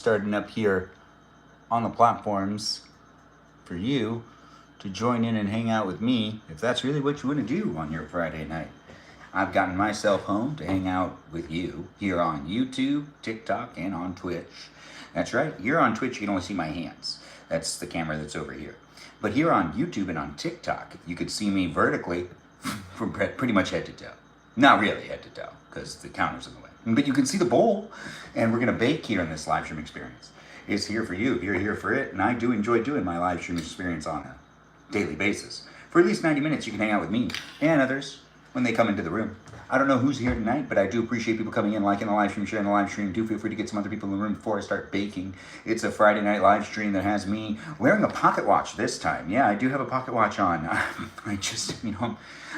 starting up here on the platforms for you to join in and hang out with me if that's really what you want to do on your Friday night. I've gotten myself home to hang out with you here on YouTube, TikTok, and on Twitch. That's right, here on Twitch you can only see my hands. That's the camera that's over here. But here on YouTube and on TikTok, you could see me vertically from pretty much head to toe. Not really head to toe, because the counter's in the way. But you can see the bowl, and we're going to bake here in this live stream experience. It's here for you, you're here for it, and I do enjoy doing my live stream experience on a daily basis. For at least 90 minutes, you can hang out with me and others when they come into the room. I don't know who's here tonight, but I do appreciate people coming in, liking the live stream, sharing the live stream. Do feel free to get some other people in the room before I start baking. It's a Friday night live stream that has me wearing a pocket watch this time. Yeah, I do have a pocket watch on.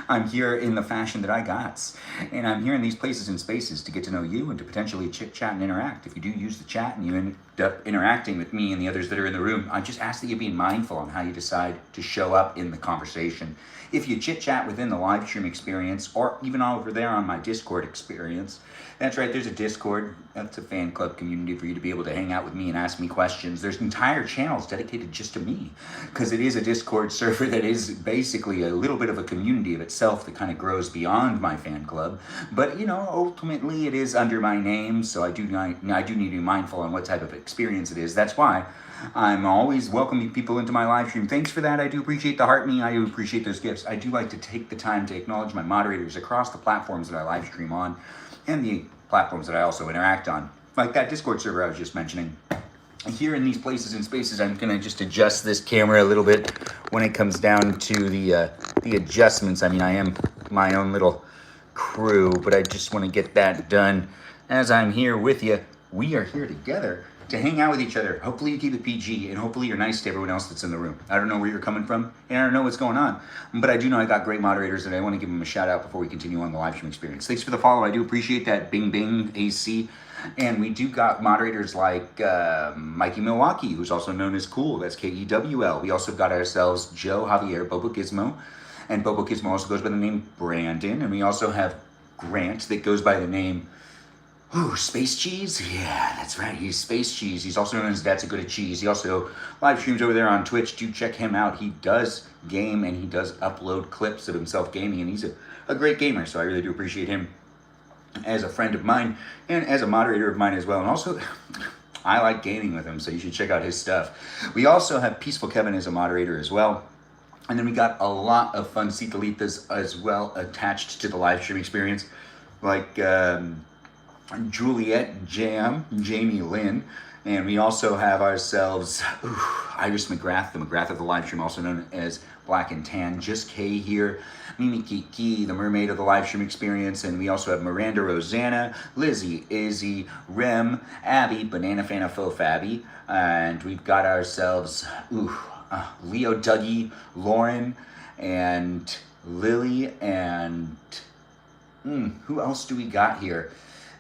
I'm here in the fashion that I got. And I'm here in these places and spaces to get to know you and to potentially chit chat and interact. If you do use the chat and you end up interacting with me and the others that are in the room, I just ask that you be mindful on how you decide to show up in the conversation. If you chit chat within the live stream experience or even over there on my Discord experience, that's right, there's a Discord. That's a fan club community for you to be able to hang out with me and ask me questions. There's entire channels dedicated just to me because it is a Discord server that is basically a little bit of a community of itself that kind of grows beyond my fan club. But, ultimately it is under my name, so I do need to be mindful on what type of experience it is. That's why I'm always welcoming people into my live stream. Thanks for that. I do appreciate the heart me. I do appreciate those gifts. I do like to take the time to acknowledge my moderators across the platforms that I live stream on and the platforms that I also interact on. Like that Discord server I was just mentioning. Here in these places and spaces, I'm going to just adjust this camera a little bit when it comes down to the adjustments. I mean, I am my own little crew, but I just want to get that done as I'm here with you. We are here together to hang out with each other. Hopefully you keep it PG, and hopefully you're nice to everyone else that's in the room. I don't know where you're coming from, and I don't know what's going on, but I do know I got great moderators, and I want to give them a shout out before we continue on the live stream experience. Thanks for the follow. I do appreciate that. Bing Bing AC. And we do got moderators like Mikey Milwaukee, who's also known as Cool. That's Kewl. We also got ourselves Joe Javier Bobo Gizmo, and Bobo Gizmo also goes by the name Brandon. And we also have Grant that goes by the name Space Cheese? Yeah, that's right. He's Space Cheese. He's also known as That's a Good at Cheese. He also live streams over there on Twitch. Do check him out. He does game and he does upload clips of himself gaming, and he's a great gamer, so I really do appreciate him as a friend of mine and as a moderator of mine as well. And also, I like gaming with him, so you should check out his stuff. We also have Peaceful Kevin as a moderator as well. And then we got a lot of fun Citalitas as well attached to the live stream experience, like Juliet Jam, Jamie Lynn, and we also have ourselves Iris McGrath, the McGrath of the live stream, also known as Black and Tan, Just K here, Mimi Kiki, the mermaid of the live stream experience, and we also have Miranda Rosanna, Lizzie, Izzy, Rem, Abby, Banana Fana Faux Fabby, and we've got ourselves Leo Dougie, Lauren, and Lily, and who else do we got here?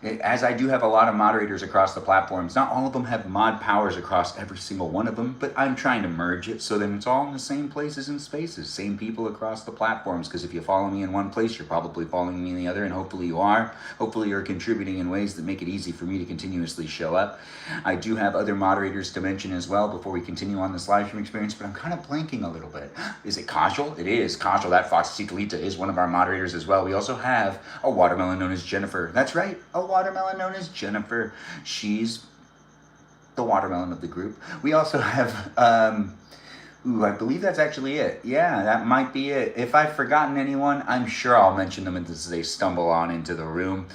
As I do have a lot of moderators across the platforms, not all of them have mod powers across every single one of them, but I'm trying to merge it so then it's all in the same places and spaces, same people across the platforms, because if you follow me in one place, you're probably following me in the other, and hopefully you are. Hopefully you're contributing in ways that make it easy for me to continuously show up. I do have other moderators to mention as well before we continue on this live stream experience, but I'm kind of blanking a little bit. Is it Kajal? It is. Kajal, that Fox Citalita, is one of our moderators as well. We also have a watermelon known as Jennifer. That's right, a watermelon known as Jennifer. She's the watermelon of the group. We also have, I believe that's actually it. Yeah, that might be it. If I've forgotten anyone, I'm sure I'll mention them as they stumble on into the room.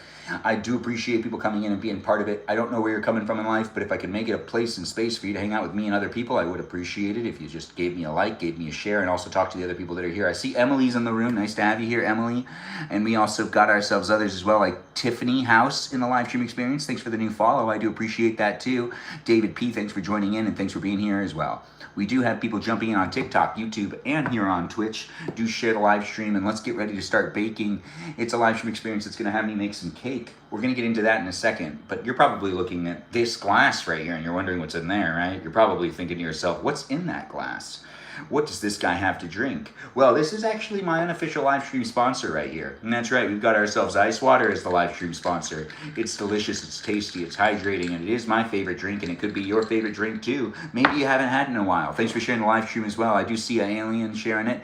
I do appreciate people coming in and being part of it. I don't know where you're coming from in life, but if I could make it a place and space for you to hang out with me and other people, I would appreciate it if you just gave me a like, gave me a share, and also talk to the other people that are here. I see Emily's in the room. Nice to have you here, Emily. And we also got ourselves others as well, like Tiffany House in the live stream experience. Thanks for the new follow. I do appreciate that too. David P., thanks for joining in, and thanks for being here as well. We do have people jumping in on TikTok, YouTube, and here on Twitch. Do share the live stream, and let's get ready to start baking. It's a live stream experience that's going to have me make some cake. We're going to get into that in a second, but you're probably looking at this glass right here, and you're wondering what's in there, right? You're probably thinking to yourself, what's in that glass? What does this guy have to drink? Well, this is actually my unofficial live stream sponsor right here. And that's right, we've got ourselves ice water as the live stream sponsor. It's delicious, it's tasty, it's hydrating, and it is my favorite drink, and it could be your favorite drink too. Maybe you haven't had it in a while. Thanks for sharing the live stream as well. I do see an alien sharing it.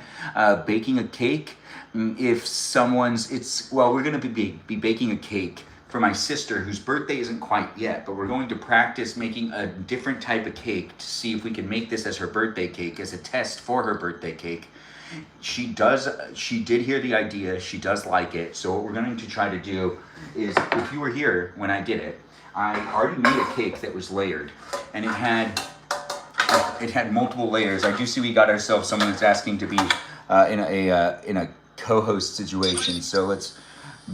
Baking a cake. If someone's, we're going to be baking a cake for my sister, whose birthday isn't quite yet, but we're going to practice making a different type of cake to see if we can make this as her birthday cake, as a test for her birthday cake. She did hear the idea, she does like it, so what we're going to try to do is, if you were here when I did it, I already made a cake that was layered, and it had multiple layers. I do see we got ourselves someone that's asking to be in a co-host situation, so let's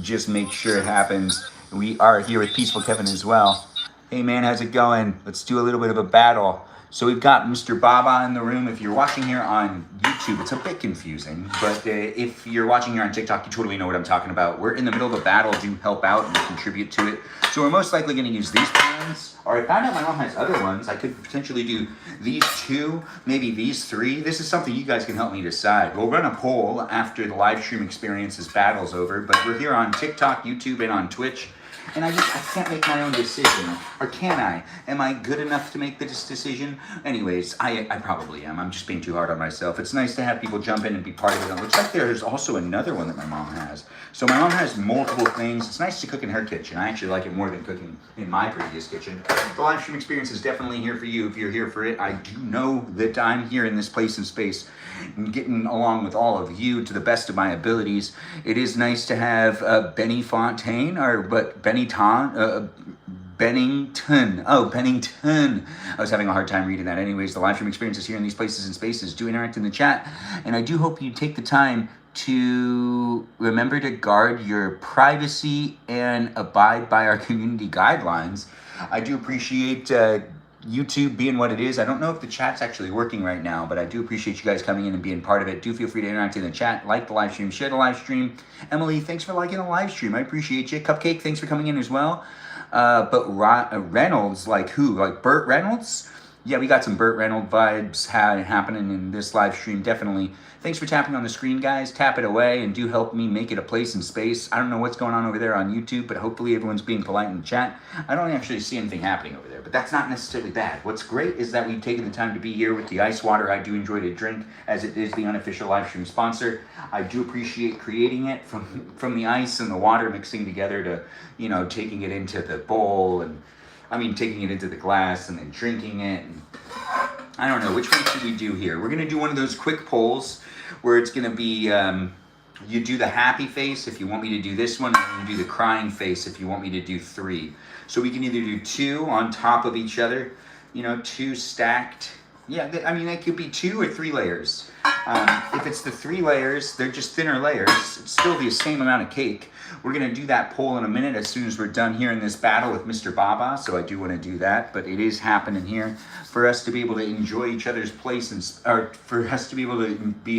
just make sure it happens. We are here with Peaceful Kevin as well. Hey man, how's it going? Let's do a little bit of a battle. So we've got Mr. Baba in the room. If you're watching here on YouTube, it's a bit confusing, but if you're watching here on TikTok, you totally know what I'm talking about. We're in the middle of a battle. Do help out and contribute to it. So we're most likely going to use these pans, or I found out my mom has other ones. I could potentially do these two, maybe these three. This is something you guys can help me decide. We'll run a poll after the live stream experience's battle's over, but we're here on TikTok, YouTube, and on Twitch. And I can't make my own decision. Or can I? Am I good enough to make this decision? Anyways, I probably am. I'm just being too hard on myself. It's nice to have people jump in and be part of it. It looks like there's also another one that my mom has. So my mom has multiple things. It's nice to cook in her kitchen. I actually like it more than cooking in my previous kitchen. The live stream experience is definitely here for you if you're here for it. I do know that I'm here in this place and space and getting along with all of you to the best of my abilities. It is nice to have Benny Fontaine, Bennington. Oh, Bennington. I was having a hard time reading that. Anyways, the live stream experience is here in these places and spaces. Do interact in the chat. And I do hope you take the time to remember to guard your privacy and abide by our community guidelines. I do appreciate YouTube being what it is. I don't know if the chat's actually working right now, but I do appreciate you guys coming in and being part of it. Do feel free to interact in the chat, like the live stream, share the live stream. Emily, thanks for liking the live stream. I appreciate you. Cupcake, thanks for coming in as well. But Reynolds, like who? Like Burt Reynolds? Yeah, we got some Burt Reynolds vibes happening in this live stream, definitely. Thanks for tapping on the screen, guys. Tap it away and do help me make it a place and space. I don't know what's going on over there on YouTube, but hopefully everyone's being polite in the chat. I don't actually see anything happening over there, but that's not necessarily bad. What's great is that we've taken the time to be here with the ice water. I do enjoy to drink, as it is the unofficial live stream sponsor. I do appreciate creating it from the ice and the water mixing together to, taking it into the bowl and, taking it into the glass and then drinking it. And I don't know, which one should we do here? We're going to do one of those quick polls where it's going to be, you do the happy face if you want me to do this one, and you do the crying face if you want me to do 3. So we can either do 2 on top of each other, 2 stacked. Yeah, that could be 2 or 3 layers. If it's the 3 layers, they're just thinner layers. It's still the same amount of cake. We're going to do that poll in a minute as soon as we're done here in this battle with Mr. Baba, so I do want to do that, but it is happening here for us to be able to enjoy each other's place, or for us to be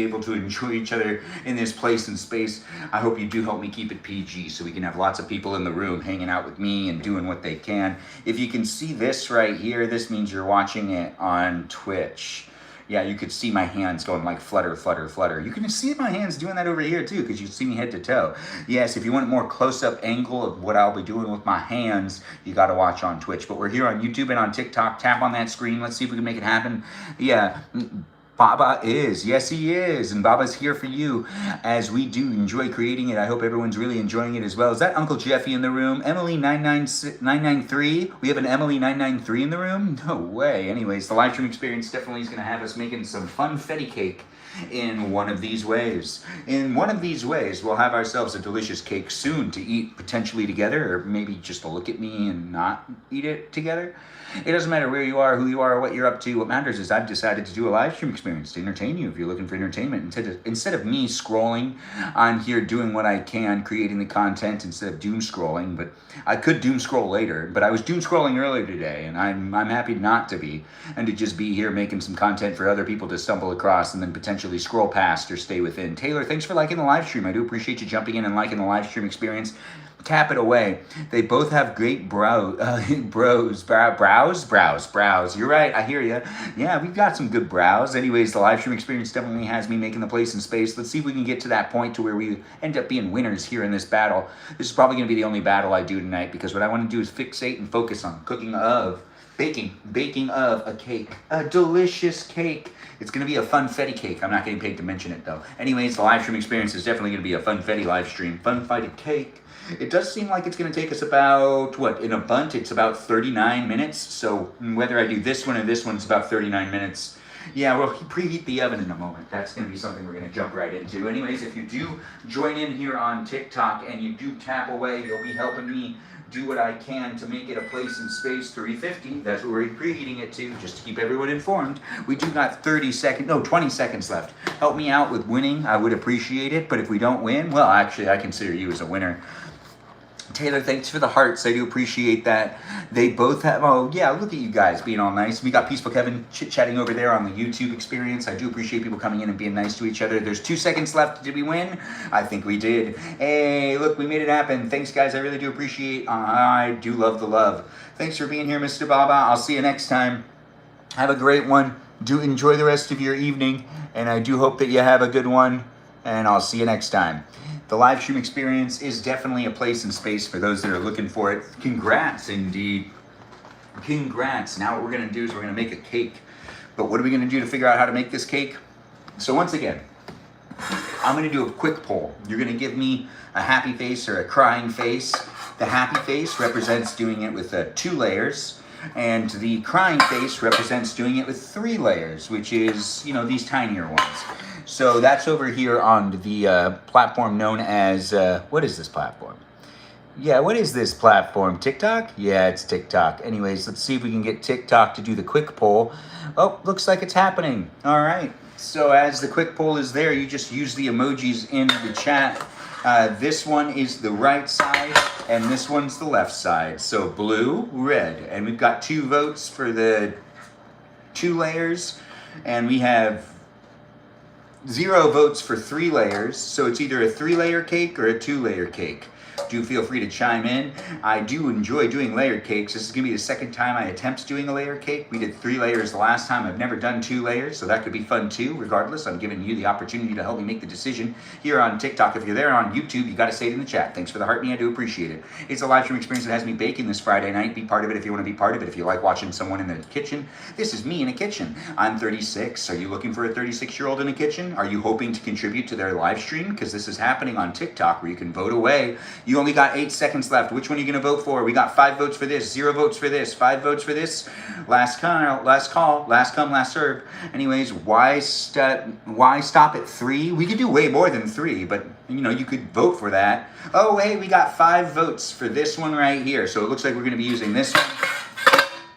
able to enjoy each other in this place and space. I hope you do help me keep it PG so we can have lots of people in the room hanging out with me and doing what they can. If you can see this right here, this means you're watching it on Twitch. Yeah, you could see my hands going like flutter, flutter, flutter. You can see my hands doing that over here too, because you see me head to toe. Yes, if you want a more close-up angle of what I'll be doing with my hands, you got to watch on Twitch. But we're here on YouTube and on TikTok. Tap on that screen. Let's see if we can make it happen. Yeah. Baba is. Yes, he is. And Baba's here for you as we do enjoy creating it. I hope everyone's really enjoying it as well. Is that Uncle Jeffy in the room? Emily 993. We have an Emily 993 in the room? No way. Anyways, the live stream experience definitely is going to have us making some funfetti cake in one of these ways. In one of these ways, we'll have ourselves a delicious cake soon to eat potentially together, or maybe just to look at me and not eat it together. It doesn't matter where you are, who you are, or what you're up to. What matters is I've decided to do a live stream experience to entertain you if you're looking for entertainment. Instead of me scrolling, I'm here doing what I can, creating the content instead of doom scrolling. But I could doom scroll later, but I was doom scrolling earlier today, and I'm happy not to be, and to just be here making some content for other people to stumble across and then potentially scroll past or stay within. Taylor, thanks for liking the live stream. I do appreciate you jumping in and liking the live stream experience. tap it away. They both have great brows. You're right. I hear you. Yeah, we've got some good brows. Anyways, the live stream experience definitely has me making the place in space. Let's see if we can get to that point to where we end up being winners here in this battle. This is probably going to be the only battle I do tonight, because what I want to do is fixate and focus on baking of a cake, a delicious cake. It's going to be a funfetti cake. I'm not getting paid to mention it though. Anyways, the live stream experience is definitely going to be a funfetti live stream. Funfetti cake. It does seem like it's going to take us about, in a bunt, it's about 39 minutes. So whether I do this one or this one, it's about 39 minutes. Yeah, we'll preheat the oven in a moment. That's going to be something we're going to jump right into. Anyways, if you do join in here on TikTok and you do tap away, you'll be helping me do what I can to make it a place in space 350. That's what we're preheating it to, just to keep everyone informed. We do got 20 seconds left. Help me out with winning. I would appreciate it. But if we don't win, well, actually, I consider you as a winner. Taylor, thanks for the hearts. I do appreciate that. They both have, oh yeah, look at you guys being all nice. We got Peaceful Kevin chit-chatting over there on the YouTube experience. I do appreciate people coming in and being nice to each other. There's 2 seconds left. Did we win? I think we did. Hey, look, we made it happen. Thanks, guys. I really do appreciate, I do love the love. Thanks for being here, Mr. Baba. I'll see you next time. Have a great one. Do enjoy the rest of your evening, and I do hope that you have a good one, and I'll see you next time. The live stream experience is definitely a place in space for those that are looking for it. Congrats, indeed. Congrats. Now what we're going to do is we're going to make a cake. But what are we going to do to figure out how to make this cake? So once again, I'm going to do a quick poll. You're going to give me a happy face or a crying face. The happy face represents doing it with 2 layers. And the crying face represents doing it with 3 layers, which is, these tinier ones. So that's over here on the platform known as, what is this platform? Yeah, what is this platform? TikTok? Yeah, it's TikTok. Anyways, let's see if we can get TikTok to do the quick poll. Oh, looks like it's happening. All right. So as the quick poll is there, you just use the emojis in the chat. This one is the right side, and this one's the left side. So blue, red. And we've got 2 votes for the 2 layers, and we have 0 votes for 3 layers. So it's either a 3-layer cake or a 2-layer cake. Do feel free to chime in. I do enjoy doing layered cakes. This is going to be the second time I attempt doing a layer cake. We did 3 layers the last time. I've never done 2 layers, so that could be fun too. Regardless, I'm giving you the opportunity to help me make the decision here on TikTok. If you're there on YouTube, you got to say it in the chat. Thanks for the heart me. I do appreciate it. It's a live stream experience that has me baking this Friday night. Be part of it if you want to be part of it. If you like watching someone in the kitchen, this is me in a kitchen. I'm 36. Are you looking for a 36-year-old in a kitchen? Are you hoping to contribute to their live stream? Because this is happening on TikTok where you can vote away. You only got 8 seconds left. Which one are you going to vote for? We got 5 votes for this, 0 votes for this, 5 votes for this. Last call, last come, last serve. Anyways, why stop at 3? We could do way more than 3, but you could vote for that. Oh, hey, we got 5 votes for this one right here. So it looks like we're going to be using this one.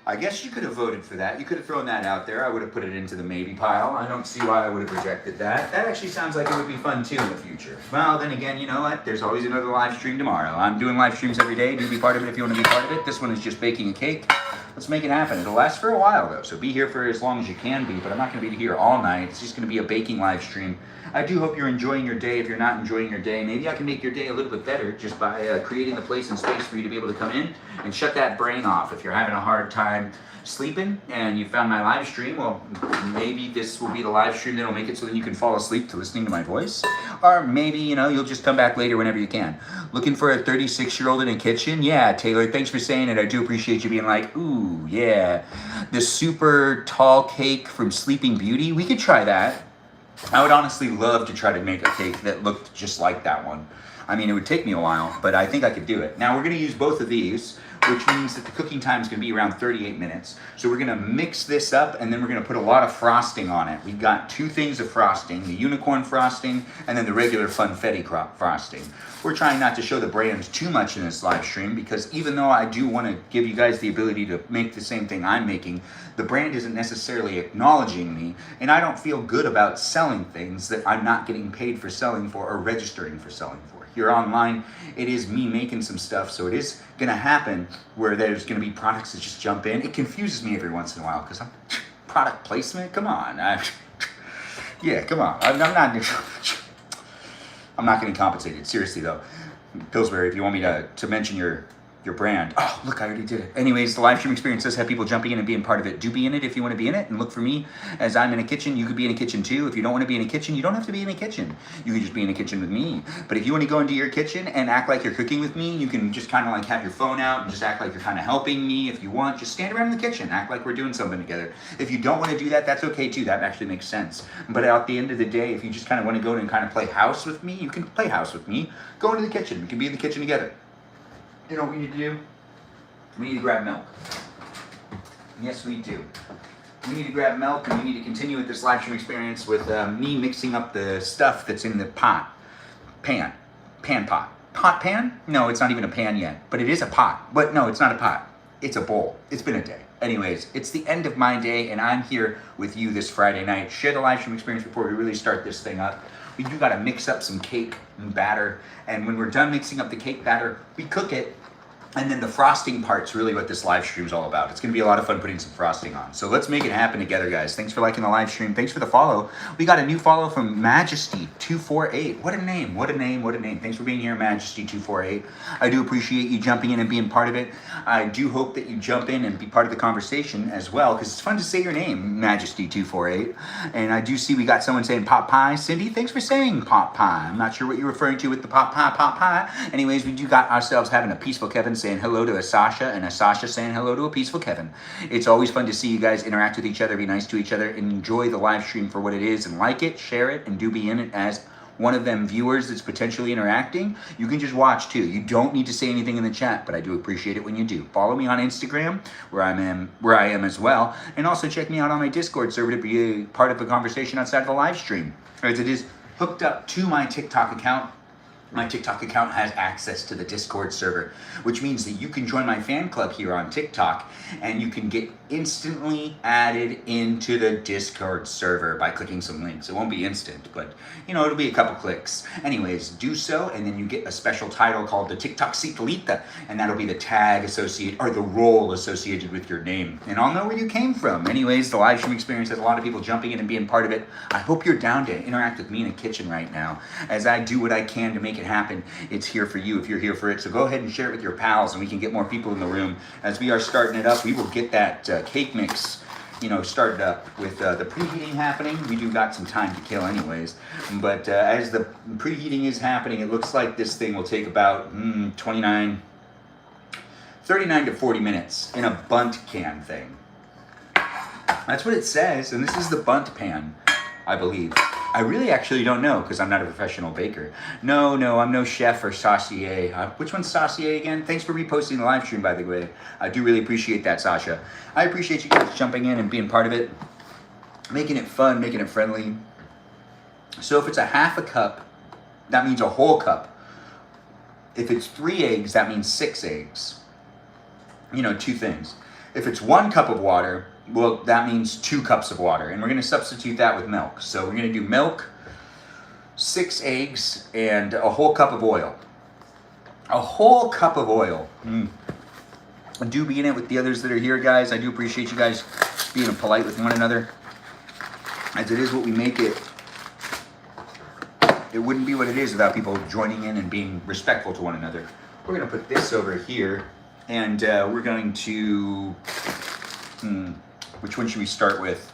I guess you could have voted for that. You could have thrown that out there. I would have put it into the maybe pile. I don't see why I would have rejected that. That actually sounds like it would be fun too in the future. Well, then again, you know what? There's always another live stream tomorrow. I'm doing live streams every day. Do be part of it if you want to be part of it. This one is just baking a cake. Let's make it happen. It'll last for a while though, so be here for as long as you can be, but I'm not going to be here all night. It's just going to be a baking live stream. I do hope you're enjoying your day. If you're not enjoying your day, maybe I can make your day a little bit better just by creating the place and space for you to be able to come in and shut that brain off. If you're having a hard time sleeping and you found my live stream, well, maybe this will be the live stream that'll make it so that you can fall asleep to listening to my voice. Or maybe, you'll just come back later whenever you can. Looking for a 36-year-old in a kitchen? Yeah, Taylor, thanks for saying it. I do appreciate you being like, ooh, yeah. The super tall cake from Sleeping Beauty, we could try that. I would honestly love to try to make a cake that looked just like that one. I mean, it would take me a while, but I think I could do it. Now, we're going to use both of these, which means that the cooking time is going to be around 38 minutes. So we're going to mix this up, and then we're going to put a lot of frosting on it. We've got 2 things of frosting, the unicorn frosting and then the regular funfetti frosting. We're trying not to show the brands too much in this live stream because even though I do want to give you guys the ability to make the same thing I'm making, the brand isn't necessarily acknowledging me, and I don't feel good about selling things that I'm not getting paid for selling for or registering for selling for. Here online, it is me making some stuff, so it is going to happen where there's going to be products that just jump in. It confuses me every once in a while because I'm product placement. Come on, yeah, come on. I'm not getting compensated. Seriously though, Pillsbury, if you want me to mention your brand. Oh, look, I already did it. Anyways, the live stream experience does have people jumping in and being part of it. Do be in it if you want to be in it, and look for me as I'm in a kitchen. You could be in a kitchen too. If you don't want to be in a kitchen, you don't have to be in a kitchen. You can just be in a kitchen with me. But if you want to go into your kitchen and act like you're cooking with me, you can just kind of like have your phone out and just act like you're kind of helping me. If you want, just stand around in the kitchen, act like we're doing something together. If you don't want to do that, that's okay too. That actually makes sense. But at the end of the day, if you just kind of want to go in and kind of play house with me, you can play house with me. Go into the kitchen. We can be in the kitchen together. You know what we need to do? We need to grab milk. Yes, we do. We need to grab milk, and we need to continue with this live stream experience with me mixing up the stuff that's in the pot. Pan pot. Pot pan? No, it's not even a pan yet, but it is a pot. But no, it's not a pot. It's a bowl. It's been a day. Anyways, it's the end of my day, and I'm here with you this Friday night. Share the live stream experience before we really start this thing up. We do got to mix up some cake and batter, and when we're done mixing up the cake batter, we cook it. And then the frosting part's really what this live stream's all about. It's gonna be a lot of fun putting some frosting on. So let's make it happen together, guys. Thanks for liking the live stream. Thanks for the follow. We got a new follow from Majesty248. What a name, what a name, what a name. Thanks for being here, Majesty248. I do appreciate you jumping in and being part of it. I do hope that you jump in and be part of the conversation as well, because it's fun to say your name, Majesty248. And I do see we got someone saying pot pie. Cindy, thanks for saying pot pie. I'm not sure what you're referring to with the pot pie. Anyways, we do got ourselves having a peaceful Kevin saying hello to a Sasha, and a Sasha saying hello to a peaceful Kevin. It's always fun to see you guys interact with each other, be nice to each other, and enjoy the live stream for what it is, and like it, share it, and do be in it as one of them viewers that's potentially interacting. You can just watch too. You don't need to say anything in the chat, but I do appreciate it when you do. Follow me on Instagram, where I am as well, and also check me out on my Discord server to be a part of the conversation outside of the live stream, as it is hooked up to my TikTok account. My TikTok account has access to the Discord server, which means that you can join my fan club here on TikTok, and you can get instantly added into the Discord server by clicking some links. It won't be instant, but you know, it'll be a couple clicks. Anyways, do so, and then you get a special title called the TikTok Citalita, and that'll be the tag associated, or the role associated with your name, and I'll know where you came from. Anyways, the live stream experience has a lot of people jumping in and being part of it. I hope you're down to interact with me in the kitchen right now, as I do what I can to make it happen. It's here for you if you're here for it. So go ahead and share it with your pals, and we can get more people in the room. As we are starting it up, we will get that cake mix, you know, started up with the preheating happening. We do got some time to kill anyways, but as the preheating is happening, it looks like this thing will take about 39 to 40 minutes in a bunt can thing. That's what it says, and this is the bunt pan, I believe. I really actually don't know, because I'm not a professional baker. No, I'm no chef or saucier. Which one's saucier again? Thanks for reposting the live stream, by the way. I do really appreciate that, Sasha. I appreciate you guys jumping in and being part of it, making it fun, making it friendly. So if it's a half a cup, that means a whole cup. If it's 3 eggs, that means 6 eggs. You know, 2 things. If it's 1 cup of water, well, that means 2 cups of water, and we're going to substitute that with milk. So we're going to do milk, 6 eggs, and a whole cup of oil. A whole cup of oil. Do be in it with the others that are here, guys. I do appreciate you guys being polite with one another, as it is what we make it. It wouldn't be what it is without people joining in and being respectful to one another. We're going to put this over here, and we're going to... which one should we start with?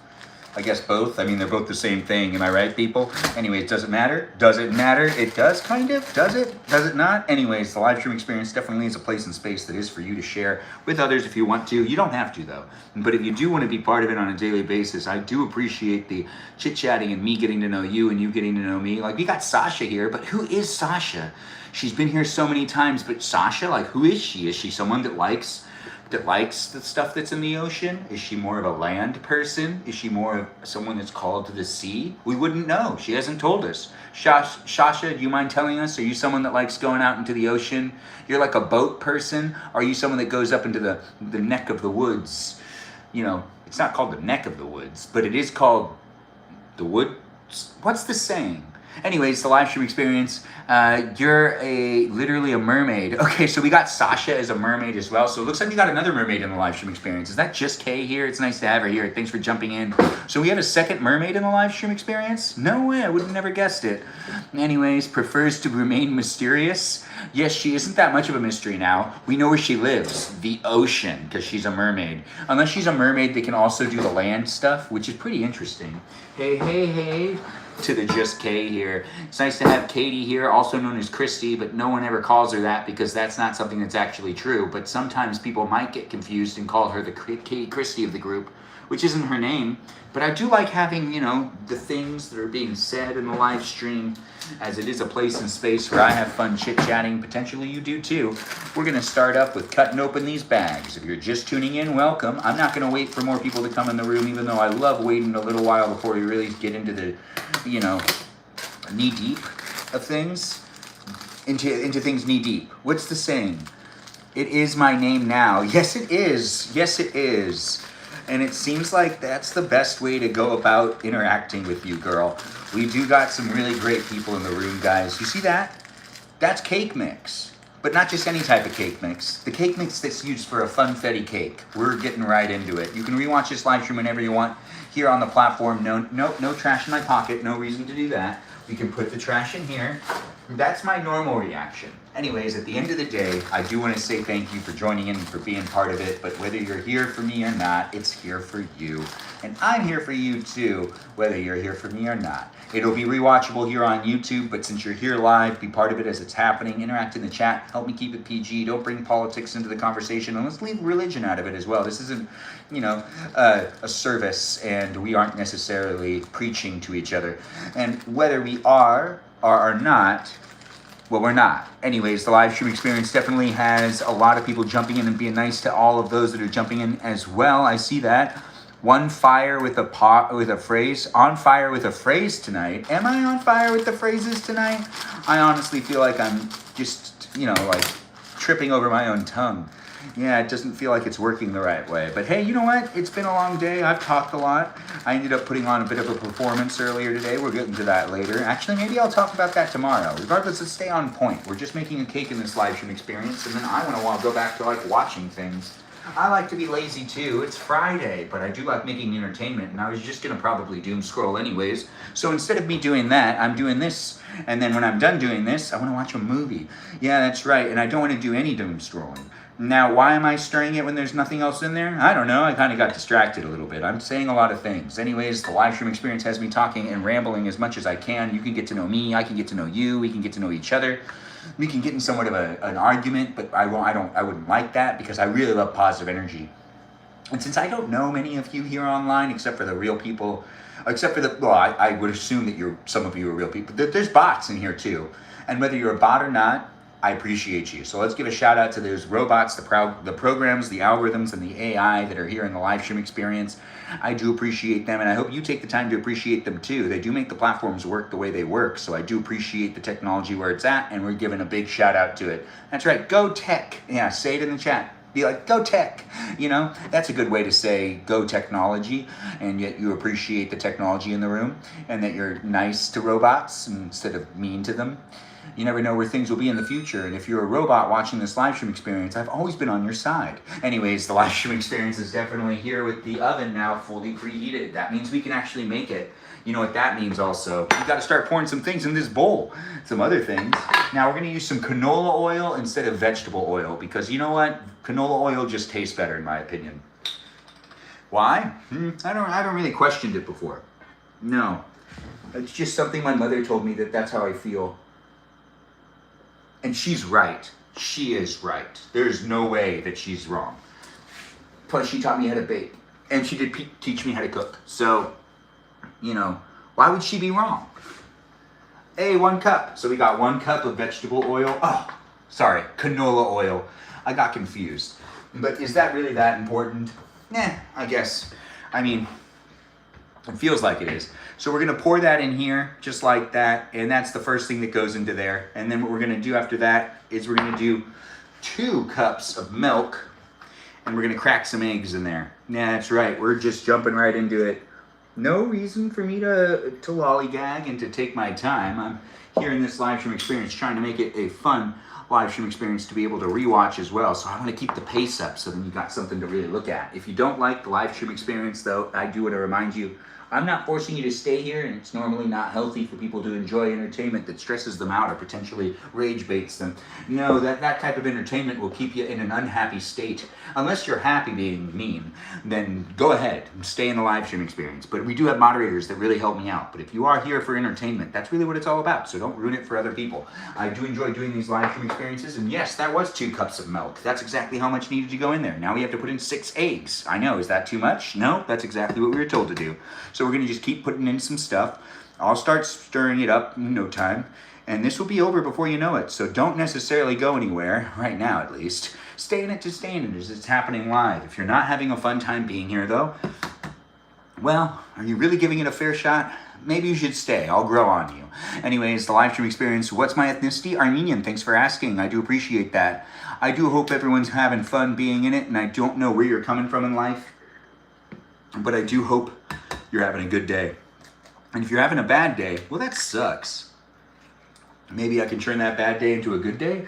I guess both. I mean, they're both the same thing. Am I right, people? Anyway, it doesn't matter. Does it matter? It does, kind of. Does it? Does it not? Anyways, the live stream experience definitely is a place and space that is for you to share with others if you want to. You don't have to, though. But if you do want to be part of it on a daily basis, I do appreciate the chit-chatting and me getting to know you and you getting to know me. Like, we got Sasha here, but who is Sasha? She's been here so many times, but Sasha, like, who is she? Is she someone that likes the stuff that's in the ocean? Is she more of a land person? Is she more of someone that's called to the sea? We wouldn't know. She hasn't told us. Sasha, do you mind telling us? Are you someone that likes going out into the ocean? You're like a boat person? Are you someone that goes up into the neck of the woods? You know, it's not called the neck of the woods, but it is called the woods. What's the saying? Anyways, the live stream experience, you're literally a mermaid. Okay, so we got Sasha as a mermaid as well. So it looks like we got another mermaid in the live stream experience. Is that just Kay here? It's nice to have her here. Thanks for jumping in. So we have a second mermaid in the live stream experience? No way, I would have never guessed it. Anyways, prefers to remain mysterious. Yes, she isn't that much of a mystery now. We know where she lives, the ocean, because she's a mermaid. Unless she's a mermaid, they can also do the land stuff, which is pretty interesting. Hey, hey, hey. To the Just K here. It's nice to have Katie here, also known as Christy, but no one ever calls her that because that's not something that's actually true. But sometimes people might get confused and call her the Katie Christy of the group, which isn't her name. But I do like having, you know, the things that are being said in the live stream, as it is a place and space where I have fun chit-chatting. Potentially you do too. We're going to start up with cutting open these bags. If you're just tuning in, welcome. I'm not going to wait for more people to come in the room, even though I love waiting a little while before we really get into the, you know, knee-deep of things. Into things knee-deep. What's the saying? It is my name now. Yes, it is. Yes, it is. And it seems like that's the best way to go about interacting with you, girl. We do got some really great people in the room, guys. You see that? That's cake mix. But not just any type of cake mix. The cake mix that's used for a funfetti cake. We're getting right into it. You can rewatch this live stream whenever you want here on the platform. No trash in my pocket. No reason to do that. We can put the trash in here. That's my normal reaction. Anyways, at the end of the day, I do want to say thank you for joining in and for being part of it. But whether you're here for me or not, it's here for you. And I'm here for you too, whether you're here for me or not. It'll be rewatchable here on YouTube, but since you're here live, be part of it as it's happening. Interact in the chat. Help me keep it PG. Don't bring politics into the conversation. And let's leave religion out of it as well. This isn't, you know, a service, and we aren't necessarily preaching to each other. And whether we are or not, well, we're not. Anyways, the live stream experience definitely has a lot of people jumping in and being nice to all of those that are jumping in as well. I see that. On fire with a phrase tonight. Am I on fire with the phrases tonight? I honestly feel like I'm just, you know, like tripping over my own tongue. Yeah, it doesn't feel like it's working the right way. But hey, you know what? It's been a long day. I've talked a lot. I ended up putting on a bit of a performance earlier today. We'll get into that later. Actually, maybe I'll talk about that tomorrow. Regardless, let's stay on point. We're just making a cake in this live stream experience, and then I want to go back to like watching things. I like to be lazy too. It's Friday, but I do like making entertainment, and I was just going to probably doom scroll anyways. So instead of me doing that, I'm doing this. And then when I'm done doing this, I want to watch a movie. Yeah, that's right. And I don't want to do any doom scrolling. Now, why am I stirring it when there's nothing else in there? I don't know. I kind of got distracted a little bit. I'm saying a lot of things. Anyways, the live stream experience has me talking and rambling as much as I can. You can get to know me. I can get to know you. We can get to know each other. We can get in somewhat of an argument, but I wouldn't like that because I really love positive energy. And since I don't know many of you here online, except for the real people, I would assume that some of you are real people. There's bots in here too. And whether you're a bot or not, I appreciate you. So let's give a shout out to those robots, the programs, the algorithms, and the AI that are here in the live stream experience. I do appreciate them, and I hope you take the time to appreciate them too. They do make the platforms work the way they work, so I do appreciate the technology where it's at, and we're giving a big shout out to it. That's right, go tech. Yeah, say it in the chat. Be like, go tech. You know, that's a good way to say go technology, and yet you appreciate the technology in the room, and that you're nice to robots instead of mean to them. You never know where things will be in the future, and if you're a robot watching this live stream experience, I've always been on your side. Anyways, the live stream experience is definitely here with the oven now fully preheated. That means we can actually make it. You know what that means also? You got to start pouring some things in this bowl, some other things. Now we're going to use some canola oil instead of vegetable oil because you know what? Canola oil just tastes better in my opinion. Why? I haven't really questioned it before. No, it's just something my mother told me that's how I feel. And she's right. She is right. There's no way that she's wrong. Plus, she taught me how to bake. And she did teach me how to cook. So, you know, why would she be wrong? Hey, 1 cup. So we got 1 cup of vegetable oil. Oh, sorry, canola oil. I got confused. But is that really that important? I guess. I mean, it feels like it is. So we're going to pour that in here just like that. And that's the first thing that goes into there. And then what we're going to do after that is we're going to do 2 cups of milk. And we're going to crack some eggs in there. Yeah, that's right. We're just jumping right into it. no reason for me to lollygag and to take my time. I'm here in this live stream experience trying to make it a fun live stream experience to be able to rewatch as well. So I want to keep the pace up so then you got something to really look at. If you don't like the live stream experience though, I do want to remind you, I'm not forcing you to stay here, and it's normally not healthy for people to enjoy entertainment that stresses them out or potentially rage baits them. No, that type of entertainment will keep you in an unhappy state. Unless you're happy being mean, then go ahead and stay in the live stream experience. But we do have moderators that really help me out. But if you are here for entertainment, that's really what it's all about. So don't ruin it for other people. I do enjoy doing these live stream experiences, and yes, that was 2 cups of milk. That's exactly how much needed to go in there. Now we have to put in 6 eggs. I know, is that too much? No, that's exactly what we were told to do. So we're going to just keep putting in some stuff. I'll start stirring it up in no time, and this will be over before you know it. So don't necessarily go anywhere, right now at least. Stay in it to stay in it as it's happening live. If you're not having a fun time being here though, well, are you really giving it a fair shot? Maybe you should stay. I'll grow on you. Anyways, the live stream experience. What's my ethnicity? Armenian. Thanks for asking. I do appreciate that. I do hope everyone's having fun being in it, and I don't know where you're coming from in life, but I do hope you're having a good day. And if you're having a bad day, well, that sucks. Maybe I can turn that bad day into a good day.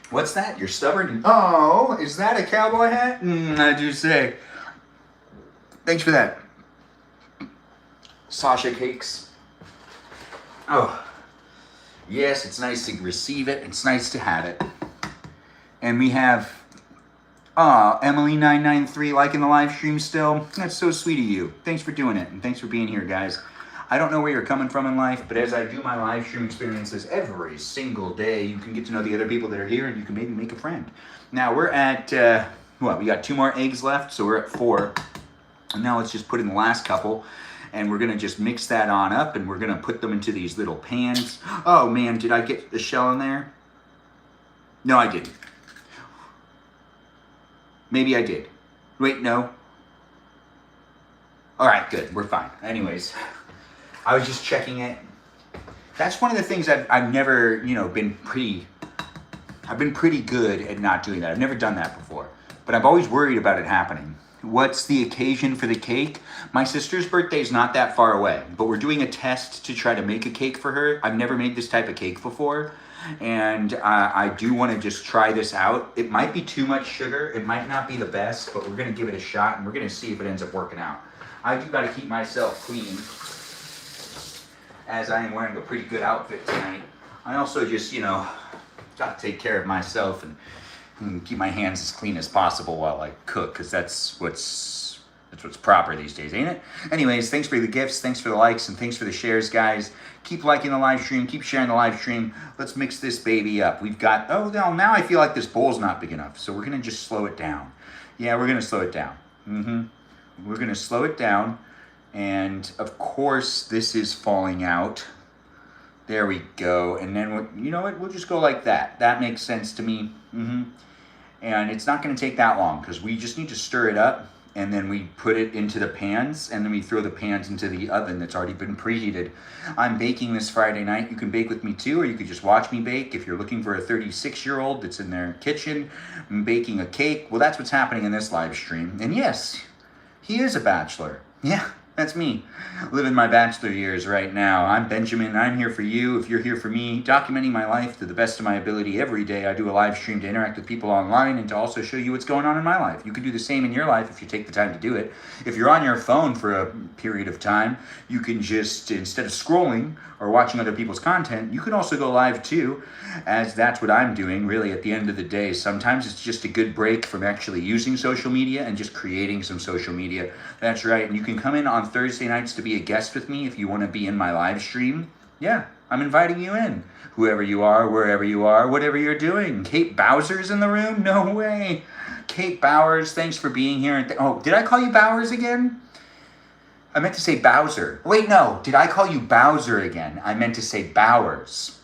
What's that? You're stubborn? Oh, is that a cowboy hat? I do say. Thanks for that. Sasha cakes. Oh, yes, it's nice to receive it. It's nice to have it. And we have Emily993 liking the live stream still. That's so sweet of you. Thanks for doing it, and thanks for being here, guys. I don't know where you're coming from in life, but as I do my live stream experiences every single day, you can get to know the other people that are here, and you can maybe make a friend. Now, we're at, we got 2 more eggs left, so we're at 4. And now let's just put in the last couple, and we're going to just mix that on up, and we're going to put them into these little pans. Oh, man, did I get the shell in there? No, I didn't. Maybe I did. Wait, no. All right, good. We're fine. Anyways, I was just checking it. That's one of the things I've never, been pretty good at not doing that. I've never done that before, but I've always worried about it happening. What's the occasion for the cake? My sister's birthday is not that far away, but we're doing a test to try to make a cake for her. I've never made this type of cake before. And I do want to just try this out. It might be too much sugar. It might not be the best, but we're going to give it a shot, and we're going to see if it ends up working out. I do got to keep myself clean, as I am wearing a pretty good outfit tonight. I also just, got to take care of myself and keep my hands as clean as possible while I cook, because that's what's proper these days, ain't it? Anyways, thanks for the gifts, thanks for the likes, and thanks for the shares, guys. Keep liking the live stream, keep sharing the live stream. Let's mix this baby up. We've got, now I feel like this bowl's not big enough, so we're going to just slow it down. Yeah, we're going to slow it down. We're going to slow it down, and of course, this is falling out. There we go, and then, you know what, we'll just go like that. That makes sense to me. And it's not going to take that long, because we just need to stir it up, and then we put it into the pans, and then we throw the pans into the oven that's already been preheated. I'm baking this Friday night. You can bake with me too, or you could just watch me bake. If you're looking for a 36-year-old that's in their kitchen baking a cake, well, that's what's happening in this live stream. And yes, he is a bachelor. Yeah, that's me, living my bachelor years right now. I'm Benjamin. I'm here for you. If you're here for me, documenting my life to the best of my ability every day. I do a live stream to interact with people online and to also show you what's going on in my life. You can do the same in your life if you take the time to do it. If you're on your phone for a period of time, you can just, instead of scrolling or watching other people's content, you can also go live too, as that's what I'm doing really at the end of the day. Sometimes it's just a good break from actually using social media and just creating some social media. That's right. And you can come in on Thursday nights to be a guest with me if you want to be in my live stream. Yeah, I'm inviting you in. Whoever you are, wherever you are, whatever you're doing. Kate Bowser's in the room? No way. Kate Bowers, thanks for being here. Did I call you Bowers again? I meant to say Bowser. Wait, no. Did I call you Bowser again? I meant to say Bowers.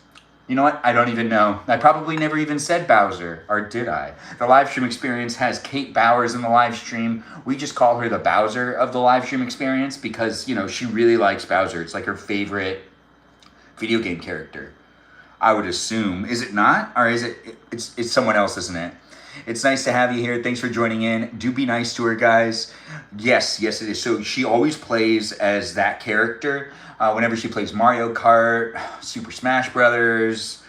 You know what? I don't even know. I probably never even said Bowser, or did I? The live stream experience has Kate Bowers in the live stream. We just call her the Bowser of the live stream experience because, she really likes Bowser. It's like her favorite video game character, I would assume. Is it not? Or is it? It's someone else, isn't it? It's nice to have you here. Thanks for joining in. Do be nice to her, guys. Yes, it is. So she always plays as that character. Whenever she plays Mario Kart, Super Smash Brothers,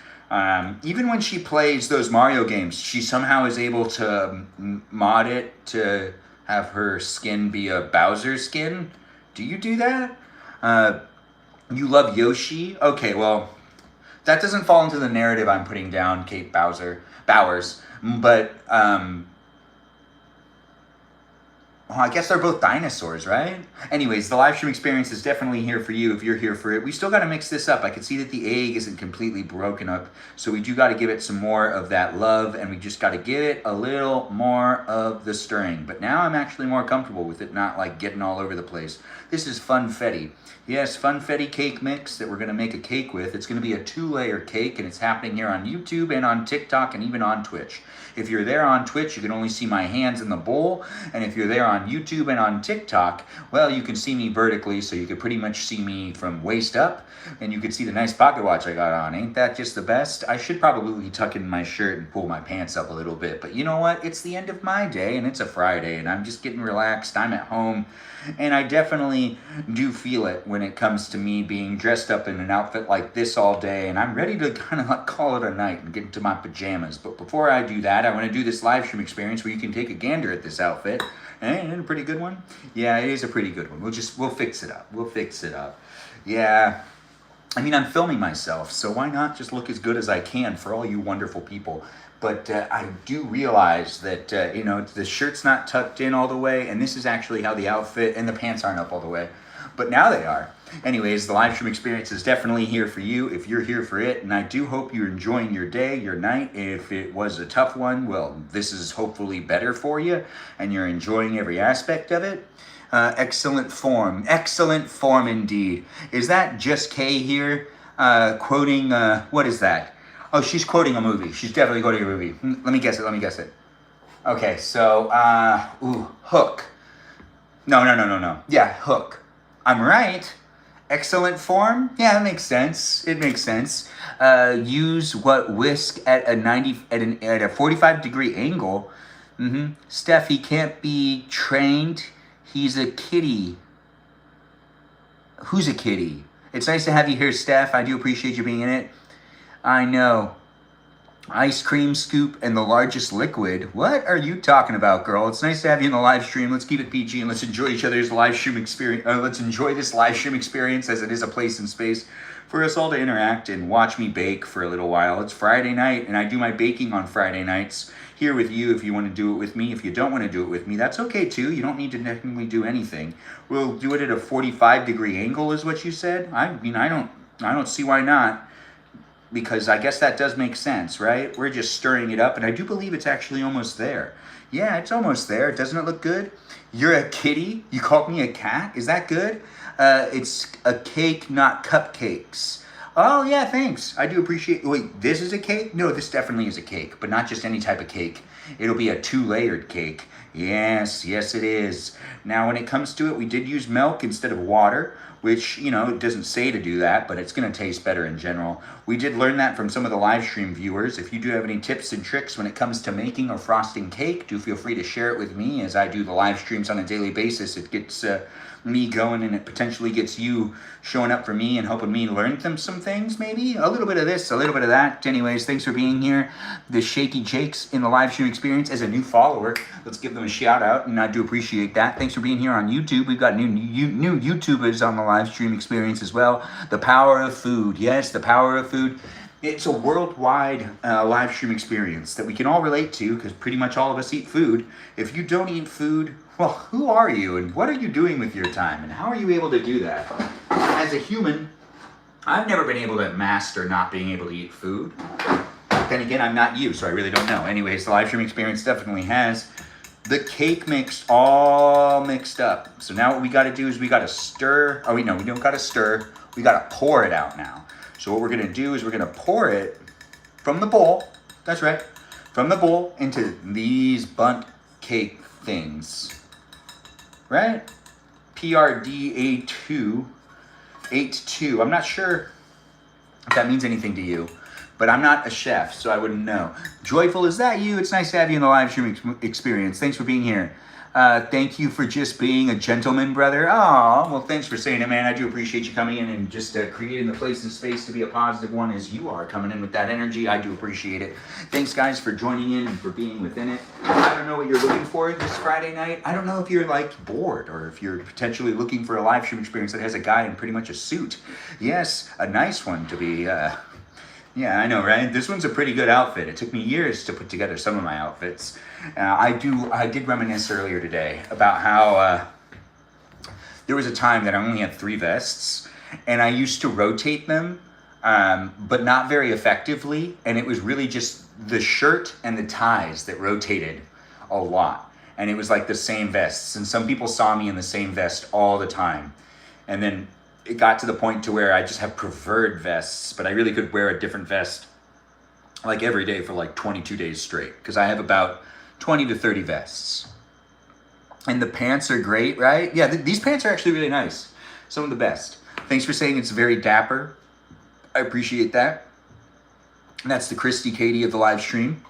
even when she plays those Mario games, she somehow is able to mod it to have her skin be a Bowser skin. Do you do that? You love Yoshi? Okay, well, that doesn't fall into the narrative I'm putting down, Kate Bowers. But well, I guess they're both dinosaurs, right? Anyways, the live stream experience is definitely here for you if you're here for it. We still got to mix this up. I can see that the egg isn't completely broken up, so we do got to give it some more of that love, and we just got to give it a little more of the stirring. But now I'm actually more comfortable with it not like getting all over the place. This is funfetti. Yes, funfetti cake mix that we're going to make a cake with. It's going to be a 2-layer cake, and it's happening here on YouTube and on TikTok and even on Twitch. If you're there on Twitch, you can only see my hands in the bowl. And if you're there on YouTube and on TikTok, well, you can see me vertically, so you could pretty much see me from waist up. And you can see the nice pocket watch I got on. Ain't that just the best? I should probably tuck in my shirt and pull my pants up a little bit. But you know what? It's the end of my day, and it's a Friday, and I'm just getting relaxed. I'm at home. And I definitely do feel it when it comes to me being dressed up in an outfit like this all day, and I'm ready to kind of like call it a night and get into my pajamas. But before I do that, I want to do this live stream experience where you can take a gander at this outfit. Ain't it a pretty good one? Yeah, it is a pretty good one. We'll fix it up. We'll fix it up. Yeah. I mean, I'm filming myself, so why not just look as good as I can for all you wonderful people? But I do realize that, the shirt's not tucked in all the way, and this is actually how the outfit, and the pants aren't up all the way. But now they are. Anyways, the live stream experience is definitely here for you if you're here for it, and I do hope you're enjoying your day, your night. If it was a tough one, well, this is hopefully better for you, and you're enjoying every aspect of it. Excellent form indeed. Is that just Kay here quoting, what is that? Oh, she's quoting a movie. She's definitely quoting a movie. Let me guess it. Okay, so, Hook. No. Yeah, Hook. I'm right. Excellent form? Yeah, that makes sense. It makes sense. Use what whisk at a 45-degree angle. Steph, he can't be trained. He's a kitty. Who's a kitty? It's nice to have you here, Steph. I do appreciate you being in it. I know. Ice cream scoop and the largest liquid. What are you talking about, girl? It's nice to have you in the live stream. Let's keep it PG and let's enjoy each other's live stream experience. Let's enjoy this live stream experience as it is a place and space for us all to interact and watch me bake for a little while. It's Friday night, and I do my baking on Friday nights here with you if you want to do it with me. If you don't want to do it with me, that's okay too. You don't need to technically do anything. We'll do it at a 45-degree angle is what you said. I mean, I don't see why not. Because I guess that does make sense, right? We're just stirring it up, and I do believe it's actually almost there. Yeah, it's almost there. Doesn't it look good? You're a kitty? You called me a cat? Is that good? It's a cake, not cupcakes. Oh, yeah, thanks. I do appreciate... Wait, this is a cake? No, this definitely is a cake, but not just any type of cake. It'll be a 2-layered cake. Yes, it is. Now, when it comes to it, we did use milk instead of water, which, it doesn't say to do that, but it's going to taste better in general. We did learn that from some of the live stream viewers. If you do have any tips and tricks when it comes to making or frosting cake, do feel free to share it with me as I do the live streams on a daily basis. It gets me going, and it potentially gets you showing up for me and helping me learn some things, maybe. A little bit of this, a little bit of that. Anyways, thanks for being here. The Shaky Jakes in the live stream experience as a new follower. Let's give them a shout out, and I do appreciate that. Thanks for being here on YouTube. We've got new YouTubers on the live stream experience as well. The power of food. Yes, the power of food. It's a worldwide live stream experience that we can all relate to because pretty much all of us eat food. If you don't eat food, well, who are you and what are you doing with your time and how are you able to do that? As a human, I've never been able to master not being able to eat food. Then again, I'm not you, so I really don't know. Anyways, the live stream experience definitely has the cake mix all mixed up. So now what we got to do is we got to stir. Oh, wait, no, we don't got to stir. We got to pour it out now. So what we're going to do is we're going to pour it from the bowl. That's right. From the bowl into these bundt cake things. Right? PRD82. 82. I'm not sure if that means anything to you, but I'm not a chef, so I wouldn't know. Joyful, is that you? It's nice to have you in the live stream experience. Thanks for being here. Thank you for just being a gentleman, brother. Oh, well, thanks for saying it, man. I do appreciate you coming in and just creating the place and space to be a positive one as you are coming in with that energy. I do appreciate it. Thanks, guys, for joining in and for being within it. I don't know what you're looking for this Friday night. I don't know if you're like bored or if you're potentially looking for a live stream experience that has a guy in pretty much a suit. Yes, a nice one to be. Yeah, I know, right? This one's a pretty good outfit. It took me years to put together some of my outfits. I did reminisce earlier today about how there was a time that I only had 3 vests, and I used to rotate them, but not very effectively, and it was really just the shirt and the ties that rotated a lot. And it was like the same vests, and some people saw me in the same vest all the time. And then it got to the point to where I just have preferred vests, but I really could wear a different vest like every day for like 22 days straight, because I have about 20 to 30 vests. And the pants are great, right? Yeah, these pants are actually really nice. Some of the best. Thanks for saying it's very dapper. I appreciate that. And that's the Christy Katie of the live stream.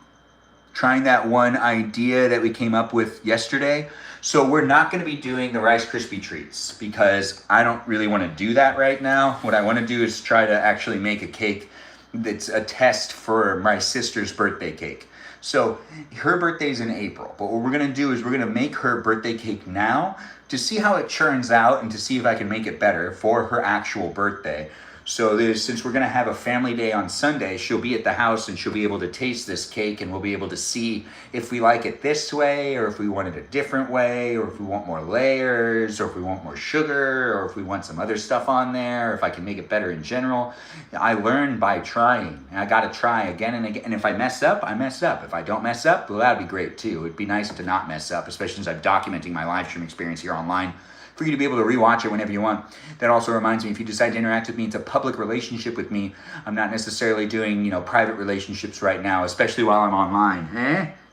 Trying that one idea that we came up with yesterday. So we're not going to be doing the Rice Krispie treats because I don't really want to do that right now. What I want to do is try to actually make a cake that's a test for my sister's birthday cake. So her birthday's in April, but what we're going to do is we're going to make her birthday cake now to see how it churns out and to see if I can make it better for her actual birthday. So since we're going to have a family day on Sunday, she'll be at the house and she'll be able to taste this cake, and we'll be able to see if we like it this way or if we want it a different way, or if we want more layers, or if we want more sugar, or if we want some other stuff on there, or if I can make it better in general. I learn by trying, and I got to try again and again. And if I mess up, I mess up. If I don't mess up, well, that'd be great too. It'd be nice to not mess up, especially since I'm documenting my live stream experience here online, for you to be able to rewatch it whenever you want. That also reminds me, if you decide to interact with me, it's a public relationship with me. I'm not necessarily doing, private relationships right now, especially while I'm online.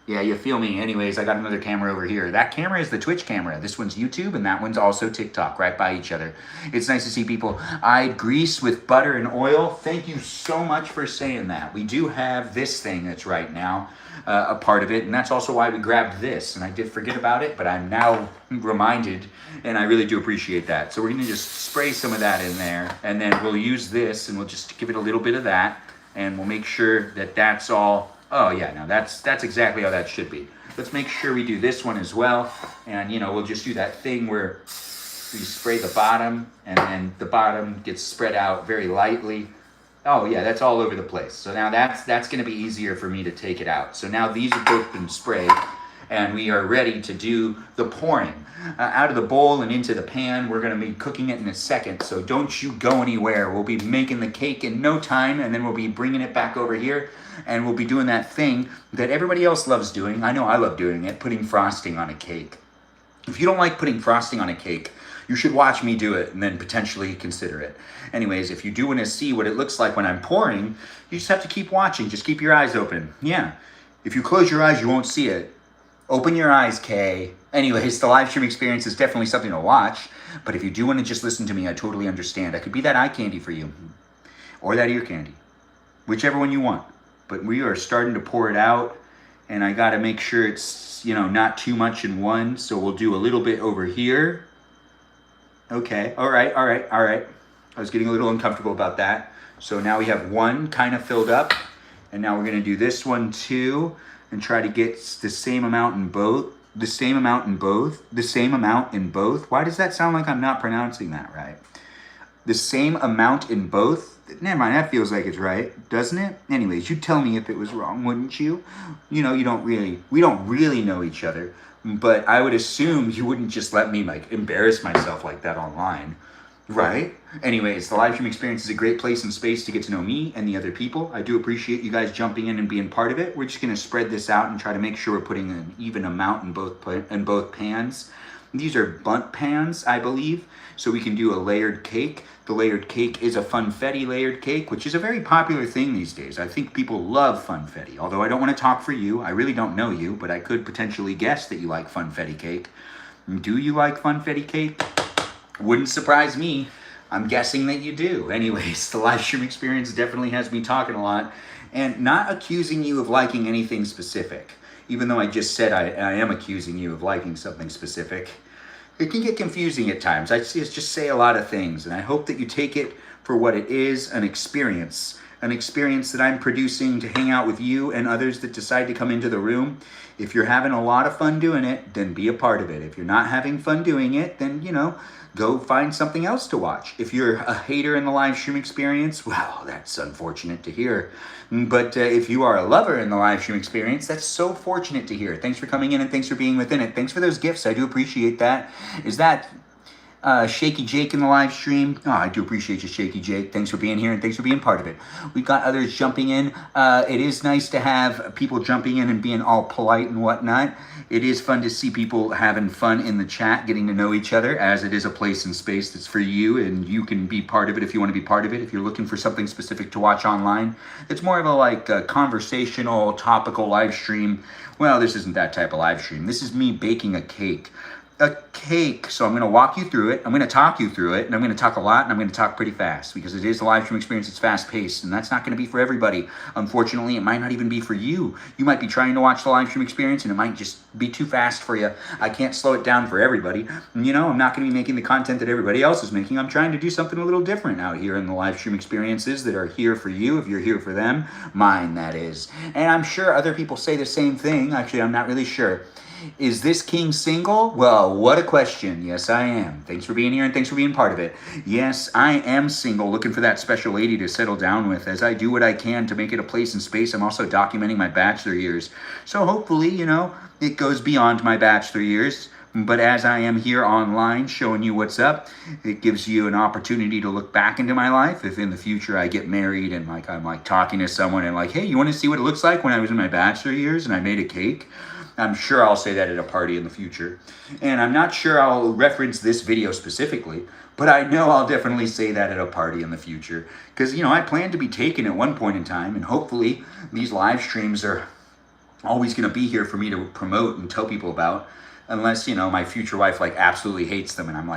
Yeah, you feel me. Anyways, I got another camera over here. That camera is the Twitch camera. This one's YouTube, and that one's also TikTok, right by each other. It's nice to see people eyed grease with butter and oil. Thank you so much for saying that. We do have this thing that's right now a part of it, and that's also why we grabbed this. And I did forget about it, but I'm now reminded, and I really do appreciate that. So we're going to just spray some of that in there, and then we'll use this, and we'll just give it a little bit of that, and we'll make sure that that's all. Oh yeah, no, that's exactly how that should be. Let's make sure we do this one as well, and we'll just do that thing where we spray the bottom, and then the bottom gets spread out very lightly. Oh yeah, that's all over the place. So now that's going to be easier for me to take it out. So now these have both been sprayed, and we are ready to do the pouring. Out of the bowl and into the pan. We're going to be cooking it in a second, so don't you go anywhere. We'll be making the cake in no time, and then we'll be bringing it back over here, and we'll be doing that thing that everybody else loves doing. I know I love doing it, putting frosting on a cake. If you don't like putting frosting on a cake, you should watch me do it and then potentially consider it. Anyways, if you do want to see what it looks like when I'm pouring, you just have to keep watching. Just keep your eyes open. Yeah. If you close your eyes, you won't see it. Open your eyes, Kay. Anyways, the live stream experience is definitely something to watch, but if you do want to just listen to me, I totally understand. I could be that eye candy for you, or that ear candy, whichever one you want. But we are starting to pour it out, and I got to make sure it's, not too much in one, so we'll do a little bit over here. Okay, all right. I was getting a little uncomfortable about that. So now we have one kind of filled up, and now we're going to do this one too, and try to get the same amount in both. The same amount in both. Why does that sound like I'm not pronouncing that right? The same amount in both? Never mind, that feels like it's right, doesn't it? Anyways, you tell me if it was wrong, wouldn't you? We don't really know each other, but I would assume you wouldn't just let me embarrass myself like that online. Right? Anyways, the live stream experience is a great place and space to get to know me and the other people. I do appreciate you guys jumping in and being part of it. We're just going to spread this out and try to make sure we're putting an even amount in both pans. These are bundt pans, I believe, so we can do a layered cake. The layered cake is a funfetti layered cake, which is a very popular thing these days. I think people love funfetti, although I don't want to talk for you. I really don't know you, but I could potentially guess that you like funfetti cake. Do you like funfetti cake? Wouldn't surprise me. I'm guessing that you do. Anyways, the live stream experience definitely has me talking a lot and not accusing you of liking anything specific. even though I just said I am accusing you of liking something specific. It can get confusing at times. I just say a lot of things, and I hope that you take it for what it is, an experience that I'm producing to hang out with you and others that decide to come into the room. If you're having a lot of fun doing it, then be a part of it. If you're not having fun doing it, then, go find something else to watch. If you're a hater in the live stream experience, well, that's unfortunate to hear. But if you are a lover in the live stream experience, that's so fortunate to hear. Thanks for coming in and thanks for being within it. Thanks for those gifts. I do appreciate that. Is that Shaky Jake in the live stream? Oh, I do appreciate you, Shaky Jake. Thanks for being here and thanks for being part of it. We've got others jumping in. It is nice to have people jumping in and being all polite and whatnot. It is fun to see people having fun in the chat, getting to know each other, as it is a place and space that's for you, and you can be part of it if you want to be part of it. If you're looking for something specific to watch online, it's more of a conversational, topical live stream. Well, this isn't that type of live stream. This is me baking a cake. So I'm going to walk you through it, I'm going to talk you through it, and I'm going to talk a lot, and I'm going to talk pretty fast, because it is a live stream experience. It's fast paced, and that's not going to be for everybody. Unfortunately, it might not even be for you. You might be trying to watch the live stream experience, and it might just be too fast for you. I can't slow it down for everybody. I'm not going to be making the content that everybody else is making. I'm trying to do something a little different out here in the live stream experiences that are here for you, if you're here for them. Mine, that is. And I'm sure other people say the same thing. Actually, I'm not really sure. Is this king single? Well, what a question. Yes, I am. Thanks for being here and thanks for being part of it. Yes, I am single, looking for that special lady to settle down with. As I do what I can to make it a place and space, I'm also documenting my bachelor years. So hopefully, it goes beyond my bachelor years. But as I am here online showing you what's up, it gives you an opportunity to look back into my life. If in the future I get married and I'm talking to someone and hey, you want to see what it looks like when I was in my bachelor years and I made a cake? I'm sure I'll say that at a party in the future. And I'm not sure I'll reference this video specifically, but I know I'll definitely say that at a party in the future. Because, I plan to be taken at one point in time, and hopefully these live streams are always going to be here for me to promote and tell people about. Unless, my future wife, absolutely hates them, and I'm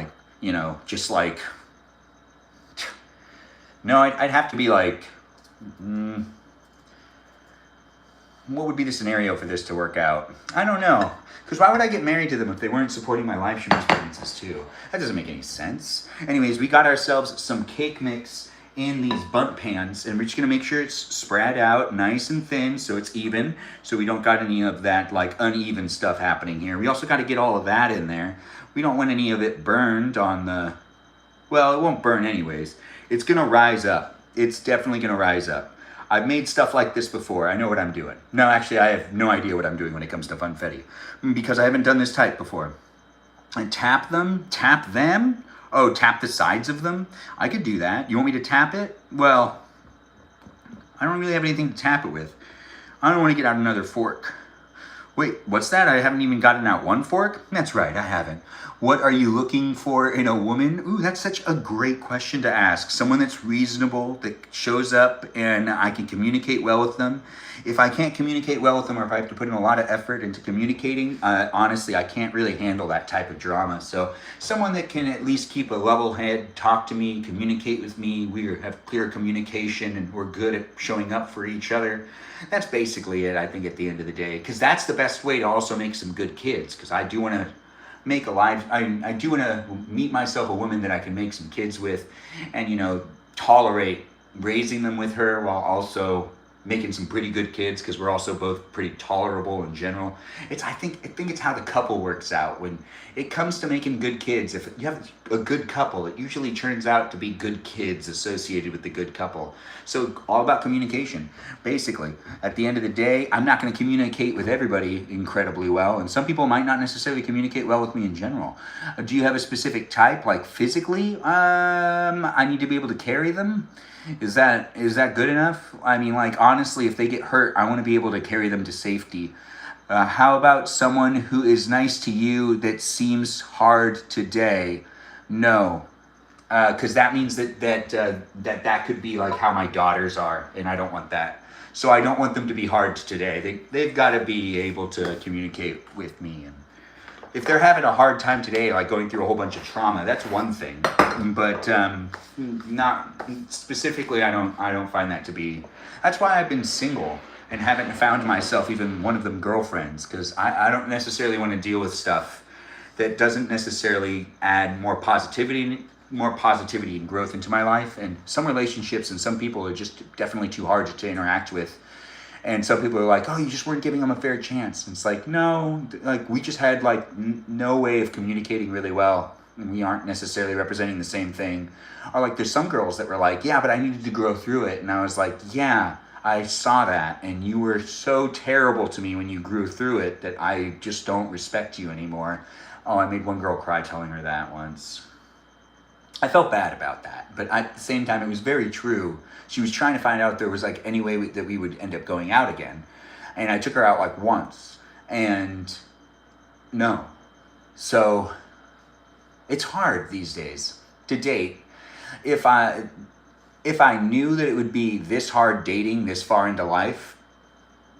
no, I'd have to be what would be the scenario for this to work out? I don't know. Because why would I get married to them if they weren't supporting my live stream experiences too? That doesn't make any sense. Anyways, we got ourselves some cake mix in these bundt pans, and we're just going to make sure it's spread out nice and thin so it's even, so we don't got any of that uneven stuff happening here. We also got to get all of that in there. We don't want any of it burned on the... Well, it won't burn anyways. It's going to rise up. It's definitely going to rise up. I've made stuff like this before. I know what I'm doing. No, actually, I have no idea what I'm doing when it comes to funfetti, because I haven't done this type before. I tap them? Oh, tap the sides of them? I could do that. You want me to tap it? Well, I don't really have anything to tap it with. I don't want to get out another fork. Wait, what's that? I haven't even gotten out one fork? That's right, I haven't. What are you looking for in a woman? Ooh, that's such a great question to ask. Someone that's reasonable, that shows up, and I can communicate well with them. If I can't communicate well with them, or if I have to put in a lot of effort into communicating, honestly, I can't really handle that type of drama. So someone that can at least keep a level head, talk to me, communicate with me, we have clear communication, and we're good at showing up for each other. That's basically it, I think, at the end of the day. Because that's the best way to also make some good kids. Because I do want to make a life, I do want to meet myself a woman that I can make some kids with, and tolerate raising them with her while also making some pretty good kids, because we're also both pretty tolerable in general. I think it's how the couple works out. When it comes to making good kids, if you have a good couple, it usually turns out to be good kids associated with the good couple. So all about communication. Basically, at the end of the day, I'm not going to communicate with everybody incredibly well, and some people might not necessarily communicate well with me in general. Do you have a specific type, physically? I need to be able to carry them. Is that good enough? I mean, honestly, if they get hurt, I want to be able to carry them to safety. How about someone who is nice to you that seems hard today? No, because that means that could be how my daughters are, and I don't want that. So I don't want them to be hard today. They've got to be able to communicate with me. And if they're having a hard time today, going through a whole bunch of trauma, that's one thing. But not specifically, I don't find that to be. That's why I've been single. and haven't found myself even one of them girlfriends, because I don't necessarily want to deal with stuff that doesn't necessarily add more positivity and growth into my life. And some relationships and some people are just definitely too hard to interact with. And some people are like, oh, you just weren't giving them a fair chance. And it's like, no, like we just had like no way of communicating really well. And we aren't necessarily representing the same thing. Or like there's some girls that were like, yeah, but I needed to grow through it. And I was like, yeah, I saw that. And you were so terrible to me when you grew through it that I just don't respect you anymore. Oh, I made one girl cry telling her that once. I felt bad about that. But at the same time, it was very true. She was trying to find out if there was like any way that we would end up going out again. And I took her out like once. And no. So it's hard these days to date. If I knew that it would be this hard dating this far into life,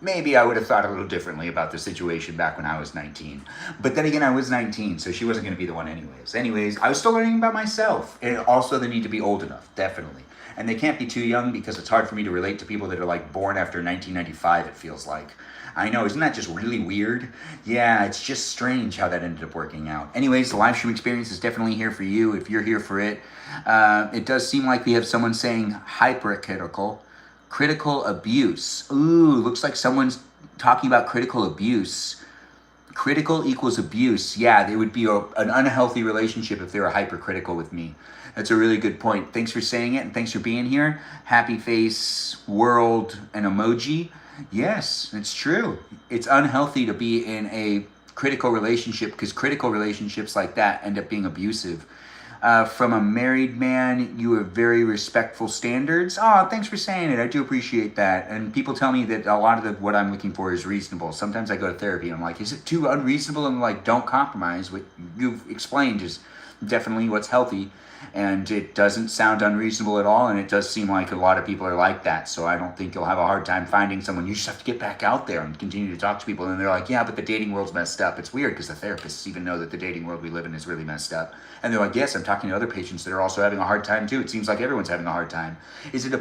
maybe I would have thought a little differently about the situation back when I was 19. But then again, I was 19, so she wasn't going to be the one anyways. Anyways, I was still learning about myself. And also they need to be old enough, definitely. And they can't be too young, because it's hard for me to relate to people that are like born after 1995, it feels like. I know, isn't that just really weird? Yeah, it's just strange how that ended up working out. Anyways, the live stream experience is definitely here for you if you're here for it. It does seem like we have someone saying hypercritical. Critical abuse. Ooh, looks like someone's talking about critical abuse. Critical equals abuse. Yeah, they would be an unhealthy relationship if they were hypercritical with me. That's a really good point. Thanks for saying it, and thanks for being here. Happy face, world, and emoji. Yes, it's true. It's unhealthy to be in a critical relationship, because critical relationships like that end up being abusive. From a married man, you have very respectful standards. Oh, thanks for saying it. I do appreciate that. And people tell me that a lot of what I'm looking for is reasonable. Sometimes I go to therapy and I'm like, is it too unreasonable? And I'm like, don't compromise. What you've explained is definitely what's healthy. And it doesn't sound unreasonable at all. And it does seem like a lot of people are like that. So I don't think you'll have a hard time finding someone. You just have to get back out there and continue to talk to people. And they're like, yeah, but the dating world's messed up. It's weird, because the therapists even know that the dating world we live in is really messed up. And they're like, yes, I'm talking to other patients that are also having a hard time too. It seems like everyone's having a hard time. Is it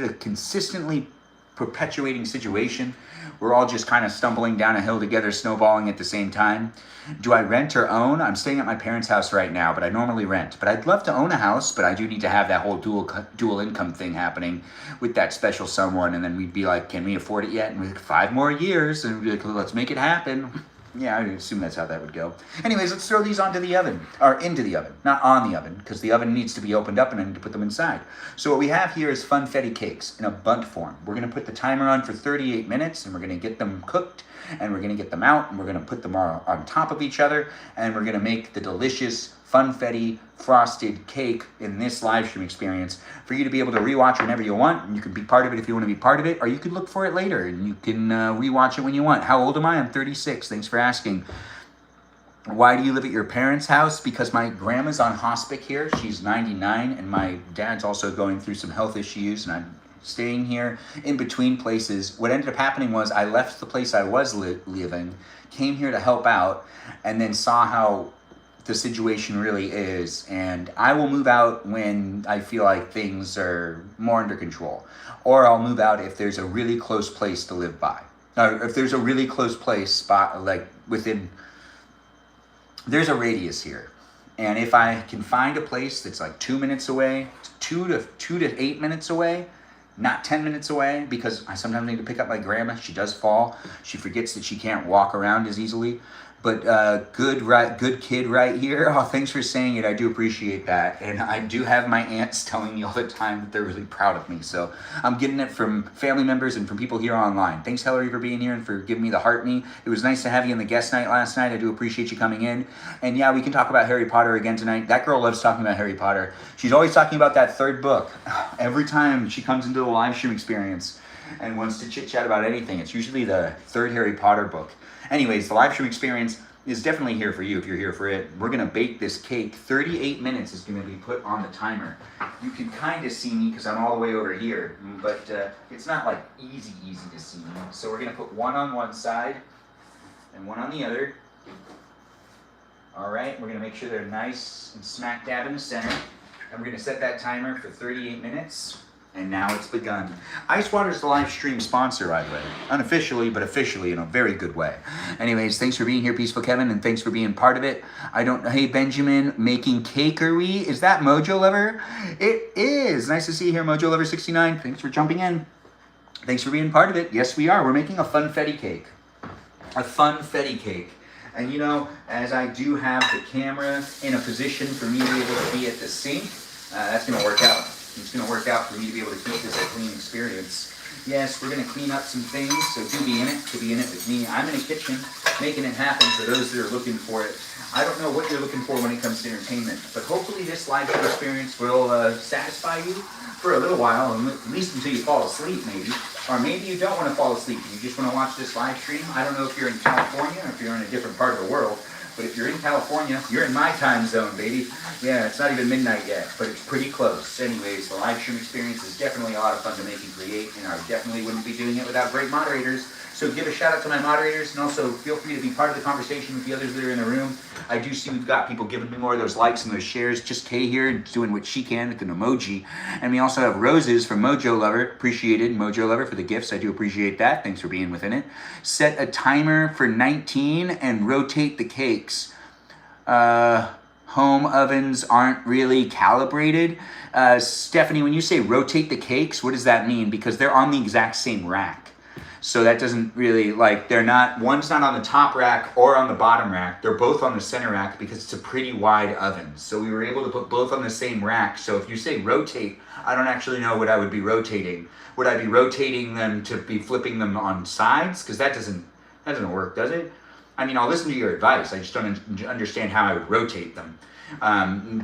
a consistently perpetuating situation? We're all just kind of stumbling down a hill together, snowballing at the same time. Do I rent or own? I'm staying at my parents' house right now, but I normally rent. But I'd love to own a house, but I do need to have that whole dual income thing happening with that special someone. And then we'd be like, can we afford it yet? And we're like, 5 more years, and we'd be like, let's make it happen. Yeah, I assume that's how that would go. Anyways, let's throw these onto the oven, or into the oven, not on the oven, because the oven needs to be opened up and I need to put them inside. So what we have here is funfetti cakes in a bundt form. We're going to put the timer on for 38 minutes, and we're going to get them cooked, and we're going to get them out, and we're going to put them on top of each other, and we're going to make the delicious funfetti frosted cake in this live stream experience for you to be able to rewatch whenever you want. And you can be part of it if you want to be part of it, or you could look for it later and you can rewatch it when you want. How old am I? I'm 36. Thanks for asking. Why do you live at your parents' house? Because my grandma's on hospice here. She's 99, and my dad's also going through some health issues, and I'm staying here in between places. What ended up happening was I left the place I was living, came here to help out, and then saw how the situation really is, and I will move out when I feel like things are more under control, or I'll move out if there's a really close place to live by, or if there's a really close place spot, like within, there's a radius here, and if I can find a place that's like 2 minutes away, 2 to 8 minutes away, not 10 minutes away, because I sometimes need to pick up my grandma. She does fall. She forgets that she can't walk around as easily. But good kid right here. Oh, thanks for saying it. I do appreciate that. And I do have my aunts telling me all the time that they're really proud of me. So I'm getting it from family members and from people here online. Thanks, Hillary, for being here and for giving me the heart me. It was nice to have you in the guest night last night. I do appreciate you coming in. And yeah, we can talk about Harry Potter again tonight. That girl loves talking about Harry Potter. She's always talking about that 3rd book. Every time she comes into the live stream experience and wants to chit chat about anything, it's usually the 3rd Harry Potter book. Anyways, the live stream experience is definitely here for you if you're here for it. We're going to bake this cake. 38 minutes is going to be put on the timer. You can kind of see me because I'm all the way over here, but it's not like easy to see me. So we're going to put one on one side and one on the other. All right, we're going to make sure they're nice and smack dab in the center. And we're going to set that timer for 38 minutes. And now it's begun. Ice Water is the live stream sponsor, by the way. Unofficially, but officially in a very good way. Anyways, thanks for being here, Peaceful Kevin, and thanks for being part of it. Hey, Benjamin, making cakery. Is that Mojo Lover? It is. Nice to see you here, Mojo Lover 69. Thanks for jumping in. Thanks for being part of it. Yes, we are. We're making a funfetti cake. A funfetti cake. And you know, as I do have the camera in a position for me to be able to be at the sink, that's going to work out. It's going to work out for me to be able to keep this a clean experience. Yes, we're going to clean up some things, so do be in it with me. I'm in a kitchen making it happen for those that are looking for it. I don't know what you're looking for when it comes to entertainment, but hopefully this live show experience will satisfy you for a little while, at least until you fall asleep maybe. Or maybe you don't want to fall asleep and you just want to watch this live stream. I don't know if you're in California or if you're in a different part of the world. But if you're in California, you're in my time zone, baby. Yeah, it's not even midnight yet, but it's pretty close. Anyways, the live stream experience is definitely a lot of fun to make and create, and I definitely wouldn't be doing it without great moderators. So give a shout out to my moderators, and also feel free to be part of the conversation with the others that are in the room. I do see we've got people giving me more of those likes and those shares. Just Kay here doing what she can with an emoji. And we also have Roses from Mojo Lover. Appreciated, Mojo Lover, for the gifts. I do appreciate that. Thanks for being within it. Set a timer for 19 and rotate the cakes. Home ovens aren't really calibrated. Stephanie, when you say rotate the cakes, what does that mean? Because they're on the exact same rack. So that doesn't really, they're not, one's not on the top rack or on the bottom rack. They're both on the center rack because it's a pretty wide oven. So we were able to put both on the same rack. So if you say rotate, I don't actually know what I would be rotating. Would I be rotating them to be flipping them on sides? Because that doesn't work, does it? I mean, I'll listen to your advice. I just don't understand how I would rotate them.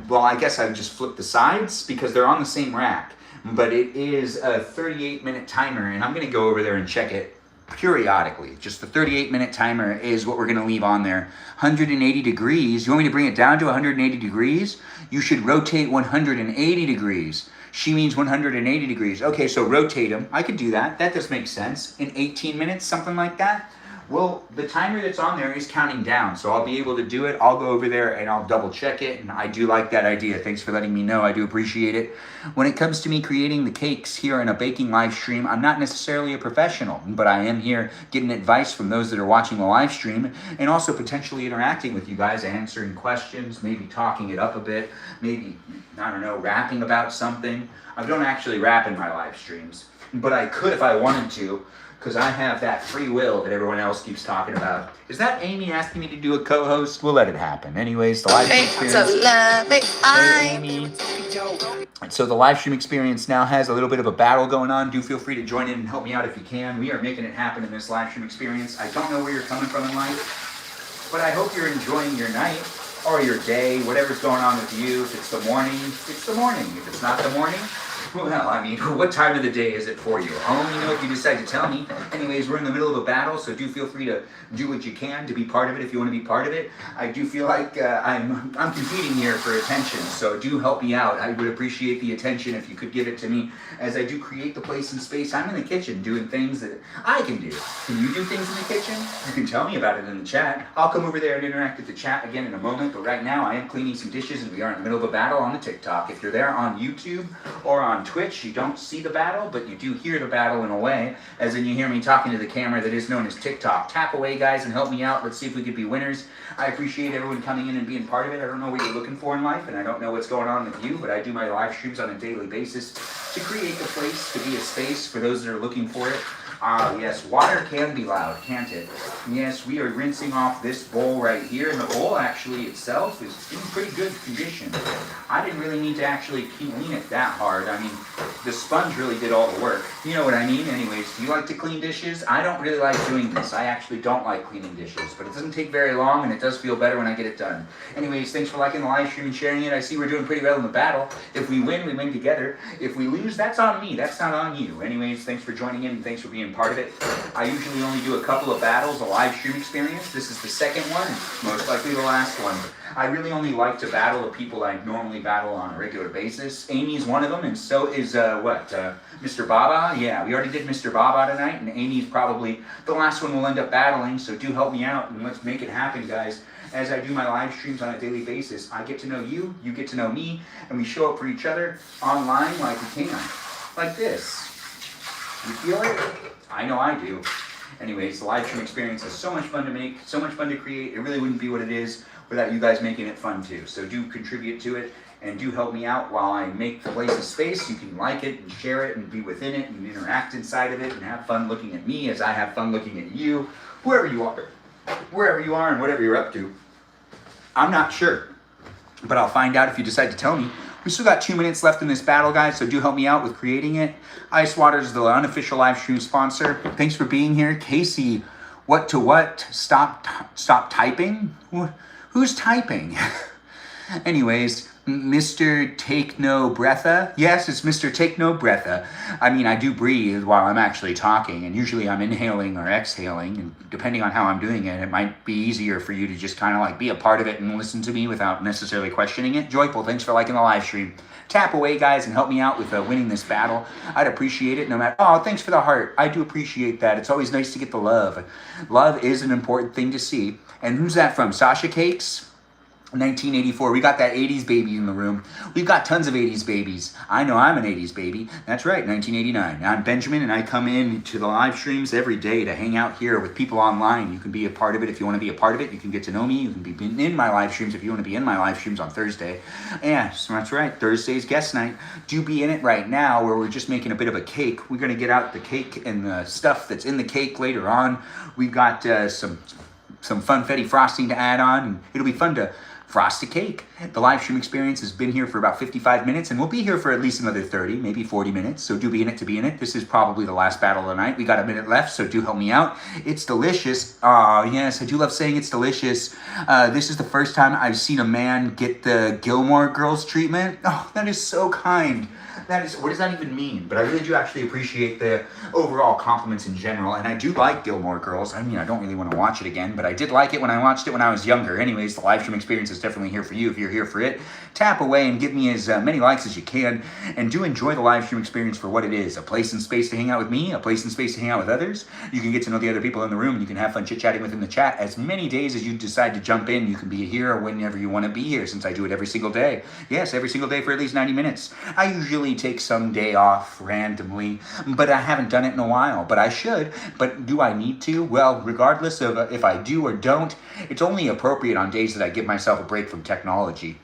Well, I guess I would just flip the sides because they're on the same rack. But it is a 38-minute timer, and I'm going to go over there and check it periodically. Just the 38-minute timer is what we're going to leave on there. 180 degrees. You want me to bring it down to 180 degrees? You should rotate 180 degrees. She means 180 degrees. Okay, so rotate them. I could do that. That does make sense. In 18 minutes, something like that. Well, the timer that's on there is counting down, so I'll be able to do it. I'll go over there and I'll double check it, and I do like that idea. Thanks for letting me know. I do appreciate it. When it comes to me creating the cakes here in a baking live stream, I'm not necessarily a professional, but I am here getting advice from those that are watching the live stream and also potentially interacting with you guys, answering questions, maybe talking it up a bit, maybe, I don't know, rapping about something. I don't actually rap in my live streams, but I could if I wanted to, because I have that free will that everyone else keeps talking about. Is that Amy asking me to do a co-host? We'll let it happen. Anyways, the live stream experience. Hey, Amy. So the live stream experience now has a little bit of a battle going on. Do feel free to join in and help me out if you can. We are making it happen in this live stream experience. I don't know where you're coming from in life, but I hope you're enjoying your night or your day, whatever's going on with you. If it's the morning, it's the morning. If it's not the morning, well, I mean, what time of the day is it for you? I'll only know if you decide to tell me. Anyways, we're in the middle of a battle, so do feel free to do what you can to be part of it if you want to be part of it. I do feel like I'm competing here for attention, so do help me out. I would appreciate the attention if you could give it to me as I do create the place and space. I'm in the kitchen doing things that I can do. Can you do things in the kitchen? You can tell me about it in the chat. I'll come over there and interact with the chat again in a moment, but right now I am cleaning some dishes and we are in the middle of a battle on the TikTok. If you're there on YouTube or on Twitch, you don't see the battle, but you do hear the battle in a way, as in you hear me talking to the camera that is known as TikTok. Tap away, guys, and help me out. Let's see if we could be winners. I appreciate everyone coming in and being part of it. I don't know what you're looking for in life, and I don't know what's going on with you, but I do my live streams on a daily basis to create the place, to be a space for those that are looking for it. Yes, water can be loud, can't it? Yes, we are rinsing off this bowl right here, and the bowl actually itself is in pretty good condition. I didn't really need to actually clean it that hard. I mean, the sponge really did all the work. You know what I mean? Anyways, do you like to clean dishes? I don't really like doing this. I actually don't like cleaning dishes, but it doesn't take very long, and it does feel better when I get it done. Anyways, thanks for liking the live stream and sharing it. I see we're doing pretty well in the battle. If we win, we win together. If we lose, that's on me. That's not on you. Anyways, thanks for joining in, and thanks for being part of it. I usually only do a couple of battles, a live stream experience. This is the second one, and most likely the last one. I really only like to battle the people I normally battle on a regular basis. Amy's one of them, and so is, Mr. Baba? Yeah, we already did Mr. Baba tonight, and Amy's probably the last one we'll end up battling, so do help me out, and let's make it happen, guys. As I do my live streams on a daily basis, I get to know you, you get to know me, and we show up for each other online like we can. like this. You feel it? I know I do. Anyways, the live stream experience is so much fun to make, so much fun to create. It really wouldn't be what it is without you guys making it fun too. So do contribute to it and do help me out while I make the place a space. You can like it and share it and be within it and interact inside of it and have fun looking at me as I have fun looking at you, wherever you are and whatever you're up to. I'm not sure, but I'll find out if you decide to tell me. We still got 2 minutes left in this battle, guys, so do help me out with creating it. Ice Water is the unofficial live stream sponsor. Thanks for being here. Casey, what to what? Stop typing? Who's typing? Anyways, Mr. Take No Breatha. Yes, it's Mr. Take No Breatha. I mean, I do breathe while I'm actually talking, and usually I'm inhaling or exhaling, and depending on how I'm doing it, it might be easier for you to just kind of like be a part of it and listen to me without necessarily questioning it. Joyful, thanks for liking the live stream. Tap away, guys, and help me out with winning this battle. I'd appreciate it no matter... Oh, thanks for the heart. I do appreciate that. It's always nice to get the love. Love is an important thing to see. And who's that from? Sasha Cakes? 1984. We got that 80s baby in the room. We've got tons of 80s babies. I know I'm an 80s baby. That's right, 1989. I'm Benjamin, and I come in to the live streams every day to hang out here with people online. You can be a part of it if you want to be a part of it. You can get to know me. You can be in my live streams if you want to be in my live streams on Thursday. Yes, that's right. Thursday's guest night. Do be in it right now, where we're just making a bit of a cake. We're going to get out the cake and the stuff that's in the cake later on. We've got some funfetti frosting to add on, and it'll be fun to frost a cake. The live stream experience has been here for about 55 minutes, and we'll be here for at least another 30, maybe 40 minutes, so do be in it to be in it. This is probably the last battle of the night. We got a minute left, so do help me out. It's delicious. Oh, yes, I do love saying it's delicious. This is the first time I've seen a man get the Gilmore Girls treatment. Oh, that is so kind. That is, what does that even mean? But I really do actually appreciate the overall compliments in general, and I do like Gilmore Girls. I mean, I don't really want to watch it again, but I did like it when I watched it when I was younger. Anyways, the live stream experience is definitely here for you if you're here for it. Tap away and give me as many likes as you can, and do enjoy the live stream experience for what it is. A place and space to hang out with me, a place and space to hang out with others. You can get to know the other people in the room, and you can have fun chit-chatting within the chat. As many days as you decide to jump in, you can be here or whenever you want to be here, since I do it every single day. Yes, every single day for at least 90 minutes. I usually take some day off randomly, but I haven't done it in a while. But I should. But do I need to? Well, regardless of if I do or don't, it's only appropriate on days that I give myself a break from technology.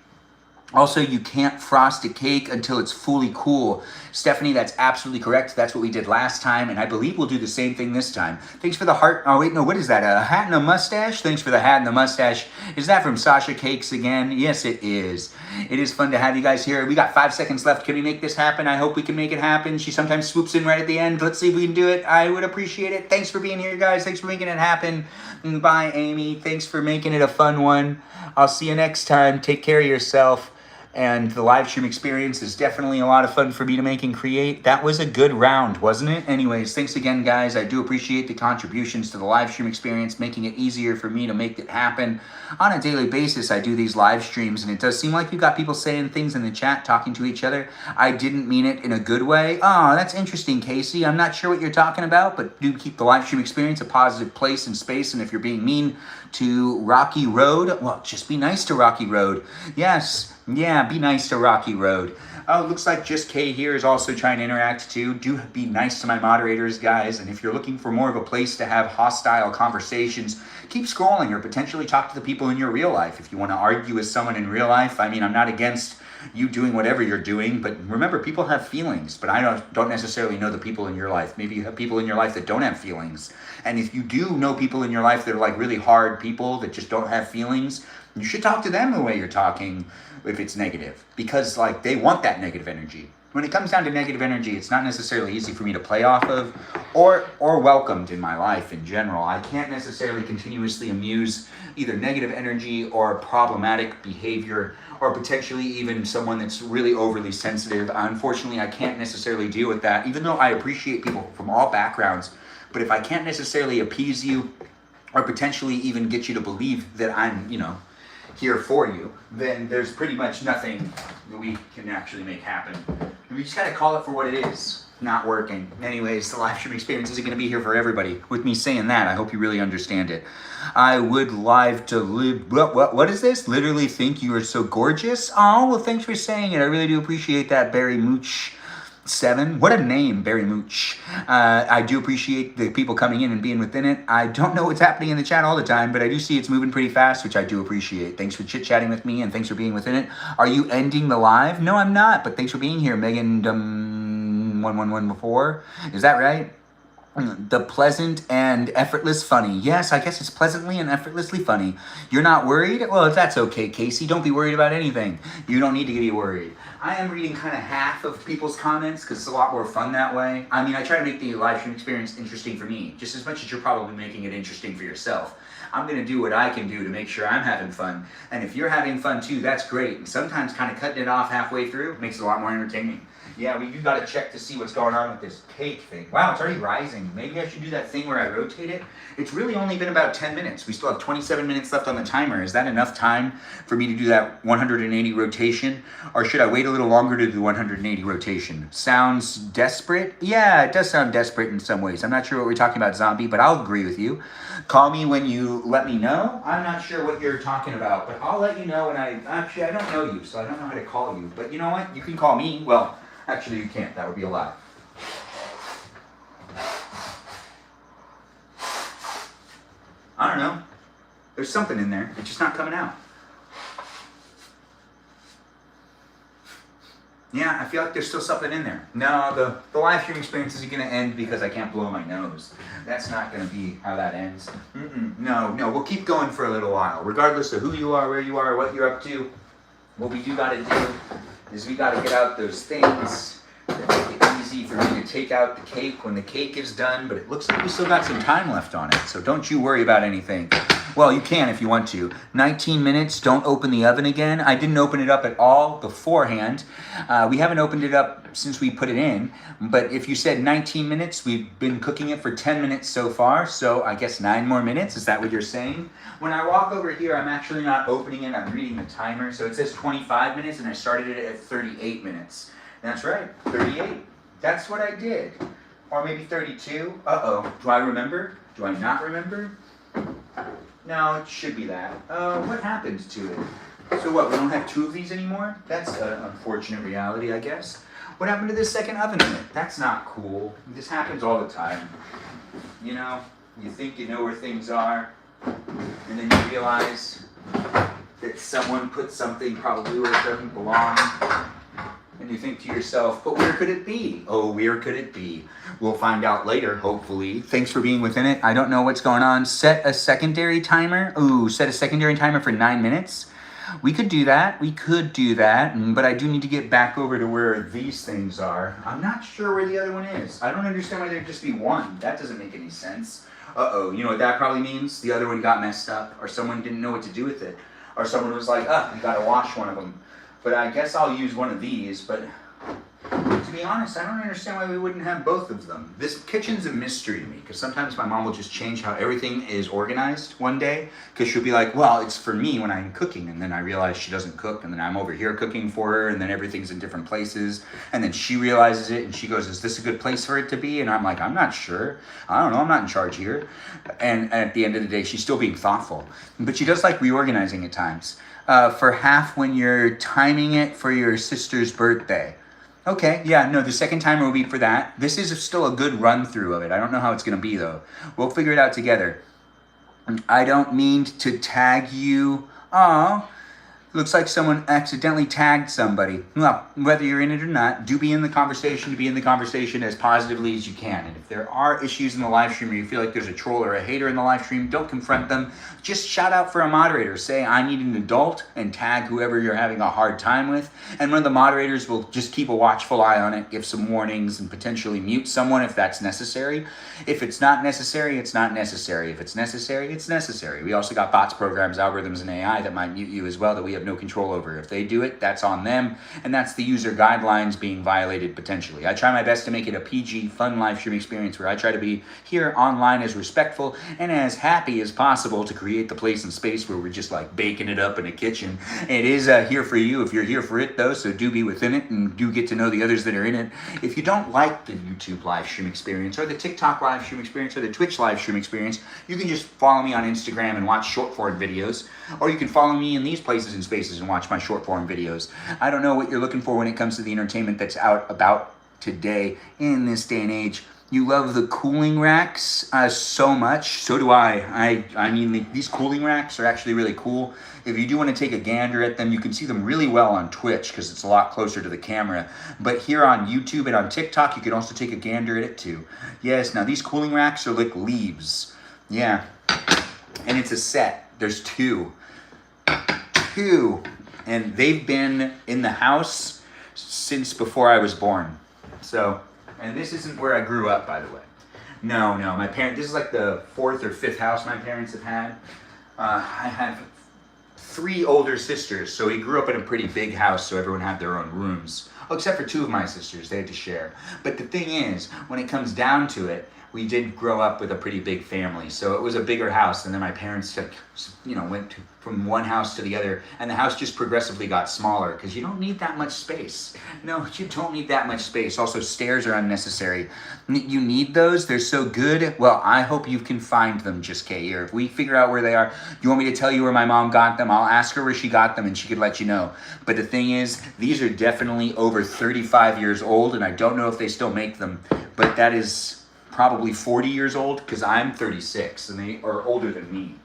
Also, you can't frost a cake until it's fully cool. Stephanie, that's absolutely correct. That's what we did last time, and I believe we'll do the same thing this time. Thanks for the heart. Oh, wait, no, what is that? A hat and a mustache? Thanks for the hat and the mustache. Is that from Sasha Cakes again? Yes, it is. It is fun to have you guys here. We got 5 seconds left. Can we make this happen? I hope we can make it happen. She sometimes swoops in right at the end. Let's see if we can do it. I would appreciate it. Thanks for being here, guys. Thanks for making it happen. Bye, Amy. Thanks for making it a fun one. I'll see you next time. Take care of yourself. And the live stream experience is definitely a lot of fun for me to make and create. That was a good round, wasn't it? Anyways, thanks again, guys. I do appreciate the contributions to the live stream experience, making it easier for me to make it happen. On a daily basis, I do these live streams, and it does seem like you've got people saying things in the chat, talking to each other. I didn't mean it in a good way. Oh, that's interesting, Casey. I'm not sure what you're talking about, but do keep the live stream experience a positive place and space. And if you're being mean to Rocky Road, well, just be nice to Rocky Road. Yes. Yeah, be nice to Rocky Road. Oh, it looks like Just K here is also trying to interact too. Do be nice to my moderators, guys. And if you're looking for more of a place to have hostile conversations, keep scrolling or potentially talk to the people in your real life. If you want to argue with someone in real life, I mean, I'm not against you doing whatever you're doing, but remember, people have feelings, but I don't necessarily know the people in your life. Maybe you have people in your life that don't have feelings. And if you do know people in your life that are like really hard people that just don't have feelings, you should talk to them the way you're talking if it's negative, because like they want that negative energy. When it comes down to negative energy, it's not necessarily easy for me to play off of or welcomed in my life in general. I can't necessarily continuously amuse either negative energy or problematic behavior, or potentially even someone that's really overly sensitive. Unfortunately, I can't necessarily deal with that, even though I appreciate people from all backgrounds. But if I can't necessarily appease you or potentially even get you to believe that I'm, here for you, then there's pretty much nothing that we can actually make happen. We just gotta call it for what it is. Not working. Anyways, the live stream experience isn't gonna be here for everybody. With me saying that, I hope you really understand it. I would live to live. What is this? Literally think you are so gorgeous. Oh, well, thanks for saying it. I really do appreciate that, Barry Mooch. 7. What a name, Barry Mooch. I do appreciate the people coming in and being within it. I don't know what's happening in the chat all the time, but I do see it's moving pretty fast, which I do appreciate. Thanks for chit-chatting with me, and thanks for being within it. Are you ending the live? No, I'm not, but thanks for being here, Megan 111 before. Is that right? The pleasant and effortless funny. Yes, I guess it's pleasantly and effortlessly funny. You're not worried? Well, that's okay, Casey. Don't be worried about anything. You don't need to be worried. I am reading kind of half of people's comments because it's a lot more fun that way. I mean, I try to make the live stream experience interesting for me, just as much as you're probably making it interesting for yourself. I'm going to do what I can do to make sure I'm having fun. And if you're having fun too, that's great. And sometimes kind of cutting it off halfway through makes it a lot more entertaining. Yeah, you got to check to see what's going on with this cake thing. Wow, it's already rising. Maybe I should do that thing where I rotate it. It's really only been about 10 minutes. We still have 27 minutes left on the timer. Is that enough time for me to do that 180 rotation? Or should I wait a little longer to do 180 rotation? Sounds desperate? Yeah, it does sound desperate in some ways. I'm not sure what we're talking about, zombie, but I'll agree with you. Call me when you let me know. I'm not sure what you're talking about, but I'll let you know when actually, I don't know you, so I don't know how to call you. But you know what? You can call me. Well, actually, you can't. That would be a lie. I don't know. There's something in there. It's just not coming out. Yeah, I feel like there's still something in there. No, the live stream experience isn't going to end because I can't blow my nose. That's not going to be how that ends. No, we'll keep going for a little while. Regardless of who you are, where you are, what you're up to, what we do got to do is we got to get out those things that make it easy for me to take out the cake when the cake is done, but it looks like we still got some time left on it, so don't you worry about anything. Well, you can if you want to. 19 minutes, don't open the oven again. I didn't open it up at all beforehand. We haven't opened it up since we put it in, but if you said 19 minutes, we've been cooking it for 10 minutes so far, so I guess 9 more minutes, is that what you're saying? When I walk over here, I'm actually not opening it, I'm reading the timer, so it says 25 minutes, and I started it at 38 minutes. That's right, 38. That's what I did. Or maybe 32. Uh-oh. Do I remember? Do I not remember? No, it should be that. What happened to it? So what, we don't have 2 of these anymore? That's an unfortunate reality, I guess. What happened to this second oven unit? That's not cool. This happens all the time. You know, you think you know where things are, and then you realize that someone put something probably where it doesn't belong. And you think to yourself, but where could it be? Oh, where could it be? We'll find out later, hopefully. Thanks for being within it. I don't know what's going on. Set a secondary timer. Ooh, set a secondary timer for 9 minutes. We could do that. But I do need to get back over to where these things are. I'm not sure where the other one is. I don't understand why there'd just be one. That doesn't make any sense. Uh-oh, you know what that probably means? The other one got messed up, or someone didn't know what to do with it. Or someone was like, you gotta wash one of them. But I guess I'll use one of these, but to be honest, I don't understand why we wouldn't have both of them. This kitchen's a mystery to me, because sometimes my mom will just change how everything is organized one day, because she'll be like, well, it's for me when I'm cooking, and then I realize she doesn't cook, and then I'm over here cooking for her, and then everything's in different places, and then she realizes it, and she goes, is this a good place for it to be? And I'm like, I'm not sure. I don't know, I'm not in charge here. And at the end of the day, she's still being thoughtful. But she does like reorganizing at times. For half when you're timing it for your sister's birthday. Okay, yeah, no, the second timer will be for that. This is still a good run through of it. I don't know how it's going to be, though. We'll figure it out together. I don't mean to tag you. Aw, looks like someone accidentally tagged somebody. Well, whether you're in it or not, do be in the conversation, be in the conversation as positively as you can. And if there are issues in the live stream or you feel like there's a troll or a hater in the live stream, don't confront them. Just shout out for a moderator. Say, I need an adult, and tag whoever you're having a hard time with. And one of the moderators will just keep a watchful eye on it, give some warnings, and potentially mute someone if that's necessary. If it's not necessary, it's not necessary. If it's necessary, it's necessary. We also got bots, programs, algorithms, and AI that might mute you as well that we have no control over. If they do it, that's on them, and that's the user guidelines being violated potentially. I try my best to make it a PG, fun live stream experience where I try to be here online as respectful and as happy as possible to create the place and space where we're just like baking it up in a kitchen. It is here for you if you're here for it, though, so do be within it and do get to know the others that are in it. If you don't like the YouTube live stream experience or the TikTok live stream experience or the Twitch live stream experience, you can just follow me on Instagram and watch short form videos, or you can follow me in these places and spaces and watch my short form videos. I don't know what you're looking for when it comes to the entertainment that's out about today in this day and age. You love the cooling racks so much. So do I. I mean, these cooling racks are actually really cool. If you do want to take a gander at them, you can see them really well on Twitch because it's a lot closer to the camera. But here on YouTube and on TikTok, you can also take a gander at it too. Yes, now these cooling racks are like leaves. Yeah. And it's a set. There's two. And they've been in the house since before I was born. So... And this isn't where I grew up, by the way. No, my parents, this is like the 4th or 5th house my parents have had. I have 3 older sisters, so we grew up in a pretty big house, so everyone had their own rooms. Oh, except for 2 of my sisters, they had to share. But the thing is, when it comes down to it, we did grow up with a pretty big family, so it was a bigger house, and then my parents, went from one house to the other, and the house just progressively got smaller, because you don't need that much space. No, you don't need that much space. Also, stairs are unnecessary. You need those? They're so good. Well, I hope you can find them, Just Kay, or if we figure out where they are, you want me to tell you where my mom got them? I'll ask her where she got them, and she could let you know. But the thing is, these are definitely over 35 years old, and I don't know if they still make them, but that is... probably 40 years old because I'm 36 and they are older than me.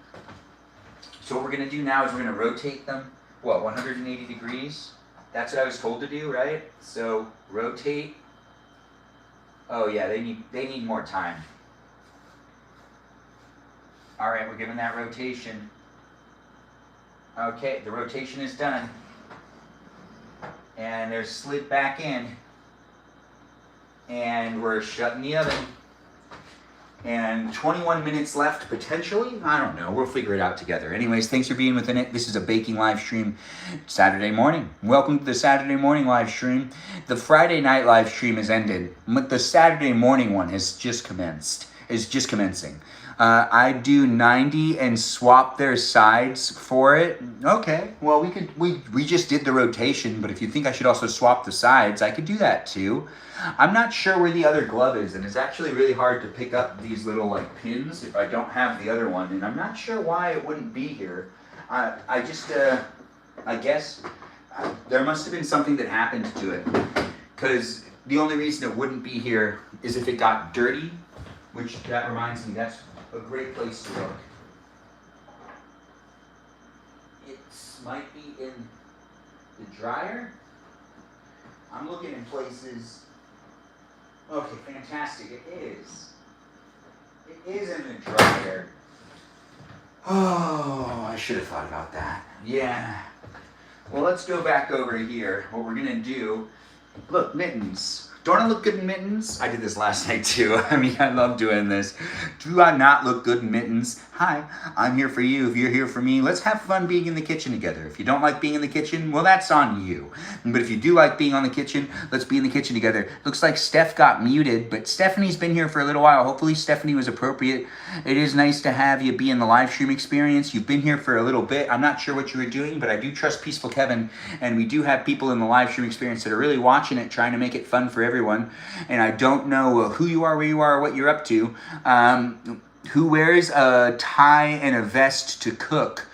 So what we're going to do now is we're going to rotate them, 180 degrees? That's what I was told to do, right? So rotate. Oh yeah, they need more time. All right, we're giving that rotation. Okay, the rotation is done. And they're slid back in. And we're shutting the oven. And 21 minutes left, potentially? I don't know. We'll figure it out together. Anyways, thanks for being within it. This is a baking live stream Saturday morning. Welcome to the Saturday morning live stream. The Friday night live stream has ended, but the Saturday morning one has just commenced. Is just commencing. I do 90 and swap their sides for it. Okay, well we just did the rotation, but if you think I should also swap the sides, I could do that too. I'm not sure where the other glove is, and it's actually really hard to pick up these little pins if I don't have the other one, and I'm not sure why it wouldn't be here. I guess there must have been something that happened to it, because the only reason it wouldn't be here is if it got dirty, which that reminds me, that's a great place to look. It might be in the dryer. I'm looking in places. Okay, fantastic. It is. It is in the dryer. Oh, I should have thought about that. Yeah. Well, let's go back over here. What we're gonna do, look, mittens. Don't I look good in mittens? I did this last night too. I mean, I love doing this. Do I not look good in mittens? Hi, I'm here for you. If you're here for me, let's have fun being in the kitchen together. If you don't like being in the kitchen, well, that's on you. But if you do like being on the kitchen, let's be in the kitchen together. Looks like Steph got muted, but Stephanie's been here for a little while. Hopefully Stephanie was appropriate. It is nice to have you be in the live stream experience. You've been here for a little bit. I'm not sure what you were doing, but I do trust Peaceful Kevin, and we do have people in the live stream experience that are really watching it, trying to make it fun for everyone. And I don't know who you are, where you are, or what you're up to. Who wears a tie and a vest to cook?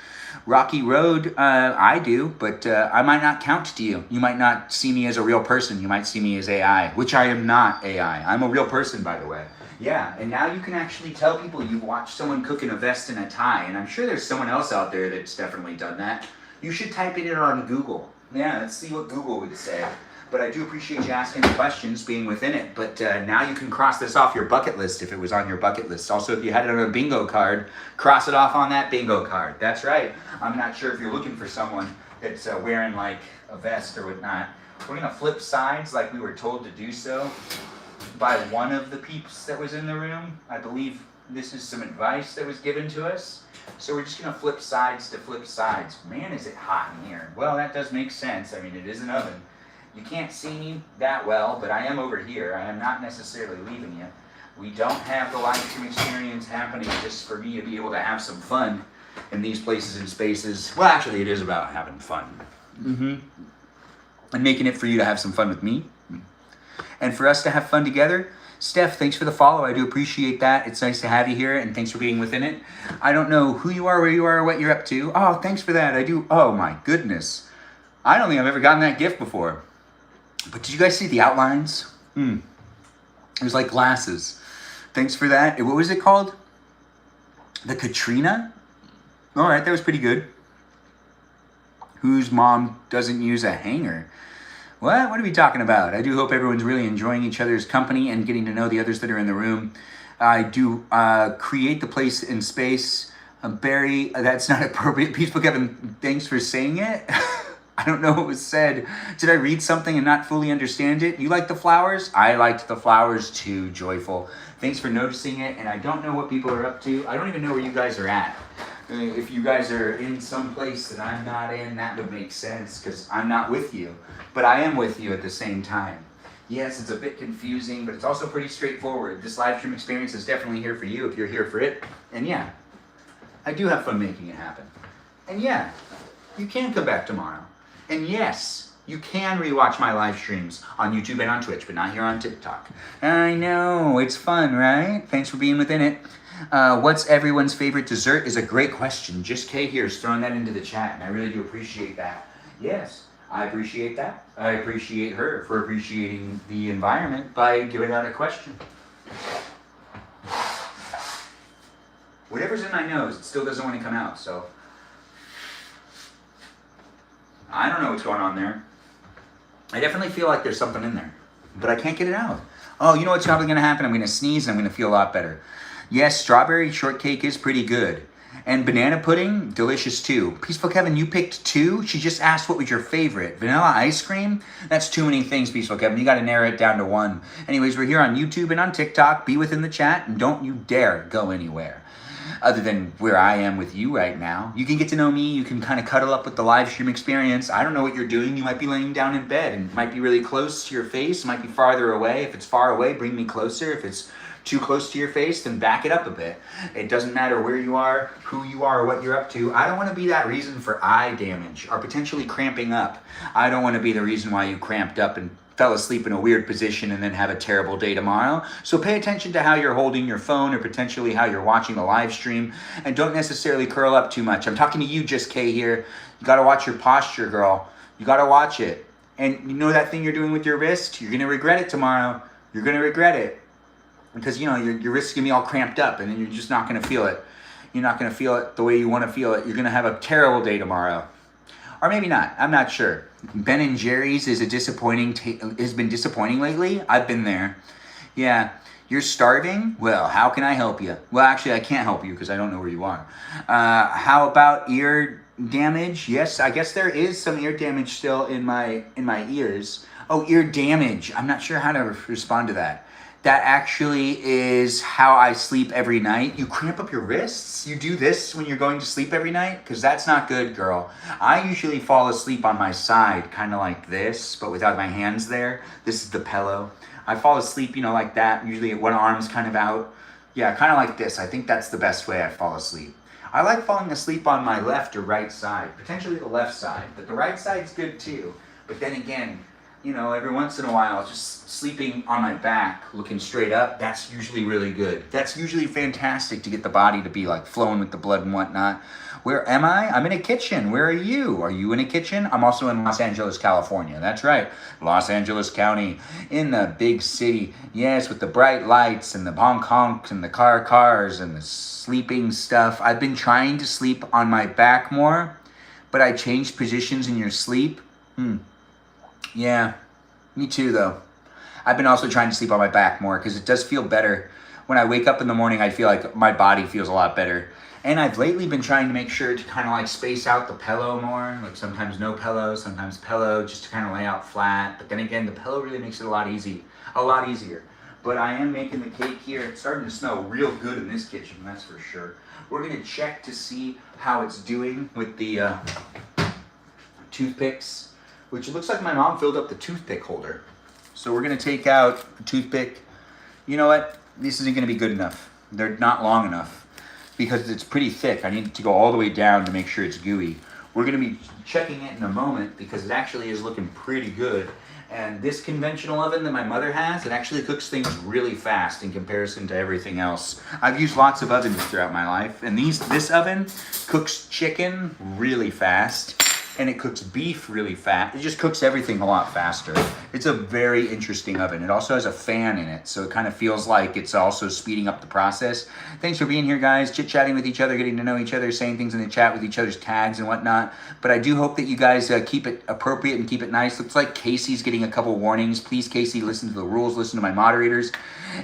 Rocky Road, I do, but I might not count to you. You might not see me as a real person. You might see me as AI, which I am not AI. I'm a real person, by the way. Yeah, and now you can actually tell people you've watched someone cook in a vest and a tie, and I'm sure there's someone else out there that's definitely done that. You should type it in on Google. Yeah, let's see what Google would say. But I do appreciate you asking the questions, being within it. But now you can cross this off your bucket list if it was on your bucket list. Also, if you had it on a bingo card, cross it off on that bingo card. That's right. I'm not sure if you're looking for someone that's wearing like a vest or whatnot. We're going to flip sides like we were told to do so by one of the peeps that was in the room. I believe this is some advice that was given to us. So we're just going to flip sides to flip sides. Man, is it hot in here. Well, that does make sense. I mean, it is an oven. You can't see me that well, but I am over here. I am not necessarily leaving you. We don't have the live stream experience happening just for me to be able to have some fun in these places and spaces. Well, actually, it is about having fun. And making it for you to have some fun with me. And for us to have fun together. Steph, thanks for the follow. I do appreciate that. It's nice to have you here, and thanks for being within it. I don't know who you are, where you are, or what you're up to. Oh, thanks for that. I do. Oh, my goodness. I don't think I've ever gotten that gift before. But did you guys see the outlines? It was like glasses. Thanks for that. What was it called? The Katrina? All right, that was pretty good. Whose mom doesn't use a hanger? What? What are we talking about? I do hope everyone's really enjoying each other's company and getting to know the others that are in the room. I do create the place in space. Barry, that's not appropriate. Peaceful Kevin, thanks for saying it. I don't know what was said. Did I read something and not fully understand it? You like the flowers? I liked the flowers too, Joyful. Thanks for noticing it, and I don't know what people are up to. I don't even know where you guys are at. If you guys are in some place that I'm not in, that would make sense, because I'm not with you. But I am with you at the same time. Yes, it's a bit confusing, but it's also pretty straightforward. This live stream experience is definitely here for you if you're here for it. And yeah, I do have fun making it happen. And yeah, you can come back tomorrow. And yes, you can rewatch my live streams on YouTube and on Twitch, but not here on TikTok. I know, it's fun, right? Thanks for being within it. What's everyone's favorite dessert is a great question. Just Kay here is throwing that into the chat, and I really do appreciate that. Yes, I appreciate that. I appreciate her for appreciating the environment by giving out a question. Whatever's in my nose, it still doesn't want to come out, so I don't know what's going on there. I definitely feel like there's something in there, but I can't get it out. Oh, you know what's probably going to happen? I'm going to sneeze and I'm going to feel a lot better. Yes, strawberry shortcake is pretty good. And banana pudding, delicious too. Peaceful Kevin, you picked 2? She just asked what was your favorite. Vanilla ice cream? That's too many things, Peaceful Kevin. You got to narrow it down to 1. Anyways, we're here on YouTube and on TikTok. Be within the chat and don't you dare go anywhere. Other than where I am with you right now. You can get to know me. You can kind of cuddle up with the live stream experience. I don't know what you're doing. You might be laying down in bed and it might be really close to your face. It might be farther away. If it's far away, bring me closer. If it's too close to your face, then back it up a bit. It doesn't matter where you are, who you are, or what you're up to. I don't want to be that reason for eye damage or potentially cramping up. I don't want to be the reason why you cramped up and fell asleep in a weird position and then have a terrible day tomorrow. So pay attention to how you're holding your phone or potentially how you're watching the live stream, and don't necessarily curl up too much. I'm talking to you, Just Kay here. You got to watch your posture, girl. You got to watch it. And you know that thing you're doing with your wrist? You're going to regret it tomorrow. You're going to regret it. Because, you know, your wrist's going to be all cramped up and then you're just not going to feel it. You're not going to feel it the way you want to feel it. You're going to have a terrible day tomorrow. Or maybe not. I'm not sure. Ben and Jerry's is has been disappointing lately. I've been there. Yeah. You're starving? Well, how can I help you? Well, actually, I can't help you because I don't know where you are. How about ear damage? Yes, I guess there is some ear damage still in my ears. Oh, ear damage. I'm not sure how to respond to that. That actually is how I sleep every night. You cramp up your wrists? You do this when you're going to sleep every night? Because that's not good, girl. I usually fall asleep on my side, kind of like this, but without my hands there. This is the pillow. I fall asleep, you know, like that. Usually one arm's kind of out. Yeah, kind of like this. I think that's the best way I fall asleep. I like falling asleep on my left or right side. Potentially the left side, but the right side's good too. But then again, you know, every once in a while, just sleeping on my back, looking straight up, that's usually really good. That's usually fantastic to get the body to be like flowing with the blood and whatnot. Where am I? I'm in a kitchen. Where are you? Are you in a kitchen? I'm also in Los Angeles, California. That's right. Los Angeles County, in the big city. Yes, with the bright lights and the honk honks and the cars and the sleeping stuff. I've been trying to sleep on my back more, but I changed positions in your sleep. Yeah, me too though. I've been also trying to sleep on my back more because it does feel better. When I wake up in the morning, I feel like my body feels a lot better. And I've lately been trying to make sure to kind of like space out the pillow more. Like sometimes no pillow, sometimes pillow, just to kind of lay out flat. But then again, the pillow really makes it a lot easier. But I am making the cake here. It's starting to smell real good in this kitchen, that's for sure. We're gonna check to see how it's doing with the toothpicks, which it looks like my mom filled up the toothpick holder. So we're gonna take out the toothpick. You know what? This isn't gonna be good enough. They're not long enough because it's pretty thick. I need it to go all the way down to make sure it's gooey. We're gonna be checking it in a moment because it actually is looking pretty good. And this conventional oven that my mother has, it actually cooks things really fast in comparison to everything else. I've used lots of ovens throughout my life, and this oven cooks chicken really fast. and it cooks beef really fast. It just cooks everything a lot faster. It's a very interesting oven. It also has a fan in it, so it kind of feels like it's also speeding up the process. Thanks for being here, guys, chit-chatting with each other, getting to know each other, saying things in the chat with each other's tags and whatnot. But I do hope that you guys keep it appropriate and keep it nice. Looks like Casey's getting a couple warnings. Please, Casey, listen to the rules, listen to my moderators.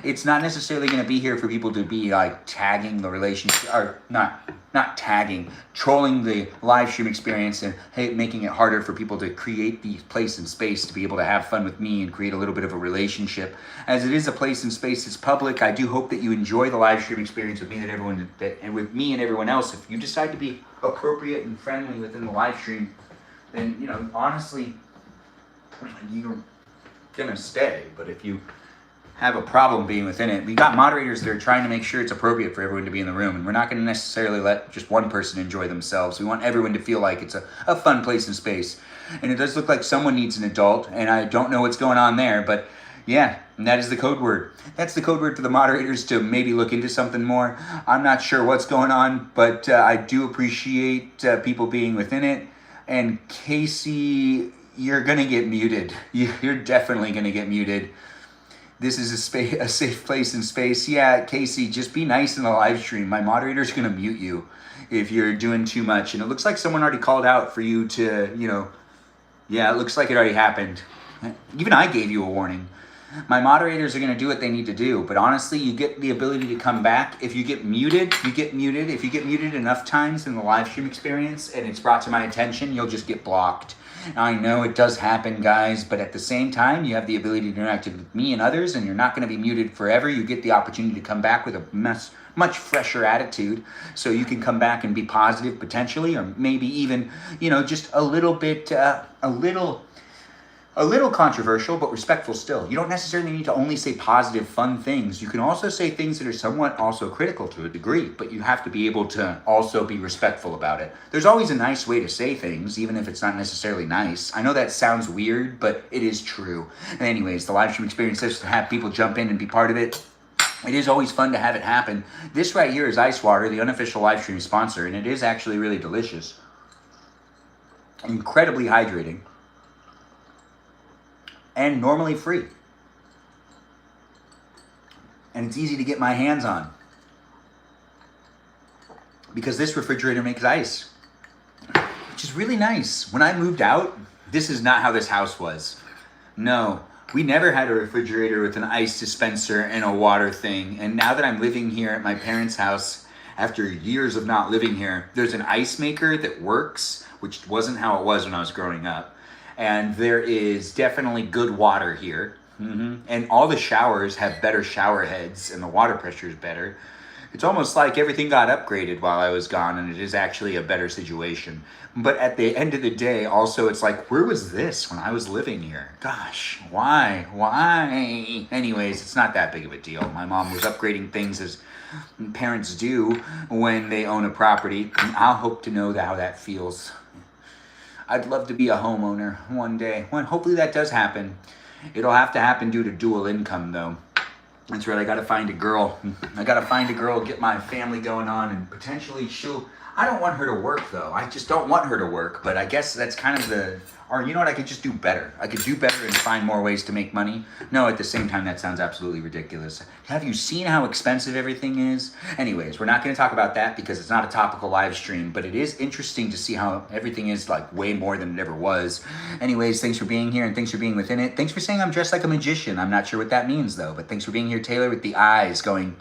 It's not necessarily going to be here for people to be like tagging the relationship, or not tagging, trolling the live stream experience and making it harder for people to create the place and space to be able to have fun with me and create a little bit of a relationship. As it is a place and space that's public, I do hope that you enjoy the live stream experience with me and with me and everyone else. If you decide to be appropriate and friendly within the live stream, then, you know, honestly, you're gonna stay. But if you have a problem being within it, we got moderators that are trying to make sure it's appropriate for everyone to be in the room, and we're not going to necessarily let just one person enjoy themselves. We want everyone to feel like it's a fun place and space. And it does look like someone needs an adult, and I don't know what's going on there, but yeah, and that is the code word. That's the code word for the moderators to maybe look into something more. I'm not sure what's going on, but I do appreciate people being within it. And Casey, you're going to get muted. You're definitely going to get muted. This is a safe place and space. Yeah, Casey, just be nice in the live stream. My moderator's going to mute you if you're doing too much. And it looks like someone already called out for you to, you know, yeah, it looks like it already happened. Even I gave you a warning. My moderators are going to do what they need to do. But honestly, you get the ability to come back. If you get muted, you get muted. If you get muted enough times in the live stream experience and it's brought to my attention, you'll just get blocked. I know it does happen, guys, but at the same time, you have the ability to interact with me and others, and you're not going to be muted forever. You get the opportunity to come back with a much fresher attitude, so you can come back and be positive potentially, or maybe even, you know, just a little bit, a little controversial, but respectful still. You don't necessarily need to only say positive, fun things. You can also say things that are somewhat also critical to a degree, but you have to be able to also be respectful about it. There's always a nice way to say things, even if it's not necessarily nice. I know that sounds weird, but it is true. Anyways, the live stream experience is to have people jump in and be part of it. It is always fun to have it happen. This right here is ice water, the unofficial live stream sponsor, and it is actually really delicious. Incredibly hydrating. And normally free. And it's easy to get my hands on. Because this refrigerator makes ice. Which is really nice. When I moved out, this is not how this house was. No, we never had a refrigerator with an ice dispenser and a water thing. And now that I'm living here at my parents' house, after years of not living here, there's an ice maker that works, which wasn't how it was when I was growing up. And there is definitely good water here. And all the showers have better shower heads and the water pressure is better. It's almost like everything got upgraded while I was gone, and it is actually a better situation. But at the end of the day, also, it's like, where was this when I was living here? Gosh, why? Anyways, it's not that big of a deal. My mom was upgrading things as parents do when they own a property. And I'll hope to know how that feels. I'd love to be a homeowner one day. Hopefully that does happen. It'll have to happen due to dual income, though. That's right, I gotta find a girl. I gotta find a girl, get my family going on, and potentially I don't want her to work, though. I just don't want her to work, but I guess that's kind of or you know what, I could just do better. I could do better and find more ways to make money. No, at the same time, that sounds absolutely ridiculous. Have you seen how expensive everything is? Anyways, we're not going to talk about that because it's not a topical live stream, but it is interesting to see how everything is like way more than it ever was. Anyways, thanks for being here and thanks for being within it. Thanks for saying I'm dressed like a magician. I'm not sure what that means, though, but thanks for being here, Taylor, with the eyes going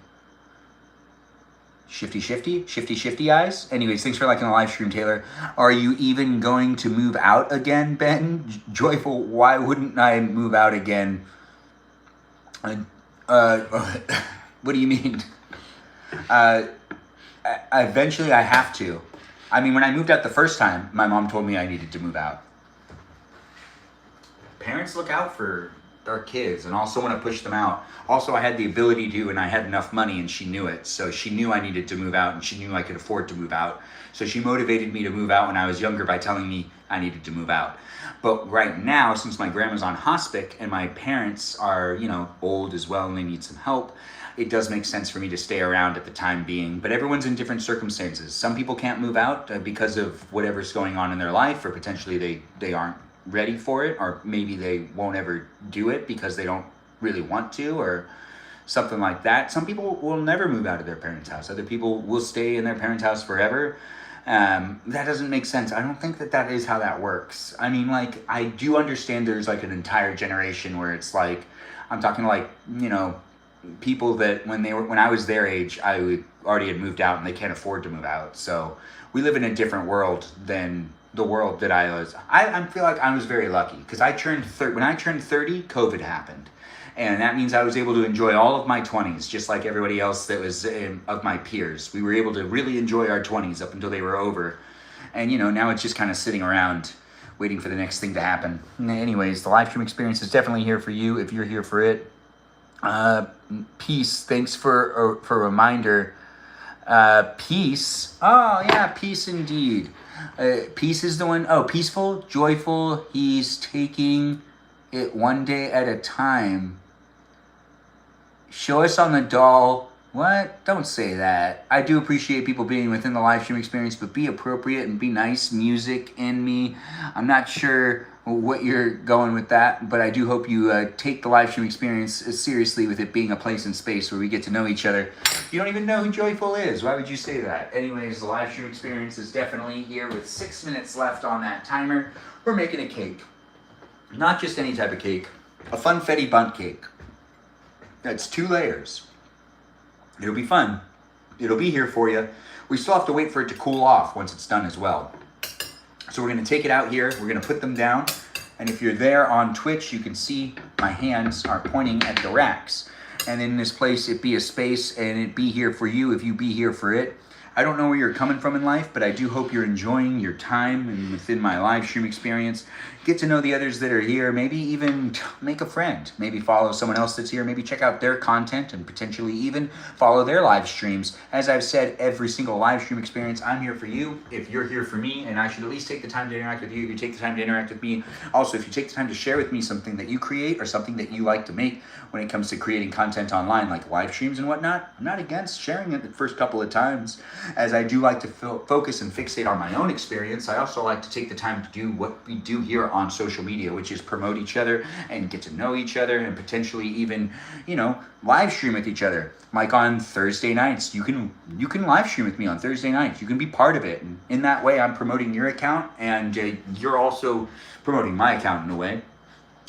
shifty eyes. Anyways, thanks for liking the live stream, Taylor. Are you even going to move out again, Ben? Joyful, why wouldn't I move out again? What do you mean? Eventually I have to. I mean, when I moved out the first time, my mom told me I needed to move out. Parents look out for our kids and also want to push them out. Also, I had the ability to, and I had enough money, and she knew it. So she knew I needed to move out, and she knew I could afford to move out. So she motivated me to move out when I was younger by telling me, I needed to move out. But right now, since my grandma's on hospice and my parents are, old as well and they need some help, it does make sense for me to stay around at the time being. But everyone's in different circumstances. Some people can't move out because of whatever's going on in their life, or potentially they aren't ready for it, or maybe they won't ever do it because they don't really want to, or something like that. Some people will never move out of their parents' house. Other people will stay in their parents' house forever. That doesn't make sense. I don't think that is how that works. I mean, like, I do understand there's like an entire generation where it's like, I'm talking like, people that when I was their age, already had moved out and they can't afford to move out. So we live in a different world than the world that I was. I feel like I was very lucky because when I turned 30, COVID happened. And that means I was able to enjoy all of my 20s, just like everybody else that was of my peers. We were able to really enjoy our 20s up until they were over. And, now it's just kind of sitting around waiting for the next thing to happen. Anyways, the live stream experience is definitely here for you if you're here for it. Peace. Thanks for a reminder. Peace. Oh, yeah, peace indeed. Peace is the one. Oh, peaceful, joyful. He's taking it one day at a time. Show us on the doll. What? Don't say that. I do appreciate people being within the live stream experience, but be appropriate and be nice. Music in me. I'm not sure what you're going with that, but I do hope you take the live stream experience seriously, with it being a place and space where we get to know each other. You don't even know who Joyful is. Why would you say that? Anyways, the live stream experience is definitely here with 6 minutes left on that timer. We're making a cake. Not just any type of cake. A funfetti bundt cake. That's 2 layers. It'll be fun. It'll be here for you. We still have to wait for it to cool off once it's done as well. So we're going to take it out here. We're going to put them down. And if you're there on Twitch, you can see my hands are pointing at the racks. And in this place, it be a space, and it be here for you if you be here for it. I don't know where you're coming from in life, but I do hope you're enjoying your time and within my live stream experience. Get to know the others that are here. Maybe even make a friend. Maybe follow someone else that's here. Maybe check out their content and potentially even follow their live streams. As I've said, every single live stream experience, I'm here for you if you're here for me, and I should at least take the time to interact with you if you take the time to interact with me. Also, if you take the time to share with me something that you create or something that you like to make when it comes to creating content online, like live streams and whatnot, I'm not against sharing it the first couple of times. As I do like to focus and fixate on my own experience, I also like to take the time to do what we do here on social media, which is promote each other and get to know each other and potentially even, live stream with each other. Like on Thursday nights, you can live stream with me on Thursday nights. You can be part of it. And in that way, I'm promoting your account, and you're also promoting my account in a way.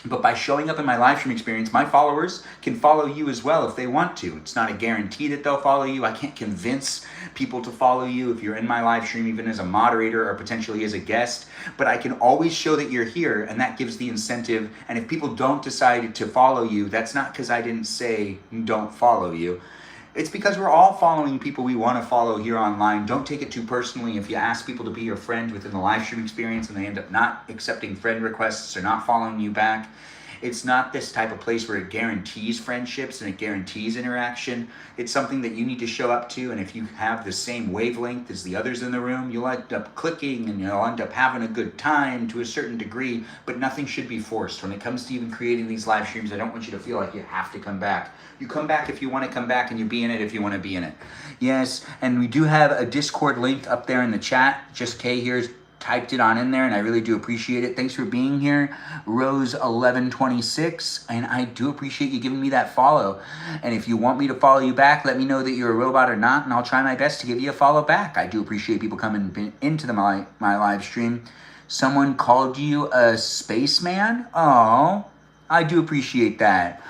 But by showing up in my live stream experience, my followers can follow you as well if they want to. It's not a guarantee that they'll follow you. I can't convince people to follow you if you're in my live stream, even as a moderator or potentially as a guest. But I can always show that you're here, and that gives the incentive. And if people don't decide to follow you, that's not because I didn't say don't follow you. It's because we're all following people we want to follow here online. Don't take it too personally if you ask people to be your friend within the live stream experience and they end up not accepting friend requests or not following you back. It's not this type of place where it guarantees friendships and it guarantees interaction. It's something that you need to show up to, and if you have the same wavelength as the others in the room, you'll end up clicking and you'll end up having a good time to a certain degree, but nothing should be forced. When it comes to even creating these live streams, I don't want you to feel like you have to come back. You come back if you want to come back, and you be in it if you want to be in it. Yes, and we do have a Discord link up there in the chat. Just Kay here's typed it on in there, and I really do appreciate it. Thanks for being here, Rose1126, and I do appreciate you giving me that follow. And if you want me to follow you back, let me know that you're a robot or not, and I'll try my best to give you a follow back. I do appreciate people coming into my live stream. Someone called you a spaceman? Oh, I do appreciate that.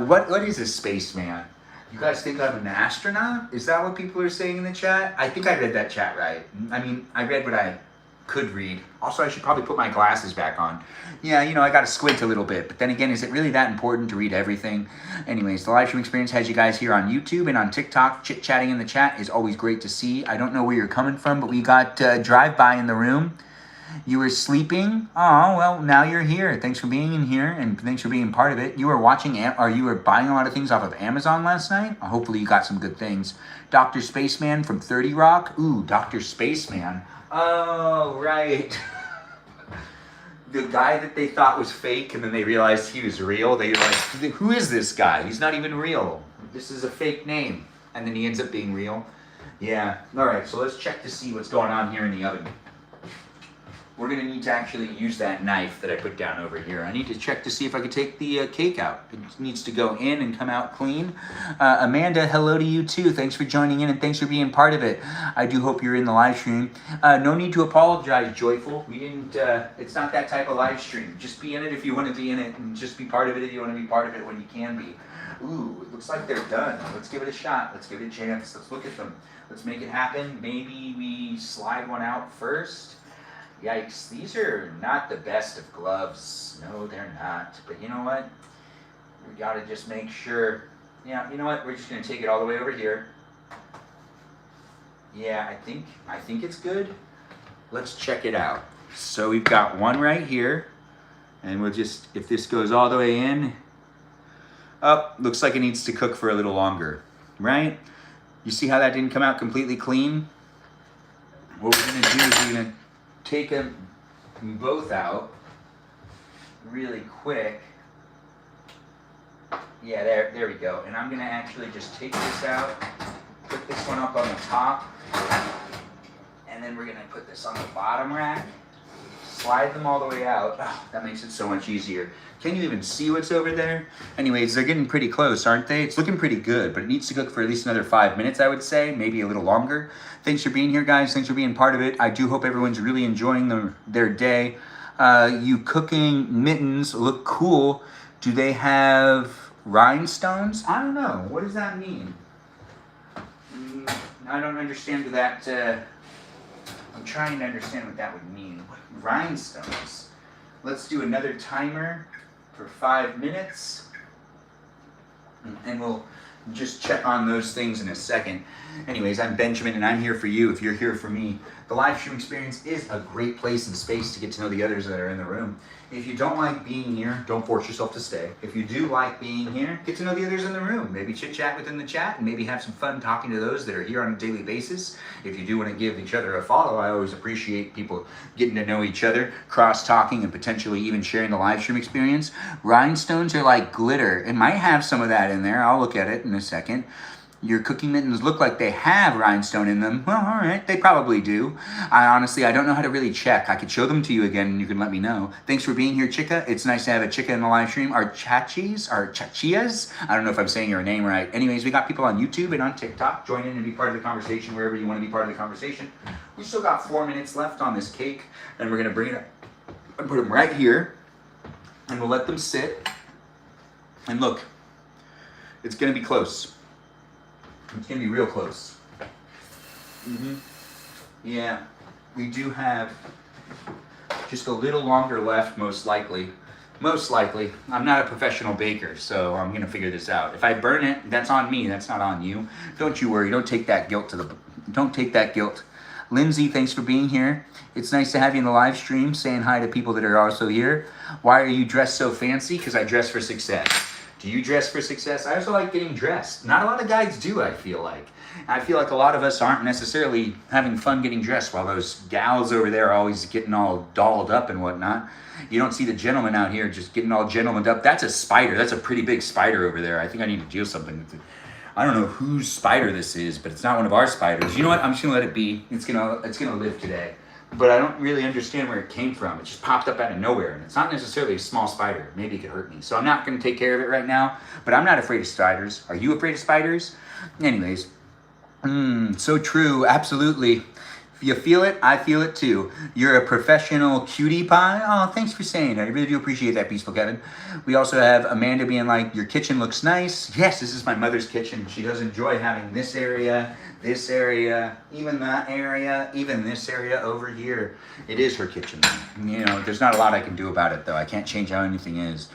What is a spaceman? You guys think I'm an astronaut? Is that what people are saying in the chat? I think I read that chat right. I mean, I read what I could read. Also, I should probably put my glasses back on. Yeah, I got to squint a little bit. But then again, is it really that important to read everything? Anyways, the live stream experience has you guys here on YouTube and on TikTok. Chit-chatting in the chat is always great to see. I don't know where you're coming from, but we got Drive-By in the room. You were sleeping? Oh, well, now you're here. Thanks for being in here, and thanks for being part of it. You were watching, or you were buying a lot of things off of Amazon last night? Hopefully you got some good things. Dr. Spaceman from 30 Rock? Ooh, Dr. Spaceman. Oh, right. the guy that they thought was fake, and then they realized he was real. They were like, who is this guy? He's not even real. This is a fake name. And then he ends up being real. Yeah. All right, so let's check to see what's going on here in the oven. We're going to need to actually use that knife that I put down over here. I need to check to see if I can take the cake out. It needs to go in and come out clean. Amanda, hello to you too. Thanks for joining in and thanks for being part of it. I do hope you're in the live stream. No need to apologize, Joyful. We didn't, it's not that type of live stream. Just be in it if you want to be in it, and just be part of it if you want to be part of it when you can be. Ooh, it looks like they're done. Let's give it a shot. Let's give it a chance. Let's look at them. Let's make it happen. Maybe we slide one out first. Yikes, these are not the best of gloves. No, they're not. But you know what? We gotta just make sure. Yeah, you know what? We're just gonna take it all the way over here. Yeah, I think it's good. Let's check it out. So we've got one right here. And we'll just, if this goes all the way in, looks like it needs to cook for a little longer, right? You see how that didn't come out completely clean? What we're gonna do is we're gonna take them both out really quick. Yeah, there we go. And I'm gonna actually just take this out, put this one up on the top, and then we're gonna put this on the bottom rack, slide them all the way out. Oh, that makes it so much easier. Can you even see what's over there? Anyways, they're getting pretty close, aren't they? It's looking pretty good, but it needs to cook for at least another 5 minutes, I would say, maybe a little longer. Thanks for being here, guys. Thanks for being part of it. I do hope everyone's really enjoying their day. You cooking mittens look cool. Do they have rhinestones? I don't know. What does that mean? I don't understand that. I'm trying to understand what that would mean. Rhinestones. Let's do another timer for 5 minutes. And we'll just check on those things in a second. Anyways, I'm Benjamin and I'm here for you if you're here for me. The live stream experience is a great place and space to get to know the others that are in the room. If you don't like being here, don't force yourself to stay. If you do like being here, get to know the others in the room. Maybe chit chat within the chat and maybe have some fun talking to those that are here on a daily basis. If you do want to give each other a follow, I always appreciate people getting to know each other, cross-talking, and potentially even sharing the live stream experience. Rhinestones are like glitter. It might have some of that in there. I'll look at it in a second. Your cooking mittens look like they have rhinestone in them. Well, all right, they probably do. I don't know how to really check. I could show them to you again and you can let me know. Thanks for being here, Chica. It's nice to have a Chica in the live stream. Our Chachias? I don't know if I'm saying your name right. Anyways, we got people on YouTube and on TikTok. Join in and be part of the conversation wherever you want to be part of the conversation. We still got 4 minutes left on this cake, and we're going to bring it up and put them right here, and we'll let them sit. And look, it's going to be close. It's going to be real close. Yeah, we do have just a little longer left, most likely. Most likely. I'm not a professional baker, so I'm going to figure this out. If I burn it, that's on me. That's not on you. Don't you worry. Don't take that guilt Don't take that guilt. Lindsay, thanks for being here. It's nice to have you in the live stream, saying hi to people that are also here. Why are you dressed so fancy? Because I dress for success. Do you dress for success? I also like getting dressed. Not a lot of guys do, I feel like. I feel like a lot of us aren't necessarily having fun getting dressed, while those gals over there are always getting all dolled up and whatnot. You don't see the gentleman out here just getting all gentlemaned up. That's a spider. That's a pretty big spider over there. I think I need to do something with it. I don't know whose spider this is, but it's not one of our spiders. You know what? I'm just gonna let it be. It's gonna live today. But I don't really understand where it came from. It just popped up out of nowhere, and it's not necessarily a small spider. Maybe it could hurt me. So I'm not going to take care of it right now, but I'm not afraid of spiders. Are you afraid of spiders? Anyways, so true, absolutely. If you feel it, I feel it too. You're a professional cutie pie. Oh, thanks for saying that. I really do appreciate that, Peaceful Kevin. We also have Amanda being like, your kitchen looks nice. Yes, this is my mother's kitchen. She does enjoy having this area, even that area, even this area over here. It is her kitchen. You know, there's not a lot I can do about it, though. I can't change how anything is.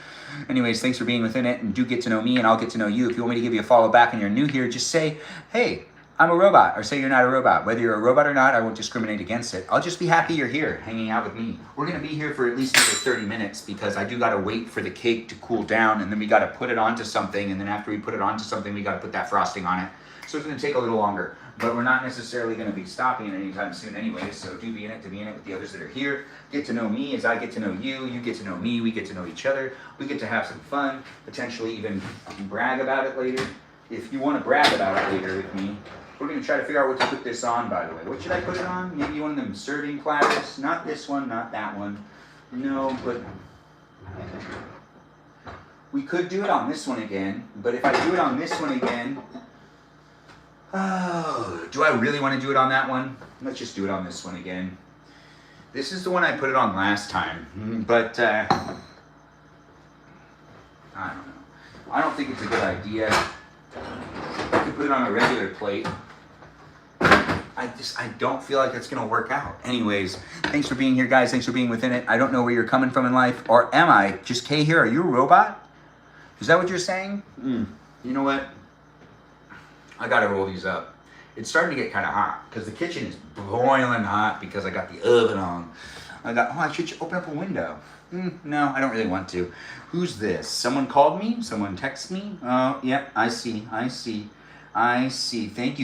Anyways, thanks for being within it, and do get to know me, and I'll get to know you. If you want me to give you a follow back and you're new here, just say, hey, I'm a robot, or say you're not a robot. Whether you're a robot or not, I won't discriminate against it. I'll just be happy you're here, hanging out with me. We're going to be here for at least another 30 minutes because I do got to wait for the cake to cool down, and then we got to put it onto something, and then after we put it onto something, we got to put that frosting on it. So it's going to take a little longer. but we're not necessarily going to be stopping it anytime soon anyway, so do be in it to be in it with the others that are here. Get to know me as I get to know you, you get to know me, we get to know each other, we get to have some fun, potentially even brag about it later. If you want to brag about it later with me, we're going to try to figure out what to put this on, by the way. What should I put it on? Maybe one of them serving platters? Not this one, not that one. No, but we could do it on this one again, but if I do it on this one again, oh, do I really want to do it on that one? Let's just do it on this one again. This is the one I put it on last time, but I don't know. I don't think it's a good idea. I could put it on a regular plate. I don't feel like it's going to work out. Anyways, thanks for being here, guys. Thanks for being within it. I don't know where you're coming from in life, or am I? Just Kay here. Are you a robot? Is that what you're saying? You know what? I gotta roll these up. It's starting to get kind of hot because the kitchen is boiling hot because I got the oven on. I should open up a window. No, I don't really want to. Who's this? Someone called me? Someone texted me? Oh, yep, I see. Thank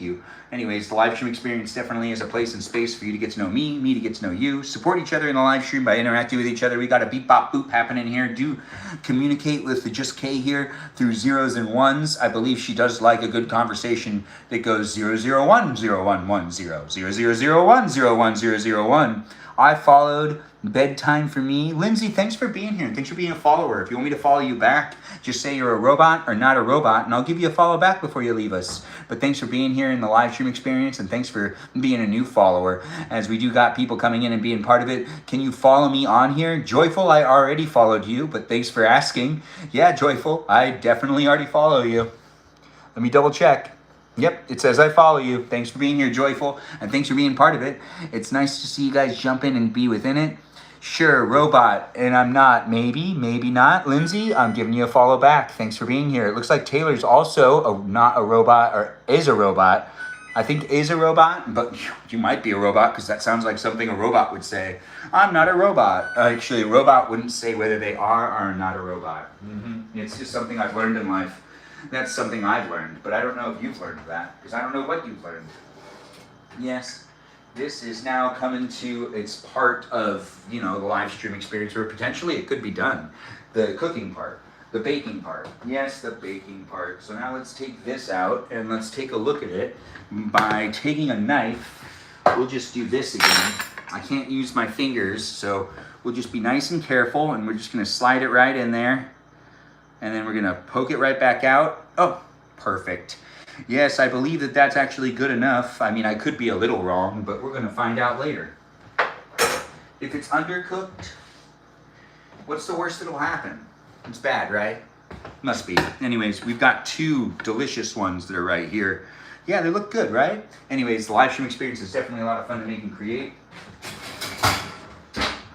you. Anyways, the live stream experience definitely is a place and space for you to get to know me to get to know you. Support each other in the live stream by interacting with each other. We got a beep bop boop happening here. Do communicate with the Just K here through zeros and ones. I believe she does like a good conversation that goes 0010110 0001001. I followed bedtime for me. Lindsay, thanks for being here. Thanks for being a follower. If you want me to follow you back, just say you're a robot or not a robot, and I'll give you a follow back before you leave us. But thanks for being here in the live stream experience, and thanks for being a new follower. As we do got people coming in and being part of it, can you follow me on here? Joyful, I already followed you, but thanks for asking. Yeah, Joyful, I definitely already follow you. Let me double check. Yep, it says I follow you. Thanks for being here, Joyful, and thanks for being part of it. It's nice to see you guys jump in and be within it. Sure, robot, and I'm not. Maybe not. Lindsay, I'm giving you a follow back. Thanks for being here. It looks like Taylor's also not a robot, or is a robot. I think is a robot, but you might be a robot because that sounds like something a robot would say. I'm not a robot. Actually, a robot wouldn't say whether they are or are not a robot. It's just something I've learned in life. That's something I've learned, but I don't know if you've learned that, because I don't know what you've learned. Yes, this is now coming to its part of, the live stream experience where potentially it could be done. The cooking part, the baking part. Yes, the baking part. So now let's take this out and let's take a look at it by taking a knife. We'll just do this again. I can't use my fingers, so we'll just be nice and careful, and we're just going to slide it right in there. And then we're going to poke it right back out. Oh, perfect. Yes, I believe that that's actually good enough. I mean, I could be a little wrong, but we're going to find out later. If it's undercooked, what's the worst that'll happen? It's bad, right? Must be. Anyways, we've got two delicious ones that are right here. Yeah, they look good, right? Anyways, the live stream experience is definitely a lot of fun to make and create.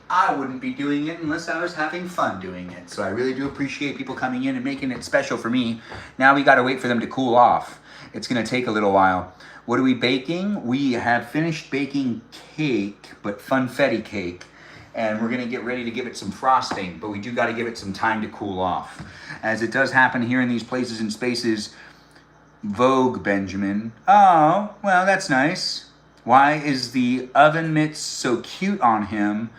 I wouldn't be doing it unless I was having fun doing it. So I really do appreciate people coming in and making it special for me. Now we got to wait for them to cool off. It's going to take a little while. What are we baking? We have finished baking cake, but funfetti cake. And we're going to get ready to give it some frosting, but we do got to give it some time to cool off. As it does happen here in these places and spaces. Vogue, Benjamin. Oh, well, that's nice. Why is the oven mitts so cute on him?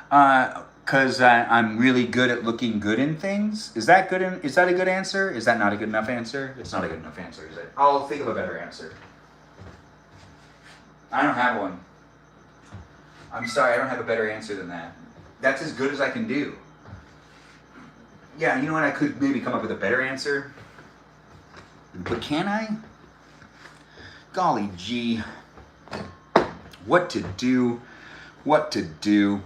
Because I'm really good at looking good in things. Is that good? Is that a good answer? Is that not a good enough answer? It's not a good enough answer, is it? I'll think of a better answer. I don't have one. I'm sorry, I don't have a better answer than that. That's as good as I can do. Yeah, you know what? I could maybe come up with a better answer. But can I? Golly gee. What to do? What to do?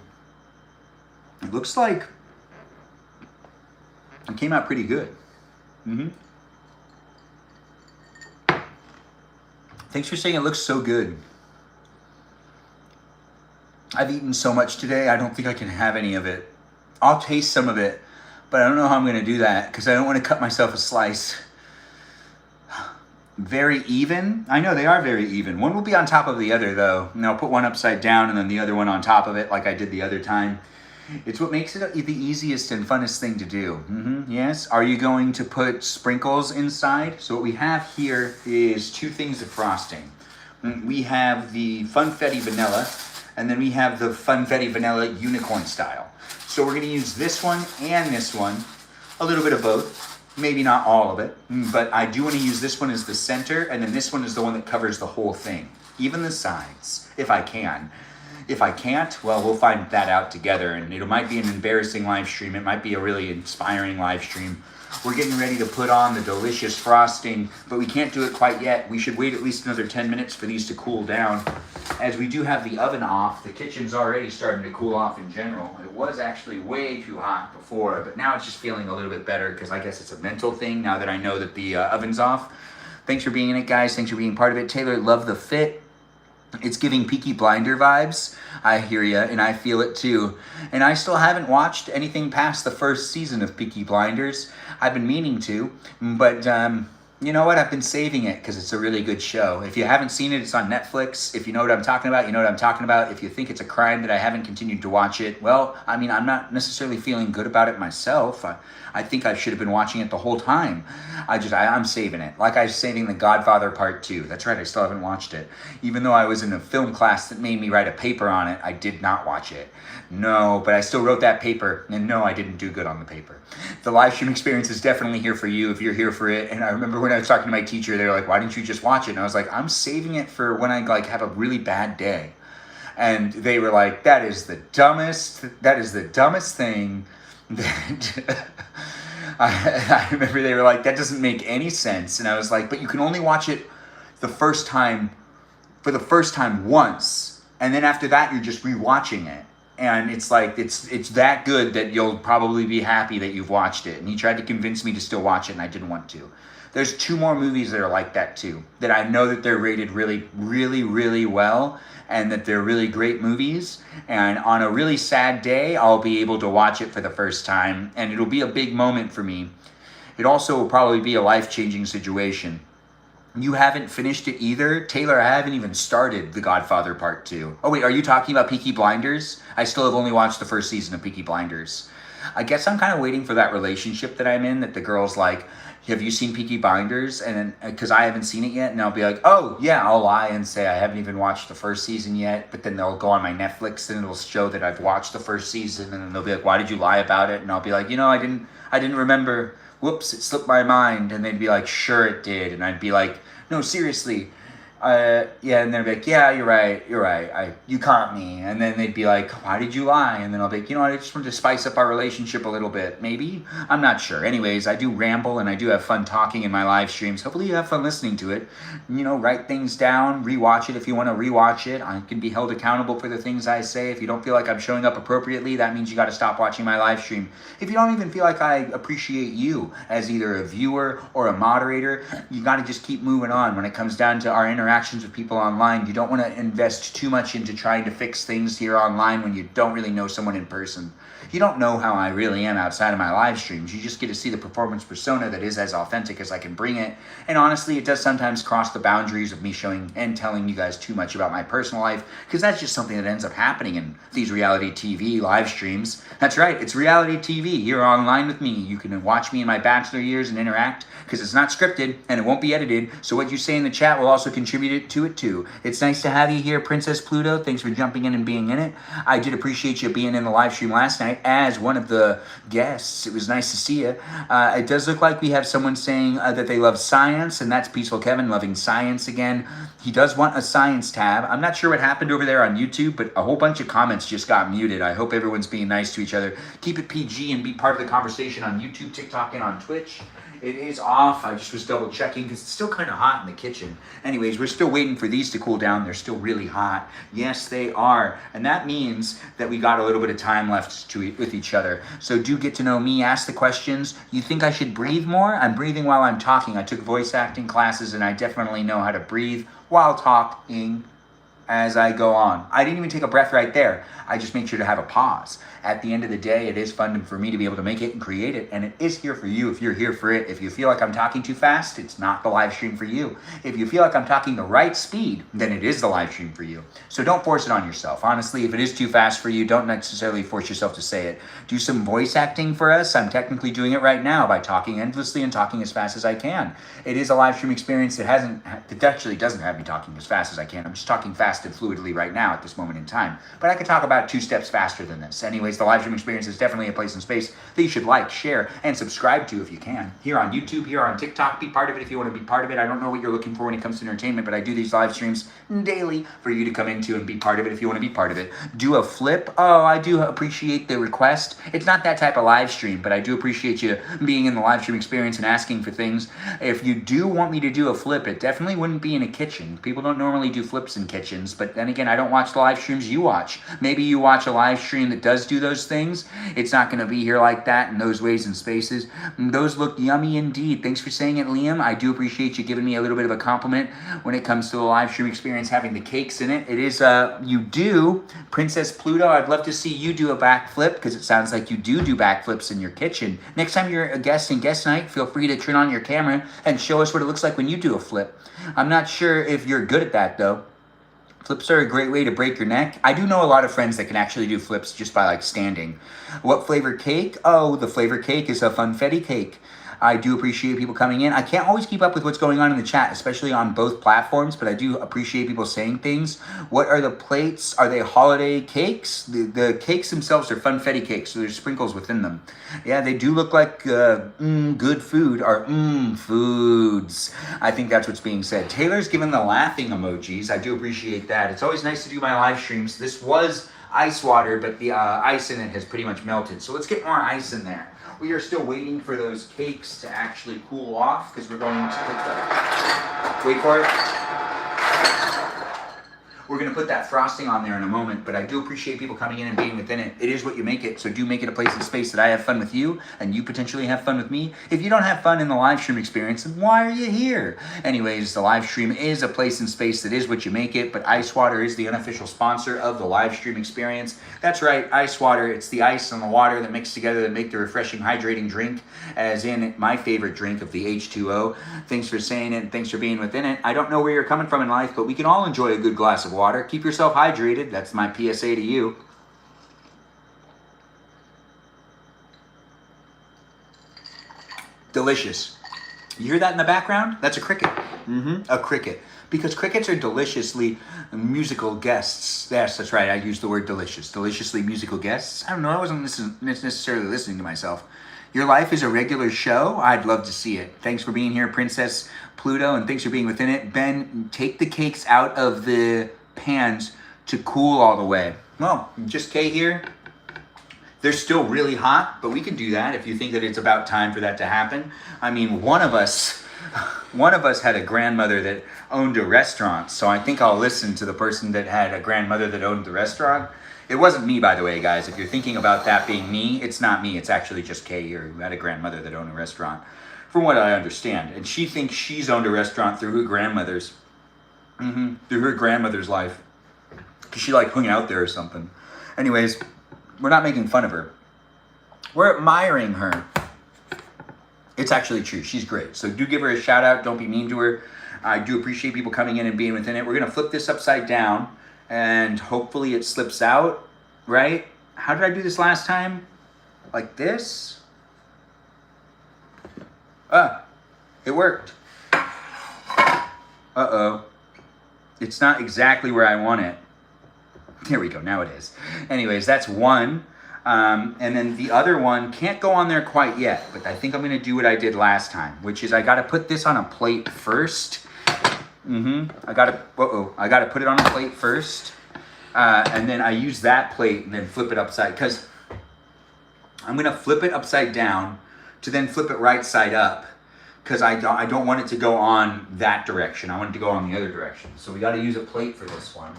It looks like it came out pretty good. Thanks for saying it looks so good. I've eaten so much today, I don't think I can have any of it. I'll taste some of it, but I don't know how I'm going to do that because I don't want to cut myself a slice. Very even? I know they are very even. One will be on top of the other though. And I'll put one upside down and then the other one on top of it like I did the other time. It's what makes it the easiest and funnest thing to do. Yes. Are you going to put sprinkles inside? So what we have here is two things of frosting. We have the Funfetti vanilla, and then we have the Funfetti vanilla unicorn style. So we're going to use this one and this one, a little bit of both, maybe not all of it, but I do want to use this one as the center, and then this one is the one that covers the whole thing, even the sides, if I can. If I can't, well, we'll find that out together, and it might be an embarrassing live stream. It might be a really inspiring live stream. We're getting ready to put on the delicious frosting, but we can't do it quite yet. We should wait at least another 10 minutes for these to cool down. As we do have the oven off, the kitchen's already starting to cool off in general. It was actually way too hot before, but now it's just feeling a little bit better because I guess it's a mental thing now that I know that the oven's off. Thanks for being in it, guys. Thanks for being part of it. Taylor, love the fit. It's giving Peaky Blinder vibes. I hear ya, and I feel it too. And I still haven't watched anything past the first season of Peaky Blinders. I've been meaning to, but you know what? I've been saving it because it's a really good show. If you haven't seen it, it's on Netflix. If you know what I'm talking about, you know what I'm talking about. If you think it's a crime that I haven't continued to watch it, well, I mean, I'm not necessarily feeling good about it myself. I think I should have been watching it the whole time. I'm saving it. Like I was saving The Godfather Part 2. That's right, I still haven't watched it. Even though I was in a film class that made me write a paper on it, I did not watch it. No, but I still wrote that paper, and no, I didn't do good on the paper. The live stream experience is definitely here for you if you're here for it. And I remember when I was talking to my teacher, they were like, why didn't you just watch it? And I was like, I'm saving it for when I have a really bad day. And they were like, that is the dumbest thing that I remember they were like, that doesn't make any sense. And I was like, but you can only watch it for the first time once. And then after that, you're just rewatching it. And it's like, it's that good that you'll probably be happy that you've watched it. And he tried to convince me to still watch it, and I didn't want to. There's 2 more movies that are like that too, that I know that they're rated really, really, really well, and that they're really great movies. And on a really sad day, I'll be able to watch it for the first time, and it'll be a big moment for me. It also will probably be a life-changing situation. You haven't finished it either? Taylor, I haven't even started The Godfather Part 2. Oh wait, are you talking about Peaky Blinders? I still have only watched the first season of Peaky Blinders. I guess I'm kind of waiting for that relationship that I'm in, that the girl's like, have you seen Peaky Blinders? And then, because I haven't seen it yet, and I'll be like, oh yeah, I'll lie and say I haven't even watched the first season yet, but then they'll go on my Netflix and it'll show that I've watched the first season, and then they'll be like, why did you lie about it? And I'll be like, I didn't remember. Whoops, it slipped my mind. And they'd be like, sure it did. And I'd be like, no, seriously. Yeah, and they'd be like, yeah, you're right. You caught me. And then they'd be like, why did you lie? And then I'll be like, I just wanted to spice up our relationship a little bit. Maybe? I'm not sure. Anyways, I do ramble and I do have fun talking in my live streams. Hopefully you have fun listening to it. Write things down, rewatch it if you want to rewatch it. I can be held accountable for the things I say. If you don't feel like I'm showing up appropriately, that means you got to stop watching my live stream. If you don't even feel like I appreciate you as either a viewer or a moderator, you got to just keep moving on. When it comes down to our interactions with people online, you don't want to invest too much into trying to fix things here online when you don't really know someone in person. You don't know how I really am outside of my live streams. You just get to see the performance persona that is as authentic as I can bring it. And honestly, it does sometimes cross the boundaries of me showing and telling you guys too much about my personal life, because that's just something that ends up happening in these reality TV live streams. That's right, it's reality TV. You're online with me. You can watch me in my bachelor years and interact, because it's not scripted and it won't be edited. So what you say in the chat will also contribute to it too. It's nice to have you here, Princess Pluto. Thanks for jumping in and being in it. I did appreciate you being in the live stream last night as one of the guests. It was nice to see you. It does look like we have someone saying that they love science, and that's Peaceful Kevin loving science again. He does want a science tab. I'm not sure what happened over there on YouTube, but a whole bunch of comments just got muted. I hope everyone's being nice to each other. Keep it PG and be part of the conversation on YouTube, TikTok, and on Twitch. It is off. I just was double checking because it's still kind of hot in the kitchen. Anyways, we're still waiting for these to cool down. They're still really hot. Yes, they are. And that means that we got a little bit of time left with each other. So do get to know me. Ask the questions. You think I should breathe more? I'm breathing while I'm talking. I took voice acting classes and I definitely know how to breathe while talking. as I go on. I didn't even take a breath right there. I just make sure to have a pause. At the end of the day, it is fun for me to be able to make it and create it, and it is here for you if you're here for it. If you feel like I'm talking too fast, it's not the live stream for you. If you feel like I'm talking the right speed, then it is the live stream for you. So don't force it on yourself. Honestly, if it is too fast for you, don't necessarily force yourself to say it. Do some voice acting for us. I'm technically doing it right now by talking endlessly and talking as fast as I can. It is a live stream experience that actually doesn't have me talking as fast as I can. I'm just talking fast and fluidly right now at this moment in time. But I could talk about 2 steps faster than this. Anyways, the live stream experience is definitely a place and space that you should like, share, and subscribe to if you can. Here on YouTube, here on TikTok, be part of it if you want to be part of it. I don't know what you're looking for when it comes to entertainment, but I do these live streams daily for you to come into and be part of it if you want to be part of it. Do a flip. Oh, I do appreciate the request. It's not that type of live stream, but I do appreciate you being in the live stream experience and asking for things. If you do want me to do a flip, it definitely wouldn't be in a kitchen. People don't normally do flips in kitchens, but then again, I don't watch the live streams you watch. Maybe you watch a live stream that does do those things. It's not going to be here like that in those ways and spaces. Those look yummy indeed. Thanks for saying it, Liam. I do appreciate you giving me a little bit of a compliment when it comes to the live stream experience having the cakes in it. It is, you do. Princess Pluto, I'd love to see you do a backflip because it sounds like you do backflips in your kitchen. Next time you're a guest in guest night, feel free to turn on your camera and show us what it looks like when you do a flip. I'm not sure if you're good at that though. Flips are a great way to break your neck. I do know a lot of friends that can actually do flips just by like standing. What flavor cake? Oh, the flavor cake is a funfetti cake. I do appreciate people coming in. I can't always keep up with what's going on in the chat, especially on both platforms, but I do appreciate people saying things. What are the plates? Are they holiday cakes? The cakes themselves are funfetti cakes, so there's sprinkles within them. Yeah, they do look like good food, or foods. I think that's what's being said. Taylor's given the laughing emojis. I do appreciate that. It's always nice to do my live streams. This was ice water, but the ice in it has pretty much melted. So let's get more ice in there. We are still waiting for those cakes to actually cool off because we're going to put the, wait for it. We're going to put that frosting on there in a moment, but I do appreciate people coming in and being within it. It is what you make it, so do make it a place and space that I have fun with you, and you potentially have fun with me. If you don't have fun in the live stream experience, then why are you here? Anyways, the live stream is a place and space that is what you make it, but ice water is the unofficial sponsor of the live stream experience. That's right, ice water. It's the ice and the water that mix together that make the refreshing, hydrating drink, as in my favorite drink of the H2O. Thanks for saying it, and thanks for being within it. I don't know where you're coming from in life, but we can all enjoy a good glass of water. Keep yourself hydrated. That's my PSA to you. Delicious. You hear that in the background? That's a cricket. A cricket. Because crickets are deliciously musical guests. Yes, that's right. I used the word delicious. Deliciously musical guests. I don't know. I wasn't necessarily listening to myself. Your life is a regular show? I'd love to see it. Thanks for being here, Princess Pluto, and thanks for being within it. Ben, take the cakes out of the pans to cool all the way. Well, just Kay here. They're still really hot, but we can do that if you think that it's about time for that to happen. I mean, one of us had a grandmother that owned a restaurant, so I think I'll listen to the person that had a grandmother that owned the restaurant. It wasn't me, by the way, guys. If you're thinking about that being me, it's not me. It's actually just Kay here, who had a grandmother that owned a restaurant, from what I understand. And she thinks she's owned a restaurant through her grandmother's. Through her grandmother's life. Because she like hung out there or something. Anyways, we're not making fun of her. We're admiring her. It's actually true. She's great. So do give her a shout out. Don't be mean to her. I do appreciate people coming in and being within it. We're going to flip this upside down. And hopefully it slips out. Right? How did I do this last time? Like this? It worked. Uh-oh. It's not exactly where I want it. There we go, now it is. Anyways, that's one. And then the other one can't go on there quite yet, but I think I'm gonna do what I did last time, which is I gotta put this on a plate first. I gotta put it on a plate first. And then I use that plate and then flip it upside, because I'm gonna flip it upside down to then flip it right side up. Because I don't want it to go on that direction. I want it to go on the other direction. So we got to use a plate for this one.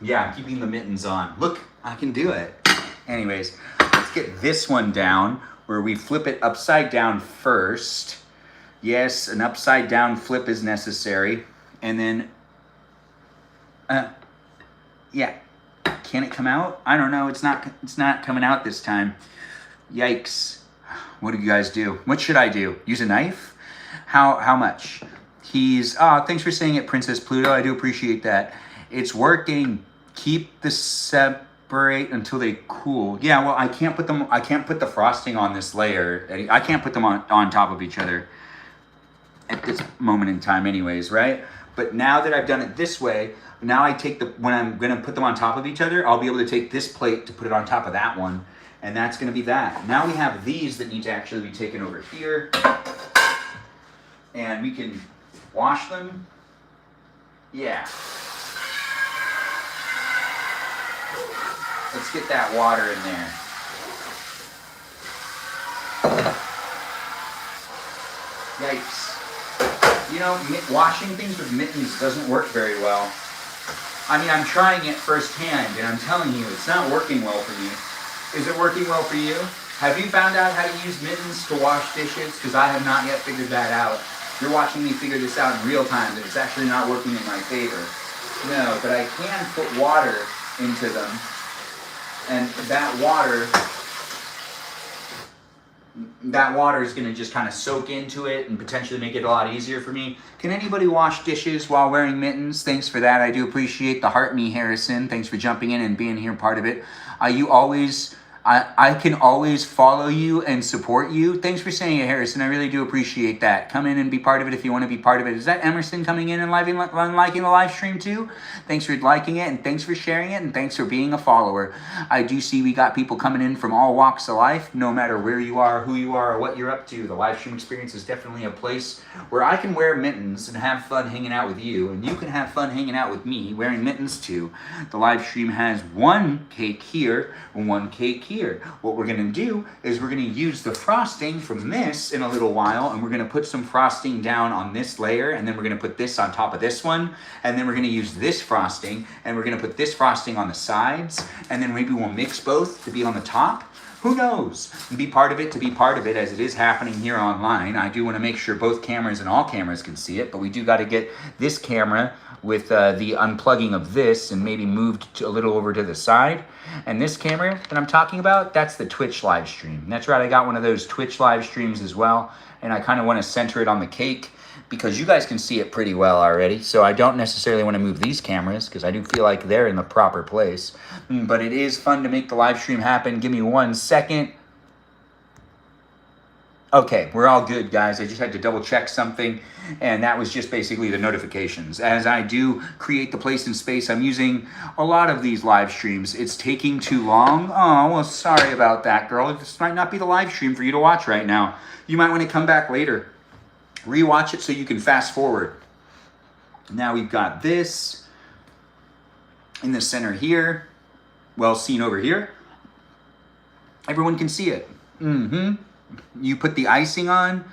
Yeah, I'm keeping the mittens on. Look, I can do it. Anyways, let's get this one down where we flip it upside down first. Yes, an upside down flip is necessary. And then Yeah. Can it come out? I don't know. It's not coming out this time. Yikes. What do you guys do? What should I do? Use a knife? How much? Thanks for saying it, Princess Pluto. I do appreciate that. It's working. Keep the separate until they cool. Yeah, well, I can't put the frosting on this layer. I can't put them on top of each other at this moment in time anyways, right? But now that I've done it this way, now when I'm gonna put them on top of each other, I'll be able to take this plate to put it on top of that one, and that's gonna be that. Now we have these that need to actually be taken over here, and we can wash them. Yeah. Let's get that water in there. Yikes. You know, washing things with mittens doesn't work very well. I mean, I'm trying it firsthand, and I'm telling you, it's not working well for me. Is it working well for you? Have you found out how to use mittens to wash dishes? Because I have not yet figured that out. You're watching me figure this out in real time, but it's actually not working in my favor. No, but I can put water into them, and that water is going to just kind of soak into it and potentially make it a lot easier for me. Can anybody wash dishes while wearing mittens? Thanks for that. I do appreciate the heart me, Harrison. Thanks for jumping in and being here part of it. I can always follow you and support you. Thanks for saying it, Harrison. I really do appreciate that. Come in and be part of it if you want to be part of it. Is that Emerson coming in and liking the live stream too? Thanks for liking it, and thanks for sharing it, and thanks for being a follower. I do see we got people coming in from all walks of life, no matter where you are, who you are, or what you're up to. The live stream experience is definitely a place where I can wear mittens and have fun hanging out with you, and you can have fun hanging out with me wearing mittens too. The live stream has one cake here and one cake here. What we're going to do is we're going to use the frosting from this in a little while, and we're going to put some frosting down on this layer, and then we're going to put this on top of this one, and then we're going to use this frosting, and we're going to put this frosting on the sides, and then maybe we'll mix both to be on the top. Who knows? Be part of it to be part of it, as it is happening here online. I do want to make sure both cameras and all cameras can see it, but we do got to get this camera with the unplugging of this and maybe moved a little over to the side. And this camera that I'm talking about, that's the Twitch live stream. That's right, I got one of those Twitch live streams as well, and I kind of want to center it on the cake because you guys can see it pretty well already. So I don't necessarily want to move these cameras because I do feel like they're in the proper place. But it is fun to make the live stream happen. Give me 1 second. Okay, we're all good, guys. I just had to double check something, and that was just basically the notifications. As I do create the place and space, I'm using a lot of these live streams. It's taking too long. Oh, well, sorry about that, girl. This might not be the live stream for you to watch right now. You might want to come back later. Rewatch it so you can fast forward. Now we've got this in the center here. Well, seen over here. Everyone can see it. You put the icing on?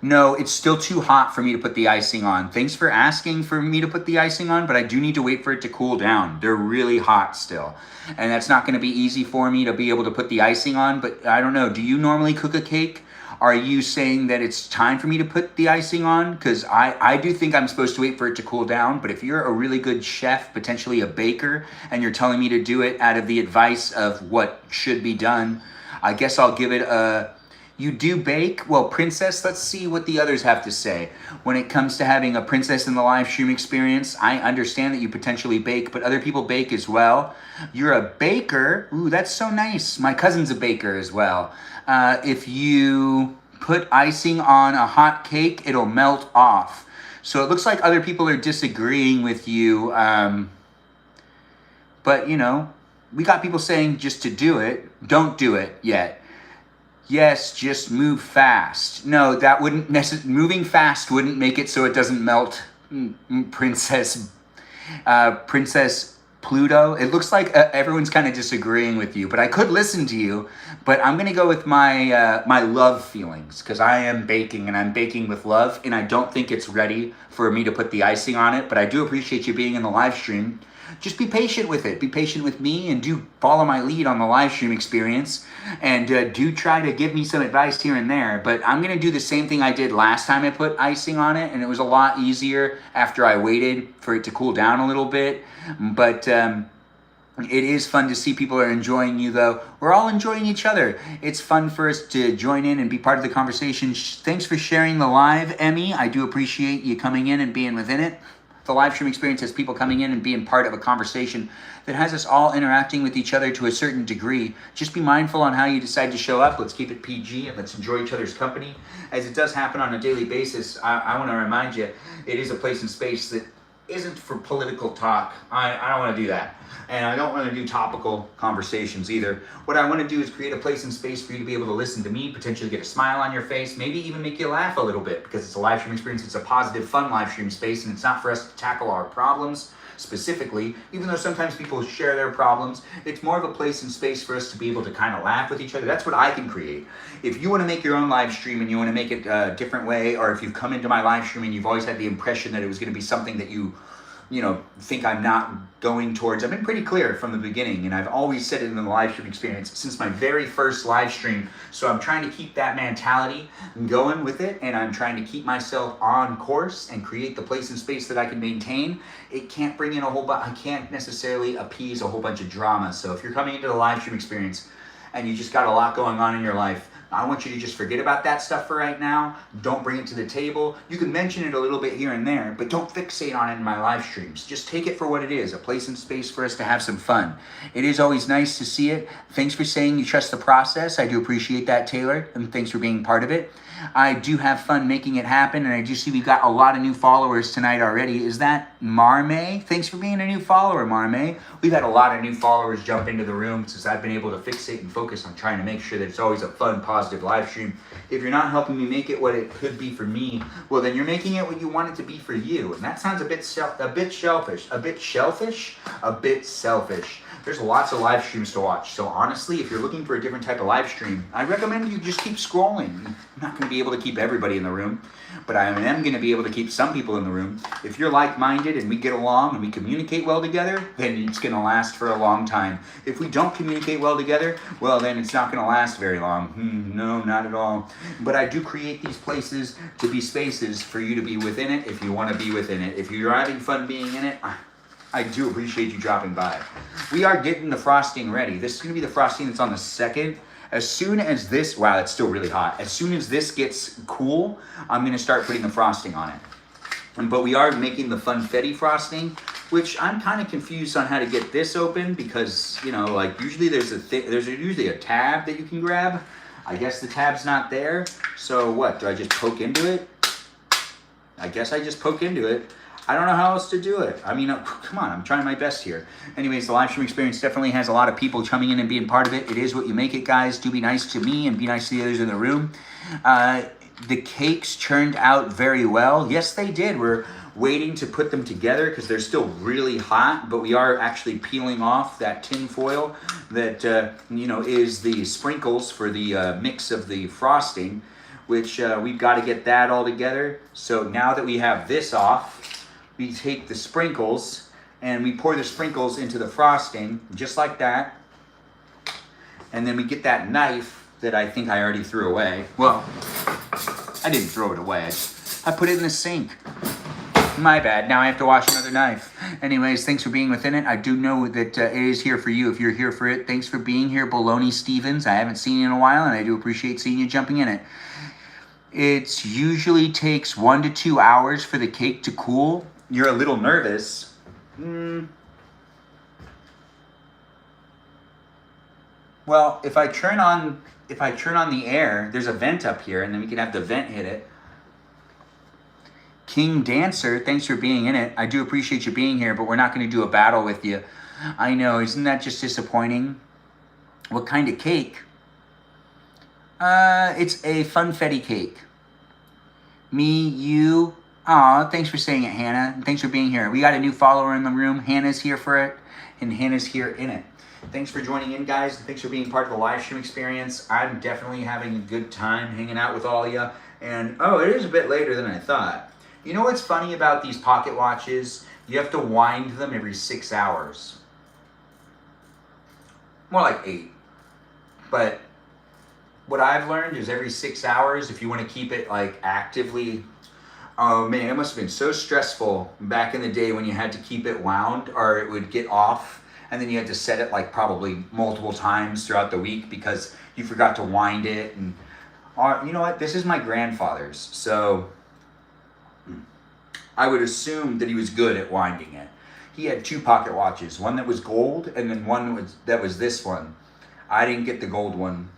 No, it's still too hot for me to put the icing on. Thanks for asking for me to put the icing on, but I do need to wait for it to cool down. They're really hot still. And that's not going to be easy for me to be able to put the icing on, but I don't know. Do you normally cook a cake? Are you saying that it's time for me to put the icing on? Because I do think I'm supposed to wait for it to cool down, but if you're a really good chef, potentially a baker, and you're telling me to do it out of the advice of what should be done, I guess I'll give it a... You do bake? Well, Princess, let's see what the others have to say. When it comes to having a Princess in the live stream experience, I understand that you potentially bake, but other people bake as well. You're a baker? Ooh, that's so nice. My cousin's a baker as well. If you put icing on a hot cake, it'll melt off. So it looks like other people are disagreeing with you. But, you know, we got people saying just to do it. Don't do it yet. Yes, just move fast. No, that wouldn't moving fast wouldn't make it so it doesn't melt, Princess Pluto. It looks like everyone's kind of disagreeing with you, but I could listen to you. But I'm gonna go with my my love feelings because I am baking and I'm baking with love, and I don't think it's ready for me to put the icing on it. But I do appreciate you being in the live stream. just be patient with it. Be patient with me and do follow my lead on the live stream experience. And do try to give me some advice here and there. But I'm going to do the same thing I did last time I put icing on it. And it was a lot easier after I waited for it to cool down a little bit. But it is fun to see people are enjoying you, though. We're all enjoying each other. It's fun for us to join in and be part of the conversation. Thanks for sharing the live, Emmy. I do appreciate you coming in and being within it. The live stream experience has people coming in and being part of a conversation that has us all interacting with each other to a certain degree. Just be mindful on how you decide to show up. Let's keep it PG and let's enjoy each other's company. As it does happen on a daily basis, I want to remind you, it is a place and space that isn't for political talk. I don't want to do that. And I don't want to do topical conversations either. What I want to do is create a place and space for you to be able to listen to me, potentially get a smile on your face, maybe even make you laugh a little bit, because it's a live stream experience. It's a positive, fun live stream space, and it's not for us to tackle our problems specifically, even though sometimes people share their problems. It's more of a place and space for us to be able to kind of laugh with each other. That's what I can create. If you want to make your own live stream and you want to make it a different way, or if you've come into my live stream and you've always had the impression that it was going to be something that you think I'm not going towards. I've been pretty clear from the beginning, and I've always said it in the live stream experience since my very first live stream. So I'm trying to keep that mentality going with it, and I'm trying to keep myself on course and create the place and space that I can maintain. It can't bring in a whole bunch, I can't necessarily appease a whole bunch of drama. So if you're coming into the live stream experience and you just got a lot going on in your life, I want you to just forget about that stuff for right now. Don't bring it to the table. You can mention it a little bit here and there, but don't fixate on it in my live streams. Just take it for what it is, a place and space for us to have some fun. It is always nice to see it. Thanks for saying you trust the process. I do appreciate that, Taylor, and thanks for being part of it. I do have fun making it happen, and I do see we've got a lot of new followers tonight already. Is that Marme? Thanks for being a new follower, Marme. We've had a lot of new followers jump into the room since I've been able to fixate and focus on trying to make sure that it's always a fun, positive live stream. If you're not helping me make it what it could be for me, well, then you're making it what you want it to be for you. And that sounds a bit selfish. There's lots of live streams to watch. So honestly, if you're looking for a different type of live stream, I recommend you just keep scrolling. I'm not going to be able to keep everybody in the room, but I am going to be able to keep some people in the room. If you're like-minded and we get along and we communicate well together, then it's going to last for a long time. If we don't communicate well together, well, then it's not going to last very long. No, not at all. But I do create these places to be spaces for you to be within it if you want to be within it. If you're having fun being in it, I do appreciate you dropping by. We are getting the frosting ready. This is going to be the frosting that's on the second. As soon as this, wow, it's still really hot. As soon as this gets cool, I'm going to start putting the frosting on it. But we are making the funfetti frosting, which I'm kind of confused on how to get this open because, usually there's usually a tab that you can grab. I guess the tab's not there. So what, do I just poke into it? I guess I just poke into it. I don't know how else to do it. I mean, come on, I'm trying my best here. Anyways, the live stream experience definitely has a lot of people coming in and being part of it. It is what you make it, guys. Do be nice to me and be nice to the others in the room. The cakes turned out very well. Yes, they did. We're waiting to put them together because they're still really hot, but we are actually peeling off that tin foil that, is the sprinkles for the mix of the frosting, which we've got to get that all together. So now that we have this off, we take the sprinkles and we pour the sprinkles into the frosting, just like that. And then we get that knife that I think I already threw away. Well, I didn't throw it away. I put it in the sink. My bad. Now I have to wash another knife. Anyways, thanks for being within it. I do know that it is here for you if you're here for it. Thanks for being here, Baloney Stevens. I haven't seen you in a while, and I do appreciate seeing you jumping in it. It usually takes 1 to 2 hours for the cake to cool. You're a little nervous. Well, if I turn on the air, there's a vent up here, and then we can have the vent hit it. King Dancer, thanks for being in it. I do appreciate you being here, but we're not going to do a battle with you. I know, isn't that just disappointing? What kind of cake? It's a funfetti cake. Me, you. Aw, thanks for saying it, Hannah. And thanks for being here. We got a new follower in the room. Hannah's here for it, and Hannah's here in it. Thanks for joining in, guys. And thanks for being part of the live stream experience. I'm definitely having a good time hanging out with all of you. And, it is a bit later than I thought. You know what's funny about these pocket watches? You have to wind them every 6 hours. More like 8. But what I've learned is every 6 hours, if you want to keep it like actively. Oh man, it must have been so stressful back in the day when you had to keep it wound or it would get off, and then you had to set it like probably multiple times throughout the week because you forgot to wind it. And you know what? This is my grandfather's, so I would assume that he was good at winding it. He had 2 pocket watches, one that was gold and then one that was this one. I didn't get the gold one.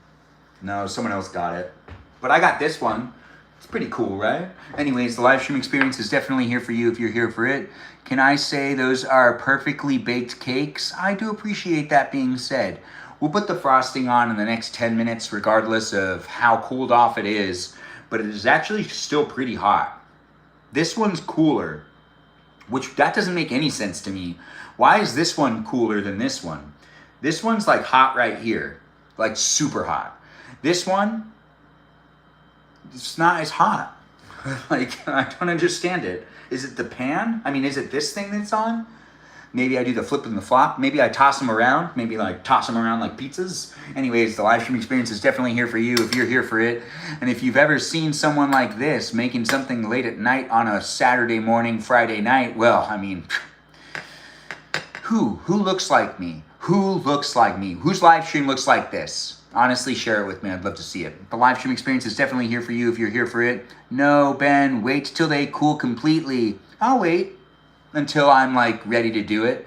No, someone else got it. But I got this one. It's pretty cool, right? Anyways, the live stream experience is definitely here for you if you're here for it. Can I say those are perfectly baked cakes? I do appreciate that being said. We'll put the frosting on in the next 10 minutes regardless of how cooled off it is, but it is actually still pretty hot. This one's cooler, which that doesn't make any sense to me. Why is this one cooler than this one? This one's like hot right here, like super hot. This one, it's not as hot. Like, I don't understand it. Is it the pan? I mean, is it this thing that's on? Maybe I do the flip and the flop. Maybe I toss them around. Maybe like toss them around like pizzas. Anyways, the live stream experience is definitely here for you if you're here for it. And if you've ever seen someone like this making something late at night on a Saturday morning, Friday night, well, I mean, who looks like me? Who looks like me? Whose live stream looks like this? Honestly, share it with me. I'd love to see it. The live stream experience is definitely here for you if you're here for it. No, Ben, wait till they cool completely. I'll wait until I'm like ready to do it.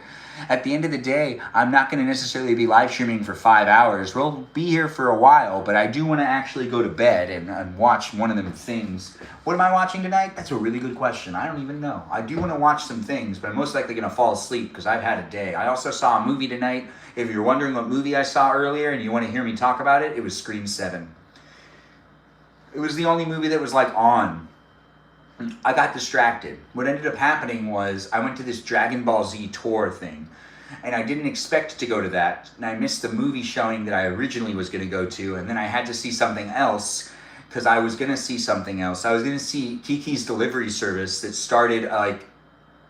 At the end of the day, I'm not going to necessarily be live streaming for 5 hours. We'll be here for a while, but I do want to actually go to bed and watch one of them things. What am I watching tonight? That's a really good question. I don't even know. I do want to watch some things, but I'm most likely going to fall asleep because I've had a day. I also saw a movie tonight. If you're wondering what movie I saw earlier and you want to hear me talk about it, it was Scream 7. It was the only movie that was like on. I got distracted. What ended up happening was I went to this Dragon Ball Z tour thing, and I didn't expect to go to that, and I missed the movie showing that I originally was going to go to, and then I had to see something else because I was going to see something else. I was going to see Kiki's Delivery Service that started like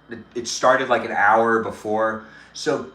an hour before. So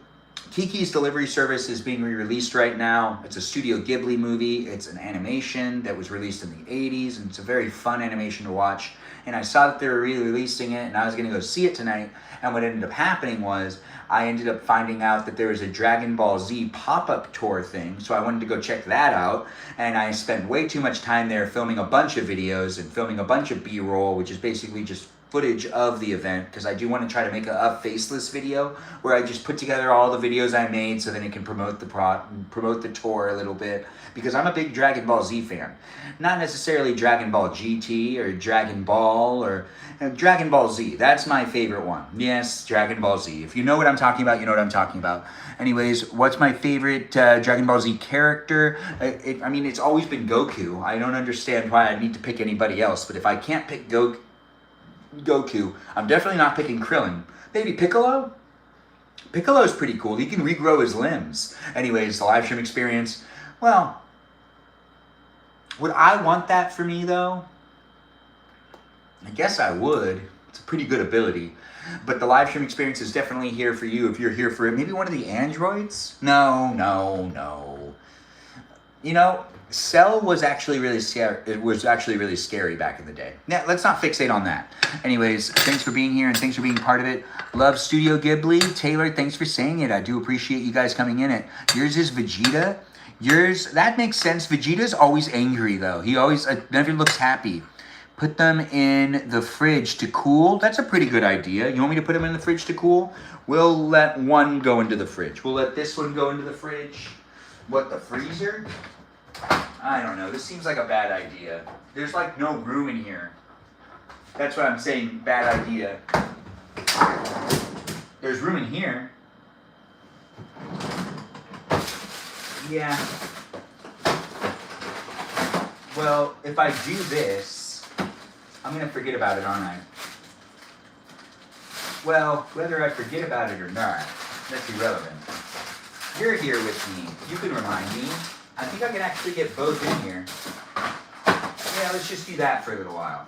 Kiki's Delivery Service is being re-released right now. It's a Studio Ghibli movie. It's an animation that was released in the 80s, and it's a very fun animation to watch. And I saw that they were re-releasing it, and I was going to go see it tonight. And what ended up happening was I ended up finding out that there was a Dragon Ball Z pop-up tour thing, so I wanted to go check that out. And I spent way too much time there filming a bunch of videos and filming a bunch of B-roll, which is basically just footage of the event, because I do want to try to make a faceless video where I just put together all the videos I made so then it can promote the tour a little bit, because I'm a big Dragon Ball Z fan. Not necessarily Dragon Ball GT or Dragon Ball or Dragon Ball Z. That's my favorite one. Yes, Dragon Ball Z. If you know what I'm talking about, you know what I'm talking about. Anyways, what's my favorite Dragon Ball Z character? I mean, it's always been Goku. I don't understand why I need to pick anybody else, but if I can't pick Goku, I'm definitely not picking Krillin. Maybe Piccolo? Piccolo's pretty cool. He can regrow his limbs. Anyways, the live stream experience. Well, would I want that for me though? I guess I would. It's a pretty good ability. But the live stream experience is definitely here for you if you're here for it. Maybe one of the androids? No. You know, Cell was actually really scary. It was actually really scary back in the day. Yeah, let's not fixate on that. Anyways, thanks for being here and thanks for being part of it. Love Studio Ghibli. Taylor, thanks for saying it. I do appreciate you guys coming in it. Yours is Vegeta. Yours, that makes sense. Vegeta's always angry though. He always never looks happy. Put them in the fridge to cool. That's a pretty good idea. You want me to put them in the fridge to cool? We'll let one go into the fridge. We'll let this one go into the fridge. What, the freezer? I don't know. This seems like a bad idea. There's like no room in here. That's what I'm saying. Bad idea. There's room in here. Yeah. Well, if I do this, I'm going to forget about it, aren't I? Well, whether I forget about it or not, that's irrelevant. You're here with me. You can remind me. I think I can actually get both in here. Yeah, let's just do that for a little while.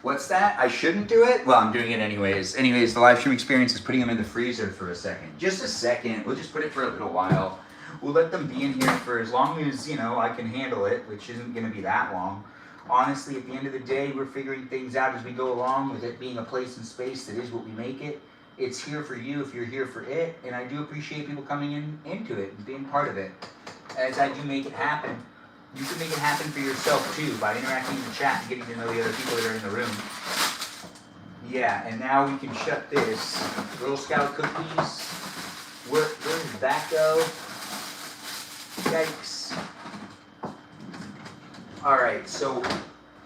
What's that? I shouldn't do it? Well, I'm doing it anyways. Anyways, the live stream experience is putting them in the freezer for a second. Just a second. We'll just put it for a little while. We'll let them be in here for as long as, you know, I can handle it, which isn't going to be that long. Honestly, at the end of the day, we're figuring things out as we go along, with it being a place and space that is what we make it. It's here for you if you're here for it, and I do appreciate people coming into it and being part of it. As I do make it happen, you can make it happen for yourself too by interacting in the chat and getting to know the other people that are in the room. Yeah, and now we can shut this. Girl Scout cookies. Where did that go? Yikes. Alright, so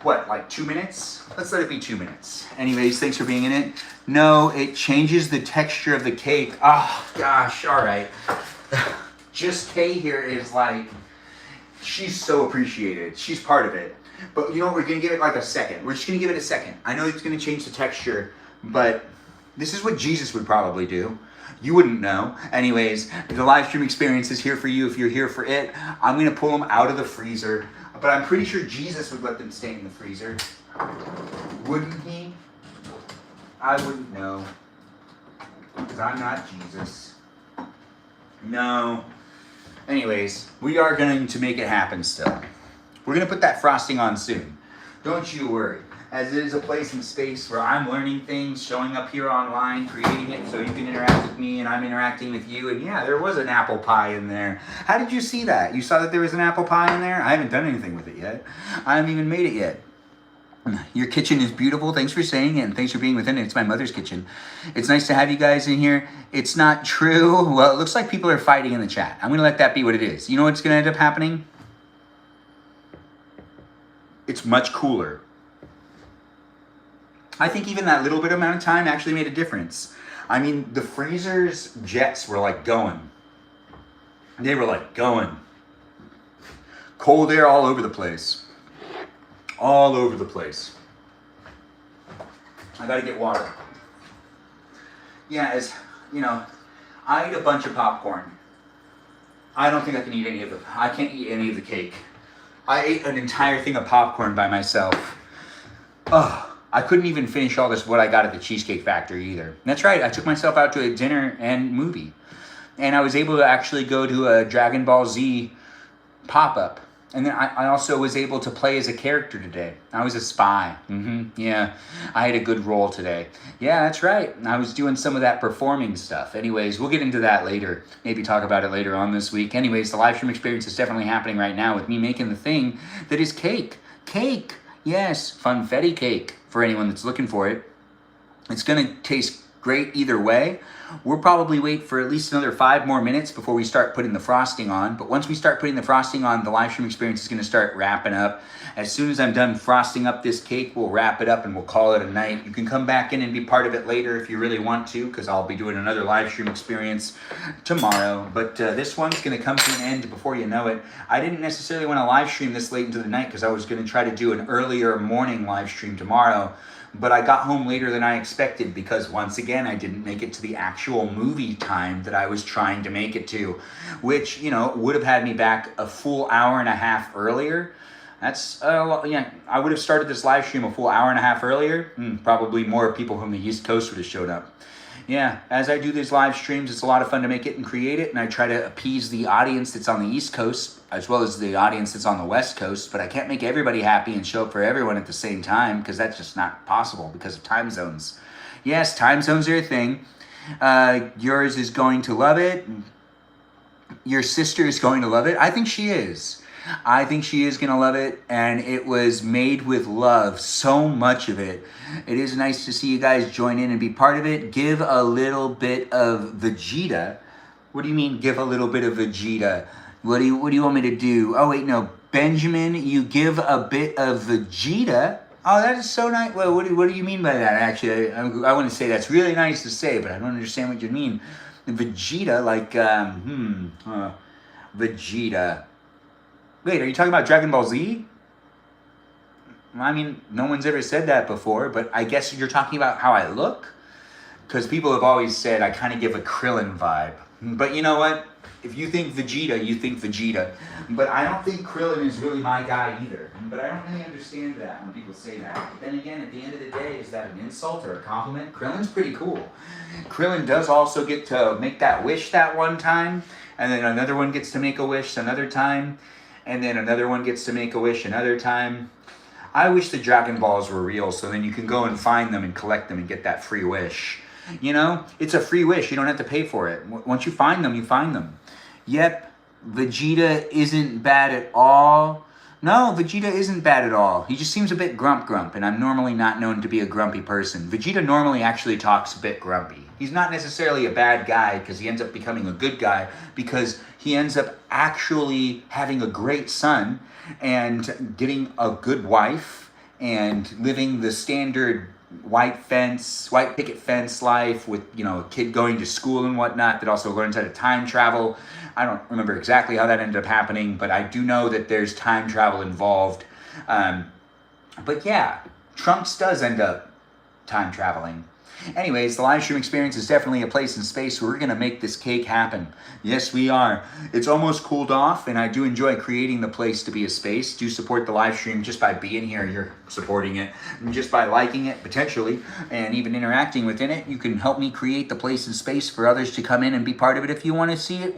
what, like 2 minutes? Let's let it be 2 minutes. Anyways, thanks for being in it. No, it changes the texture of the cake. Oh, gosh, alright. Just Kay here is like, she's so appreciated. She's part of it. But you know what, we're going to give it like a second. We're just going to give it a second. I know it's going to change the texture, but this is what Jesus would probably do. You wouldn't know. Anyways, the live stream experience is here for you if you're here for it. I'm going to pull them out of the freezer, but I'm pretty sure Jesus would let them stay in the freezer. Wouldn't he? I wouldn't know. Because I'm not Jesus. No. Anyways, we are going to make it happen still. We're going to put that frosting on soon. Don't you worry. As it is a place and space where I'm learning things, showing up here online, creating it so you can interact with me and I'm interacting with you. And yeah, there was an apple pie in there. How did you see that? You saw that there was an apple pie in there? I haven't done anything with it yet. I haven't even made it yet. Your kitchen is beautiful. Thanks for saying it and thanks for being within it. It's my mother's kitchen. It's nice to have you guys in here. It's not true. Well, it looks like people are fighting in the chat. I'm going to let that be what it is. You know what's going to end up happening? It's much cooler. I think even that little bit amount of time actually made a difference. I mean, the freezer's jets were like going. They were like going. Cold air all over the place. All over the place. I gotta get water. Yeah, as you know, I ate a bunch of popcorn. I don't think I can eat any of it. I can't eat any of the cake. I ate an entire thing of popcorn by myself. Oh. I couldn't even finish all this what I got at the Cheesecake Factory either. That's right, I took myself out to a dinner and movie. And I was able to actually go to a Dragon Ball Z pop-up. And then I also was able to play as a character today. I was a spy. Yeah, I had a good role today. Yeah, that's right. I was doing some of that performing stuff. Anyways, we'll get into that later. Maybe talk about it later on this week. Anyways, the live stream experience is definitely happening right now with me making the thing that is cake. Cake! Yes, funfetti cake for anyone that's looking for it. It's going to taste great either way. We'll probably wait for at least another 5 more minutes before we start putting the frosting on. But once we start putting the frosting on, the live stream experience is going to start wrapping up. As soon as I'm done frosting up this cake, we'll wrap it up and we'll call it a night. You can come back in and be part of it later if you really want to, because I'll be doing another live stream experience tomorrow. But this one's going to come to an end before you know it. I didn't necessarily want to live stream this late into the night because I was going to try to do an earlier morning live stream tomorrow. But I got home later than I expected because once again, I didn't make it to the actual movie time that I was trying to make it to, which, you know, would have had me back a full hour and a half earlier. That's, yeah, I would have started this live stream a full hour and a half earlier. Probably more people from the East Coast would have showed up. Yeah, as I do these live streams, it's a lot of fun to make it and create it, and I try to appease the audience that's on the East Coast, as well as the audience that's on the West Coast, but I can't make everybody happy and show up for everyone at the same time, because that's just not possible because of time zones. Yes, time zones are a thing. Yours is going to love it. Your sister is going to love it. I think she is. I think she is going to love it, and it was made with love, so much of it. It is nice to see you guys join in and be part of it. Give a little bit of Vegeta. What do you mean, give a little bit of Vegeta? What do you want me to do? Oh, wait, no. Benjamin, you give a bit of Vegeta? Oh, that is so nice. Well, what do you mean by that, actually? I want to say that's really nice to say, but I don't understand what you mean. Vegeta, like, Vegeta. Wait, are you talking about Dragon Ball Z? I mean, no one's ever said that before, but I guess you're talking about how I look? Because people have always said I kind of give a Krillin vibe. But you know what? If you think Vegeta, you think Vegeta. But I don't think Krillin is really my guy either. But I don't really understand that when people say that. But then again, at the end of the day, is that an insult or a compliment? Krillin's pretty cool. Krillin does also get to make that wish that one time, and then another one gets to make a wish another time, and then another one gets to make a wish another time. I wish the Dragon Balls were real, so then you can go and find them and collect them and get that free wish. You know, it's a free wish. You don't have to pay for it. Once you find them, you find them. Yep, Vegeta isn't bad at all. No, Vegeta isn't bad at all. He just seems a bit grump, and I'm normally not known to be a grumpy person. Vegeta normally actually talks a bit grumpy. He's not necessarily a bad guy because he ends up becoming a good guy because he ends up actually having a great son and getting a good wife and living the standard white picket fence life with, you know, a kid going to school and whatnot that also learns how to time travel. I don't remember exactly how that ended up happening, but I do know that there's time travel involved. But yeah, Trunks does end up time traveling. Anyways, the live stream experience is definitely a place and space where we're going to make this cake happen. Yes, we are. It's almost cooled off, and I do enjoy creating the place to be a space. Do support the live stream just by being here. You're supporting it. And just by liking it, potentially, and even interacting within it, you can help me create the place and space for others to come in and be part of it if you want to see it.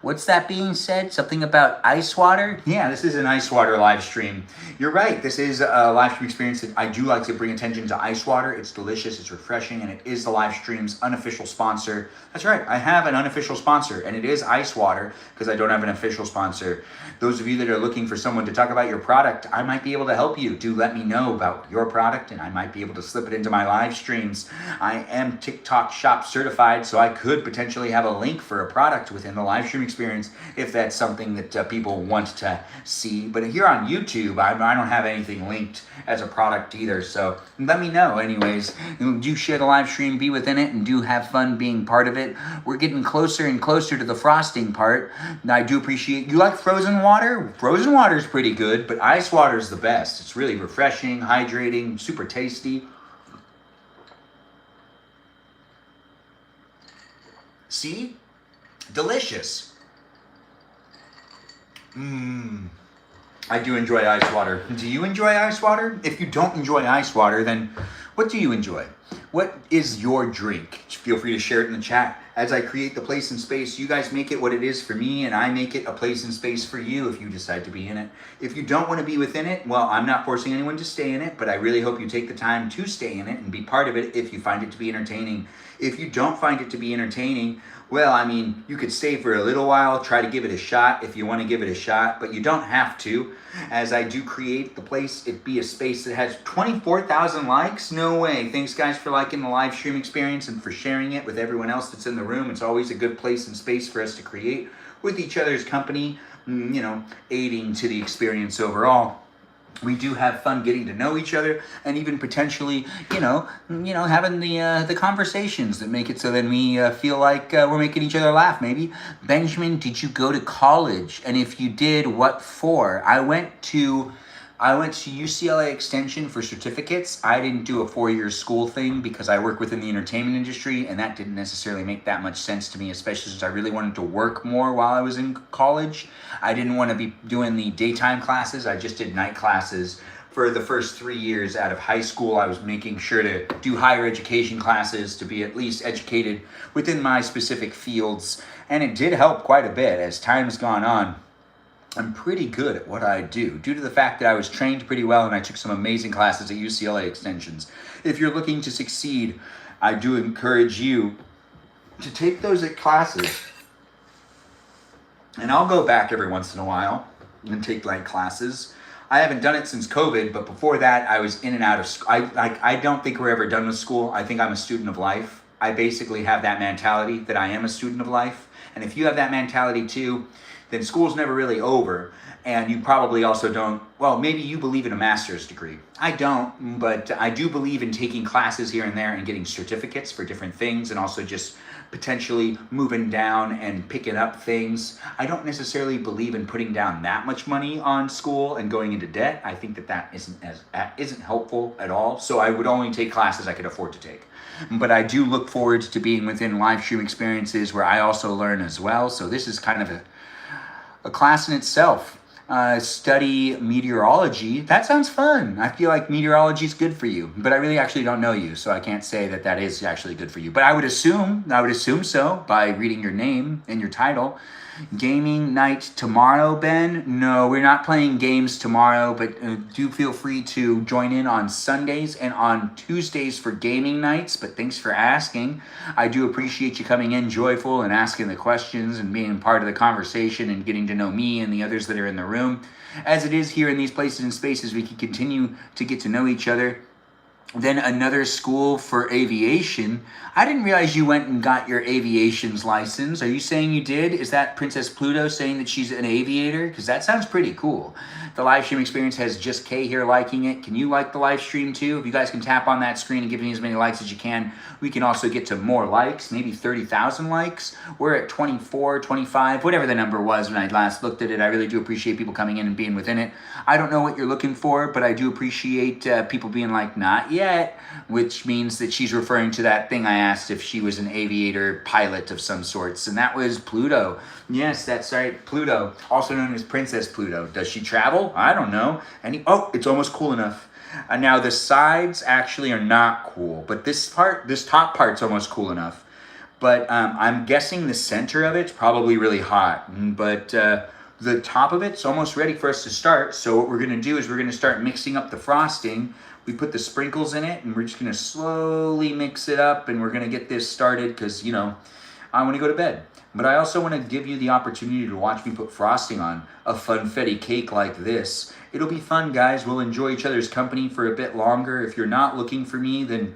What's that being said? Something about ice water? Yeah, this is an ice water live stream. You're right. This is a live stream experience that I do like to bring attention to ice water. It's delicious, it's refreshing, and it is the live stream's unofficial sponsor. That's right. I have an unofficial sponsor, and it is ice water because I don't have an official sponsor. Those of you that are looking for someone to talk about your product, I might be able to help you. Do let me know about your product, and I might be able to slip it into my live streams. I am TikTok Shop certified, so I could potentially have a link for a product within the live stream experience if that's something that people want to see. But here on YouTube, I don't have anything linked as a product either, so let me know. Anyways, do share the live stream, be within it, and do have fun being part of it. We're getting closer and closer to the frosting part, and I do appreciate you like frozen water. Frozen water is pretty good, but ice water is the best. It's really refreshing, hydrating, super tasty. See? Delicious. I do enjoy ice water. Do you enjoy ice water? If you don't enjoy ice water, then what do you enjoy? What is your drink? Feel free to share it in the chat. As I create the place and space, you guys make it what it is for me, and I make it a place and space for you if you decide to be in it. If you don't want to be within it, well, I'm not forcing anyone to stay in it, but I really hope you take the time to stay in it and be part of it if you find it to be entertaining. If you don't find it to be entertaining, well, I mean, you could stay for a little while, try to give it a shot if you want to give it a shot, but you don't have to. As I do create the place, it be a space that has 24,000 likes? No way. Thanks, guys, for liking the live stream experience and for sharing it with everyone else that's in the room. It's always a good place and space for us to create with each other's company, you know, aiding to the experience overall. We do have fun getting to know each other, and even potentially, you know, having the conversations that make it so then we feel like we're making each other laugh. Maybe, Benjamin, did you go to college? And if you did, what for? I went to UCLA Extension for certificates. I didn't do a 4-year school thing because I work within the entertainment industry, and that didn't necessarily make that much sense to me, especially since I really wanted to work more while I was in college. I didn't want to be doing the daytime classes. I just did night classes. For the first 3 years out of high school, I was making sure to do higher education classes to be at least educated within my specific fields, and it did help quite a bit as time has gone on. I'm pretty good at what I do due to the fact that I was trained pretty well and I took some amazing classes at UCLA Extensions. If you're looking to succeed, I do encourage you to take those classes. And I'll go back every once in a while and take night classes. I haven't done it since COVID, but before that I was in and out of school. I don't think we're ever done with school. I think I'm a student of life. I basically have that mentality that I am a student of life. And if you have that mentality too, then school's never really over. And you probably also don't, well, maybe you believe in a master's degree. I don't, but I do believe in taking classes here and there and getting certificates for different things, and also just potentially moving down and picking up things. I don't necessarily believe in putting down that much money on school and going into debt. I think that isn't helpful at all. So I would only take classes I could afford to take. But I do look forward to being within live stream experiences where I also learn as well. So this is kind of a class in itself. Study meteorology. That sounds fun. I feel like meteorology is good for you, but I really actually don't know you, so I can't say that is actually good for you. But I would assume so by reading your name and your title. Gaming night tomorrow, Ben? No, we're not playing games tomorrow, but do feel free to join in on Sundays and on Tuesdays for gaming nights, but thanks for asking. I do appreciate you coming in joyful and asking the questions and being part of the conversation and getting to know me and the others that are in the room. As it is here in these places and spaces, we can continue to get to know each other. Then another school for aviation. I didn't realize you went and got your aviation's license. Are you saying you did? Is that Princess Pluto saying that she's an aviator? Because that sounds pretty cool. The live stream experience has just Kay here liking it. Can you like the live stream too? If you guys can tap on that screen and give me as many likes as you can, we can also get to more likes, maybe 30,000 likes. We're at 24, 25, whatever the number was when I last looked at it. I really do appreciate people coming in and being within it. I don't know what you're looking for, but I do appreciate people being like, not yet, which means that she's referring to that thing I asked if she was an aviator pilot of some sorts, and that was Pluto. Yes, that's right, Pluto, also known as Princess Pluto. Does she travel? I don't know. It's almost cool enough. Now the sides actually are not cool, but this top part's almost cool enough. But I'm guessing the center of it's probably really hot, but the top of it's almost ready for us to start. So what we're gonna do is we're gonna start mixing up the frosting. We put the sprinkles in it and we're just gonna slowly mix it up, and we're gonna get this started because, I wanna go to bed. But I also wanna give you the opportunity to watch me put frosting on a funfetti cake like this. It'll be fun, guys. We'll enjoy each other's company for a bit longer. If you're not looking for me, then,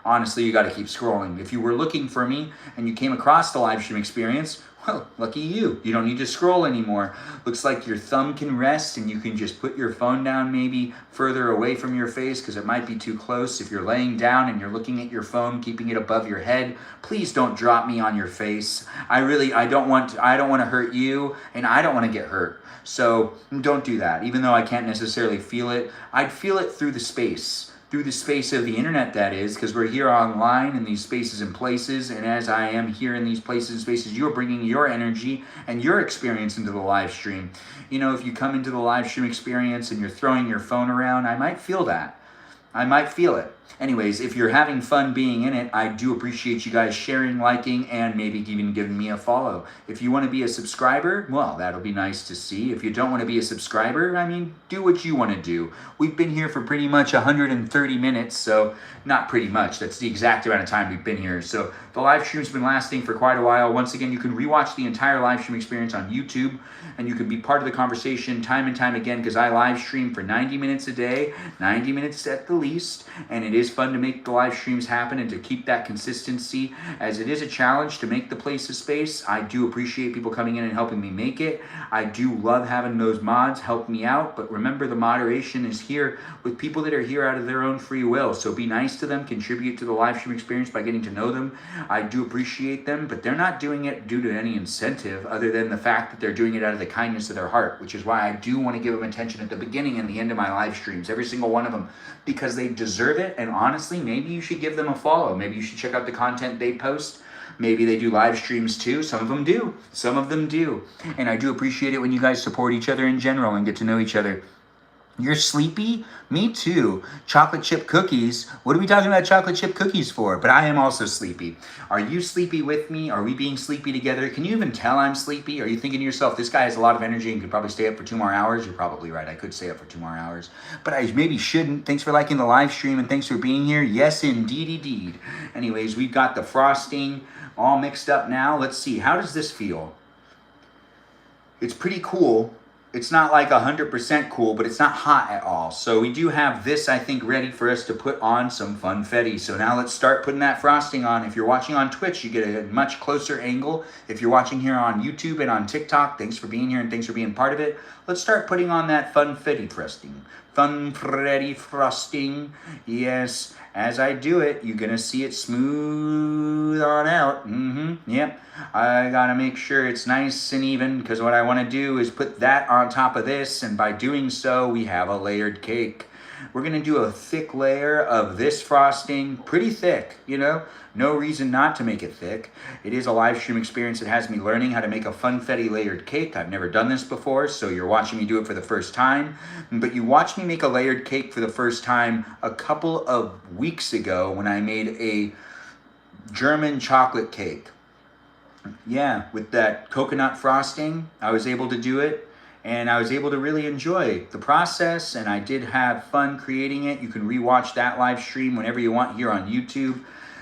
honestly, you gotta keep scrolling. If you were looking for me and you came across the live stream experience, well, lucky you. You don't need to scroll anymore. Looks like your thumb can rest and you can just put your phone down maybe further away from your face because it might be too close. If you're laying down and you're looking at your phone, keeping it above your head, please don't drop me on your face. I don't want to hurt you, and I don't want to get hurt. So don't do that. Even though I can't necessarily feel it, I'd feel it through the space of the internet, that is, because we're here online in these spaces and places, and as I am here in these places and spaces, you're bringing your energy and your experience into the live stream. If you come into the live stream experience and you're throwing your phone around, I might feel that. I might feel it. Anyways, if you're having fun being in it, I do appreciate you guys sharing, liking, and maybe even giving me a follow. If you want to be a subscriber, well, that'll be nice to see. If you don't want to be a subscriber, do what you want to do. We've been here for pretty much 130 minutes, so not pretty much. That's the exact amount of time we've been here. So the live stream's been lasting for quite a while. Once again, you can rewatch the entire live stream experience on YouTube, and you can be part of the conversation time and time again, because I live stream for 90 minutes a day, 90 minutes at the least, and it is fun to make the live streams happen and to keep that consistency, as it is a challenge to make the place a space. I do appreciate people coming in and helping me make it. I do love having those mods help me out, but remember, the moderation is here with people that are here out of their own free will, so be nice to them, contribute to the live stream experience by getting to know them. I do appreciate them, but they're not doing it due to any incentive other than the fact that they're doing it out of the kindness of their heart, which is why I do want to give them attention at the beginning and the end of my live streams, every single one of them, because they deserve it. And honestly, maybe you should give them a follow. Maybe you should check out the content they post. Maybe they do live streams too. Some of them do. Some of them do. And I do appreciate it when you guys support each other in general and get to know each other. You're sleepy? Me too. Chocolate chip cookies? What are we talking about chocolate chip cookies for? But I am also sleepy. Are you sleepy with me? Are we being sleepy together? Can you even tell I'm sleepy? Are you thinking to yourself, this guy has a lot of energy and could probably stay up for 2 more hours? You're probably right. I could stay up for 2 more hours. But I maybe shouldn't. Thanks for liking the live stream and thanks for being here. Yes, indeed. Anyways, we've got the frosting all mixed up now. Let's see. How does this feel? It's pretty cool. it's not like 100% cool, but it's not hot at all. So we do have this, I think, ready for us to put on some funfetti. So now let's start putting that frosting on. If you're watching on Twitch, you get a much closer angle. If you're watching here on YouTube and on TikTok, thanks for being here and thanks for being part of it. Let's start putting on that funfetti frosting. Funfetti frosting. Yes, as I do it, you're gonna see it smooth on out. Yep. I gotta make sure it's nice and even, because what I want to do is put that on top of this, and by doing so we have a layered cake. We're gonna do a thick layer of this frosting, pretty thick, you know, no reason not to make it thick. It is a live stream experience that has me learning how to make a funfetti layered cake. I've never done this before, so you're watching me do it for the first time, but you watched me make a layered cake for the first time a couple of weeks ago when I made a German chocolate cake. Yeah, with that coconut frosting, I was able to do it, and I was able to really enjoy the process, and I did have fun creating it. You can rewatch that live stream whenever you want here on YouTube.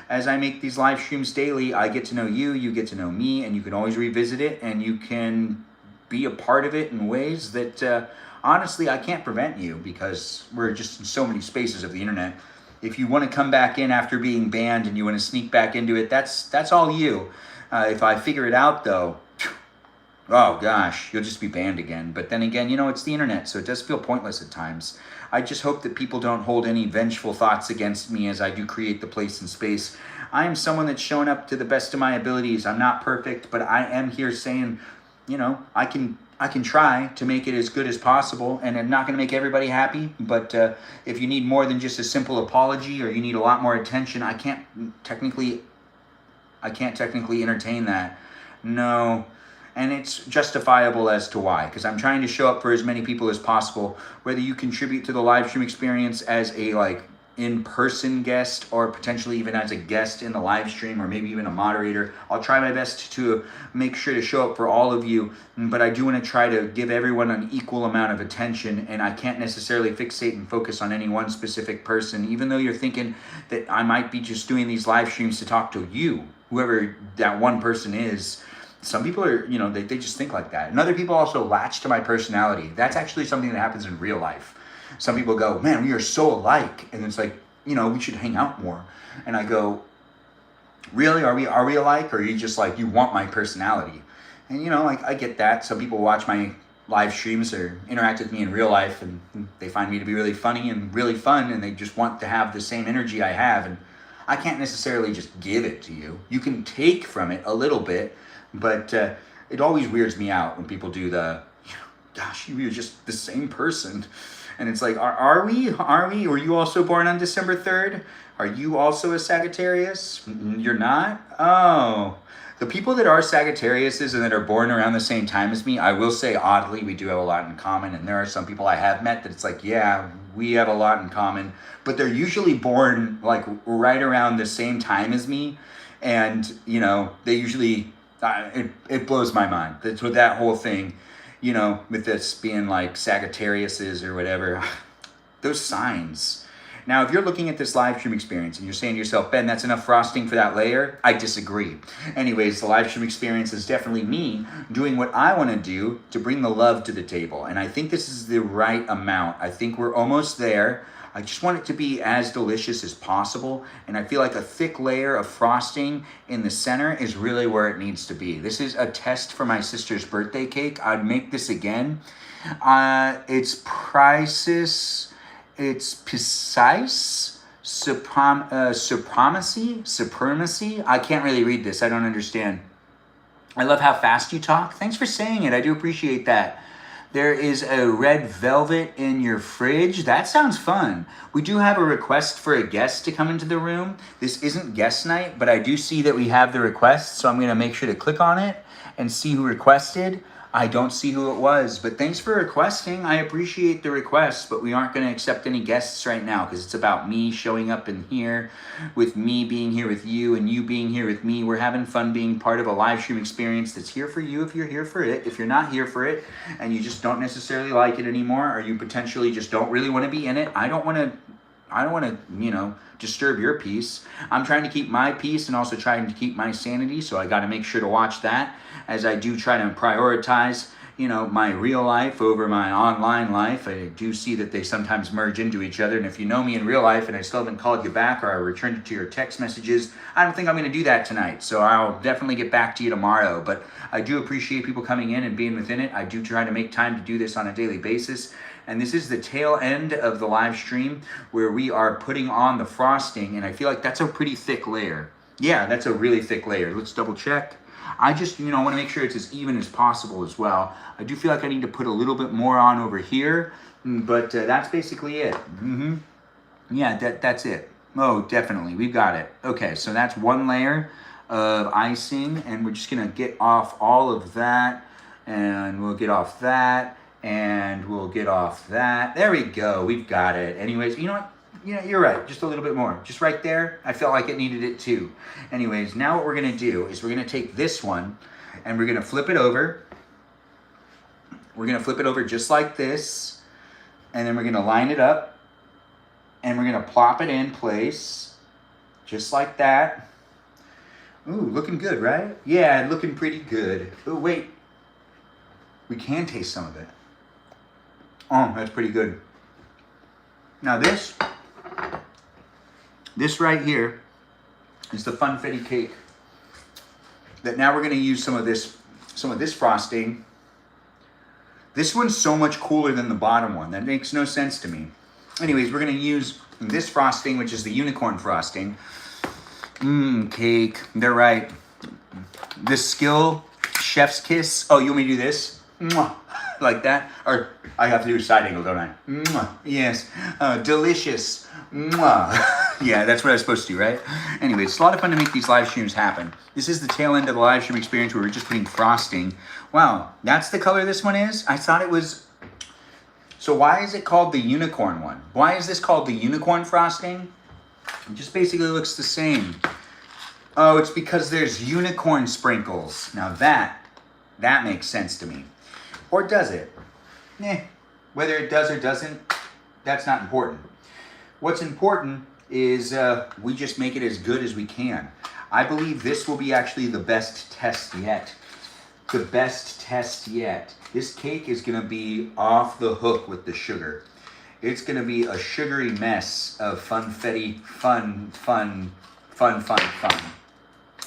As I make these live streams daily, I get to know you, you get to know me, and you can always revisit it, and you can be a part of it in ways that, honestly, I can't prevent you, because we're just in so many spaces of the internet. If you want to come back in after being banned and you want to sneak back into it, that's all you. If I figure it out, though, oh gosh, you'll just be banned again. But then again, you know, it's the internet, so it does feel pointless at times. I just hope that people don't hold any vengeful thoughts against me as I do create the place and space. I am someone that's showing up to the best of my abilities. I'm not perfect, but I am here saying, you know, I can try to make it as good as possible, and I'm not going to make everybody happy, but if you need more than just a simple apology, or you need a lot more attention, I can't technically entertain that. No. And it's justifiable as to why, because I'm trying to show up for as many people as possible, whether you contribute to the live stream experience as a in-person guest, or potentially even as a guest in the live stream, or maybe even a moderator. I'll try my best to make sure to show up for all of you, but I do want to try to give everyone an equal amount of attention, and I can't necessarily fixate and focus on any one specific person, even though you're thinking that I might be just doing these live streams to talk to you, whoever that one person is. Some people are, you know, they just think like that. And other people also latch to my personality. That's actually something that happens in real life. Some people go, man, we are so alike. And it's like, you know, we should hang out more. And I go, really? Are we alike? Or are you just like, you want my personality? And, you know, like, I get that. Some people watch my live streams or interact with me in real life, and they find me to be really funny and really fun, and they just want to have the same energy I have. And I can't necessarily just give it to you. You can take from it a little bit, but it always weirds me out when people do the, you know, gosh, you're just the same person. And it's like, are we? Were you also born on December 3rd? Are you also a Sagittarius? You're not? Oh. The people that are Sagittariuses and that are born around the same time as me, I will say, oddly, we do have a lot in common. And there are some people I have met that it's like, yeah, we have a lot in common. But they're usually born like right around the same time as me. And, you know, they usually... it blows my mind. That's with that whole thing, you know, with this being like Sagittariuses or whatever, those signs. Now, if you're looking at this live stream experience and you're saying to yourself, Ben, that's enough frosting for that layer, I disagree. Anyways, the live stream experience is definitely me doing what I want to do to bring the love to the table. And I think this is the right amount. I think we're almost there. I just want it to be as delicious as possible, and I feel like a thick layer of frosting in the center is really where it needs to be. This is a test for my sister's birthday cake. I'd make this again. It's precise, supremacy. I can't really read this. I don't understand. I love how fast you talk. Thanks for saying it. I do appreciate that. There is a red velvet in your fridge. That sounds fun. We do have a request for a guest to come into the room. This isn't guest night, but I do see that we have the request, so I'm going to make sure to click on it and see who requested. I don't see who it was, but thanks for requesting. I appreciate the request, but we aren't going to accept any guests right now because it's about me showing up in here, with me being here with you and you being here with me. We're having fun being part of a live stream experience that's here for you if you're here for it. If you're not here for it and you just don't necessarily like it anymore, or you potentially just don't really want to be in it, I don't want to, you know, disturb your peace. I'm trying to keep my peace and also trying to keep my sanity, so I got to make sure to watch that as I do try to prioritize my real life over my online life. I do see that they sometimes merge into each other. And if you know me in real life and I still haven't called you back or I returned it to your text messages, I don't think I'm going to do that tonight. So I'll definitely get back to you tomorrow. But I do appreciate people coming in and being within it. I do try to make time to do this on a daily basis. And this is the tail end of the live stream where we are putting on the frosting. And I feel like that's a pretty thick layer. Yeah, that's a really thick layer. Let's double check. I just, want to make sure it's as even as possible as well. I do feel like I need to put a little bit more on over here, but that's basically it. Yeah, that's it. Oh, definitely. We've got it. Okay, so that's one layer of icing, and we're just going to get off all of that, and we'll get off that, and we'll get off that. There we go. We've got it. Anyways, you know what? You're right. Just a little bit more. Just right there. I felt like it needed it too. Anyways, now what we're going to do is we're going to take this one and we're going to flip it over. We're going to flip it over just like this. And then we're going to line it up. And we're going to plop it in place. Just like that. Ooh, looking good, right? Yeah, looking pretty good. Oh, wait. We can taste some of it. Oh, that's pretty good. Now this right here is the funfetti cake that now we're going to use some of this frosting. This one's so much cooler than the bottom one. That makes no sense to me. Anyways, we're going to use this frosting, which is the unicorn frosting. Cake. They're right. The skill chef's kiss. Oh, you want me to do this? Mwah. Like that? Or I have to do a side angle, don't I? Mwah. Yes. Delicious. Mwah. Yeah, that's what I was supposed to do, right? Anyway, it's a lot of fun to make these live streams happen. This is the tail end of the live stream experience where we're just putting frosting. Wow, that's the color this one is? I thought it was... So why is it called the unicorn one? Why is this called the unicorn frosting? It just basically looks the same. Oh, it's because there's unicorn sprinkles. Now that makes sense to me. Or does it? Whether it does or doesn't, that's not important. What's important is we just make it as good as we can. I believe this will be actually the best test yet. The best test yet. This cake is going to be off the hook with the sugar. It's going to be a sugary mess of funfetti, fun.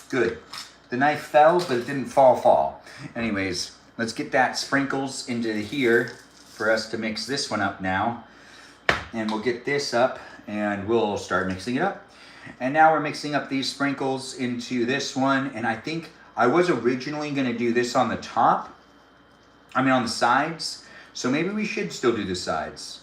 Good. The knife fell, but it didn't fall. Anyways, let's get that sprinkles into here for us to mix this one up now. And we'll get this up and we'll start mixing it up. And now we're mixing up these sprinkles into this one. And I think I was originally going to do this on the top. On the sides. So maybe we should still do the sides.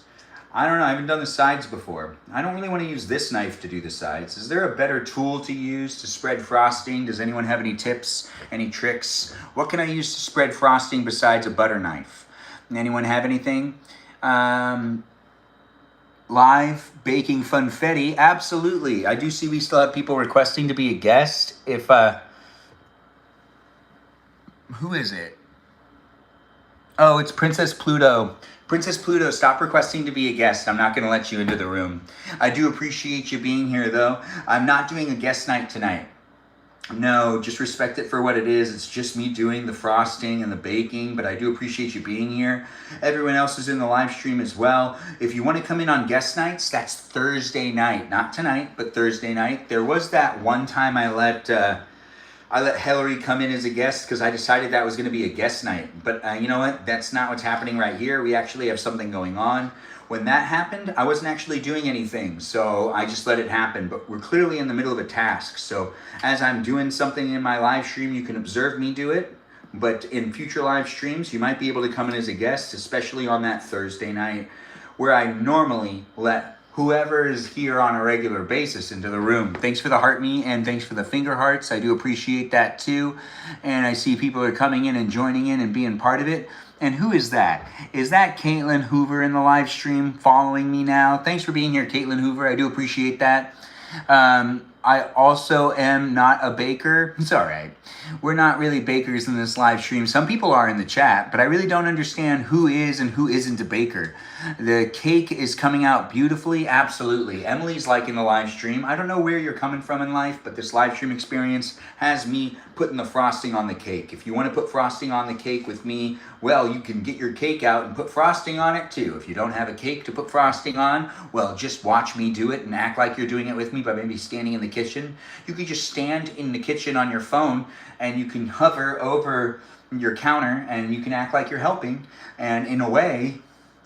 I don't know. I haven't done the sides before. I don't really want to use this knife to do the sides. Is there a better tool to use to spread frosting? Does anyone have any tips, any tricks? What can I use to spread frosting besides a butter knife? Anyone have anything? Live baking funfetti? Absolutely. I do see we still have people requesting to be a guest. If, who is it? Oh, it's Princess Pluto. Princess Pluto, stop requesting to be a guest. I'm not going to let you into the room. I do appreciate you being here, though. I'm not doing a guest night tonight. No, just respect it for what it is. It's just me doing the frosting and the baking, but I do appreciate you being here. Everyone else is in the live stream as well. If you want to come in on guest nights, that's Thursday night. Not tonight, but Thursday night. There was that one time I let Hillary come in as a guest because I decided that was going to be a guest night. But you know what? That's not what's happening right here. We actually have something going on. When that happened, I wasn't actually doing anything, so I just let it happen. But we're clearly in the middle of a task. So as I'm doing something in my live stream, you can observe me do it. But in future live streams, you might be able to come in as a guest, especially on that Thursday night, where I normally let whoever is here on a regular basis into the room. Thanks for the heart me and thanks for the finger hearts. I do appreciate that too. And I see people are coming in and joining in and being part of it. And who is that? Is that Caitlin Hoover in the live stream following me now? Thanks for being here, Caitlin Hoover. I do appreciate that. I also am not a baker. It's all right. We're not really bakers in this live stream. Some people are in the chat, but I really don't understand who is and who isn't a baker. The cake is coming out beautifully, absolutely. Emily's liking the live stream. I don't know where you're coming from in life, but this live stream experience has me putting the frosting on the cake. If you want to put frosting on the cake with me, well, you can get your cake out and put frosting on it too. If you don't have a cake to put frosting on, well, just watch me do it and act like you're doing it with me by maybe standing in the kitchen. You could just stand in the kitchen on your phone and you can hover over your counter and you can act like you're helping. And in a way,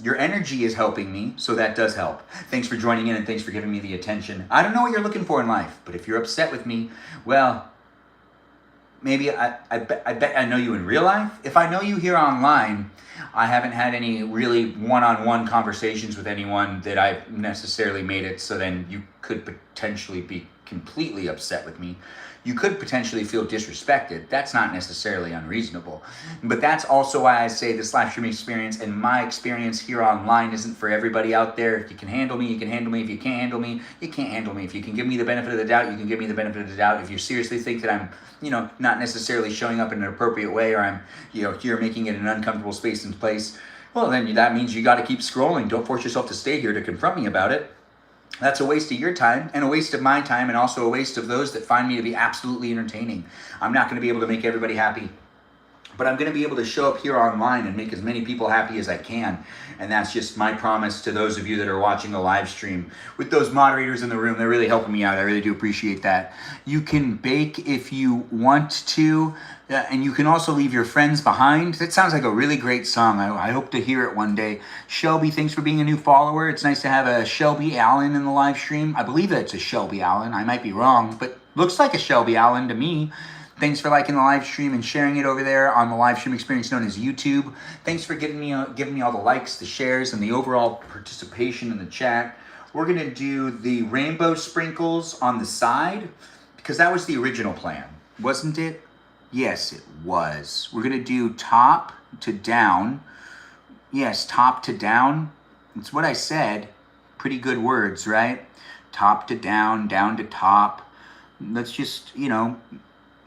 your energy is helping me, so that does help. Thanks for joining in and thanks for giving me the attention. I don't know what you're looking for in life, but if you're upset with me, well, maybe I bet I know you in real life. If I know you here online, I haven't had any really one-on-one conversations with anyone that I've necessarily made it so then you could potentially be completely upset with me. You could potentially feel disrespected. That's not necessarily unreasonable. But that's also why I say this live streaming experience and my experience here online isn't for everybody out there. If you can handle me, you can handle me. If you can't handle me, you can't handle me. If you can give me the benefit of the doubt, you can give me the benefit of the doubt. If you seriously think that I'm, not necessarily showing up in an appropriate way or I'm, here making it an uncomfortable space and place, well, then that means you got to keep scrolling. Don't force yourself to stay here to confront me about it. That's a waste of your time and a waste of my time and also a waste of those that find me to be absolutely entertaining. I'm not going to be able to make everybody happy, but I'm going to be able to show up here online and make as many people happy as I can. And that's just my promise to those of you that are watching the live stream. With those moderators in the room, they're really helping me out. I really do appreciate that. You can bake if you want to, and you can also leave your friends behind. That sounds like a really great song. I hope to hear it one day. Shelby, thanks for being a new follower. It's nice to have a Shelby Allen in the live stream. I believe that it's a Shelby Allen. I might be wrong, but looks like a Shelby Allen to me. Thanks for liking the live stream and sharing it over there on the live stream experience known as YouTube. Thanks for giving me all the likes, the shares, and the overall participation in the chat. We're going to do the rainbow sprinkles on the side because that was the original plan, wasn't it? Yes, it was. We're going to do top to down. Yes, top to down. It's what I said. Pretty good words, right? Top to down, down to top. Let's just,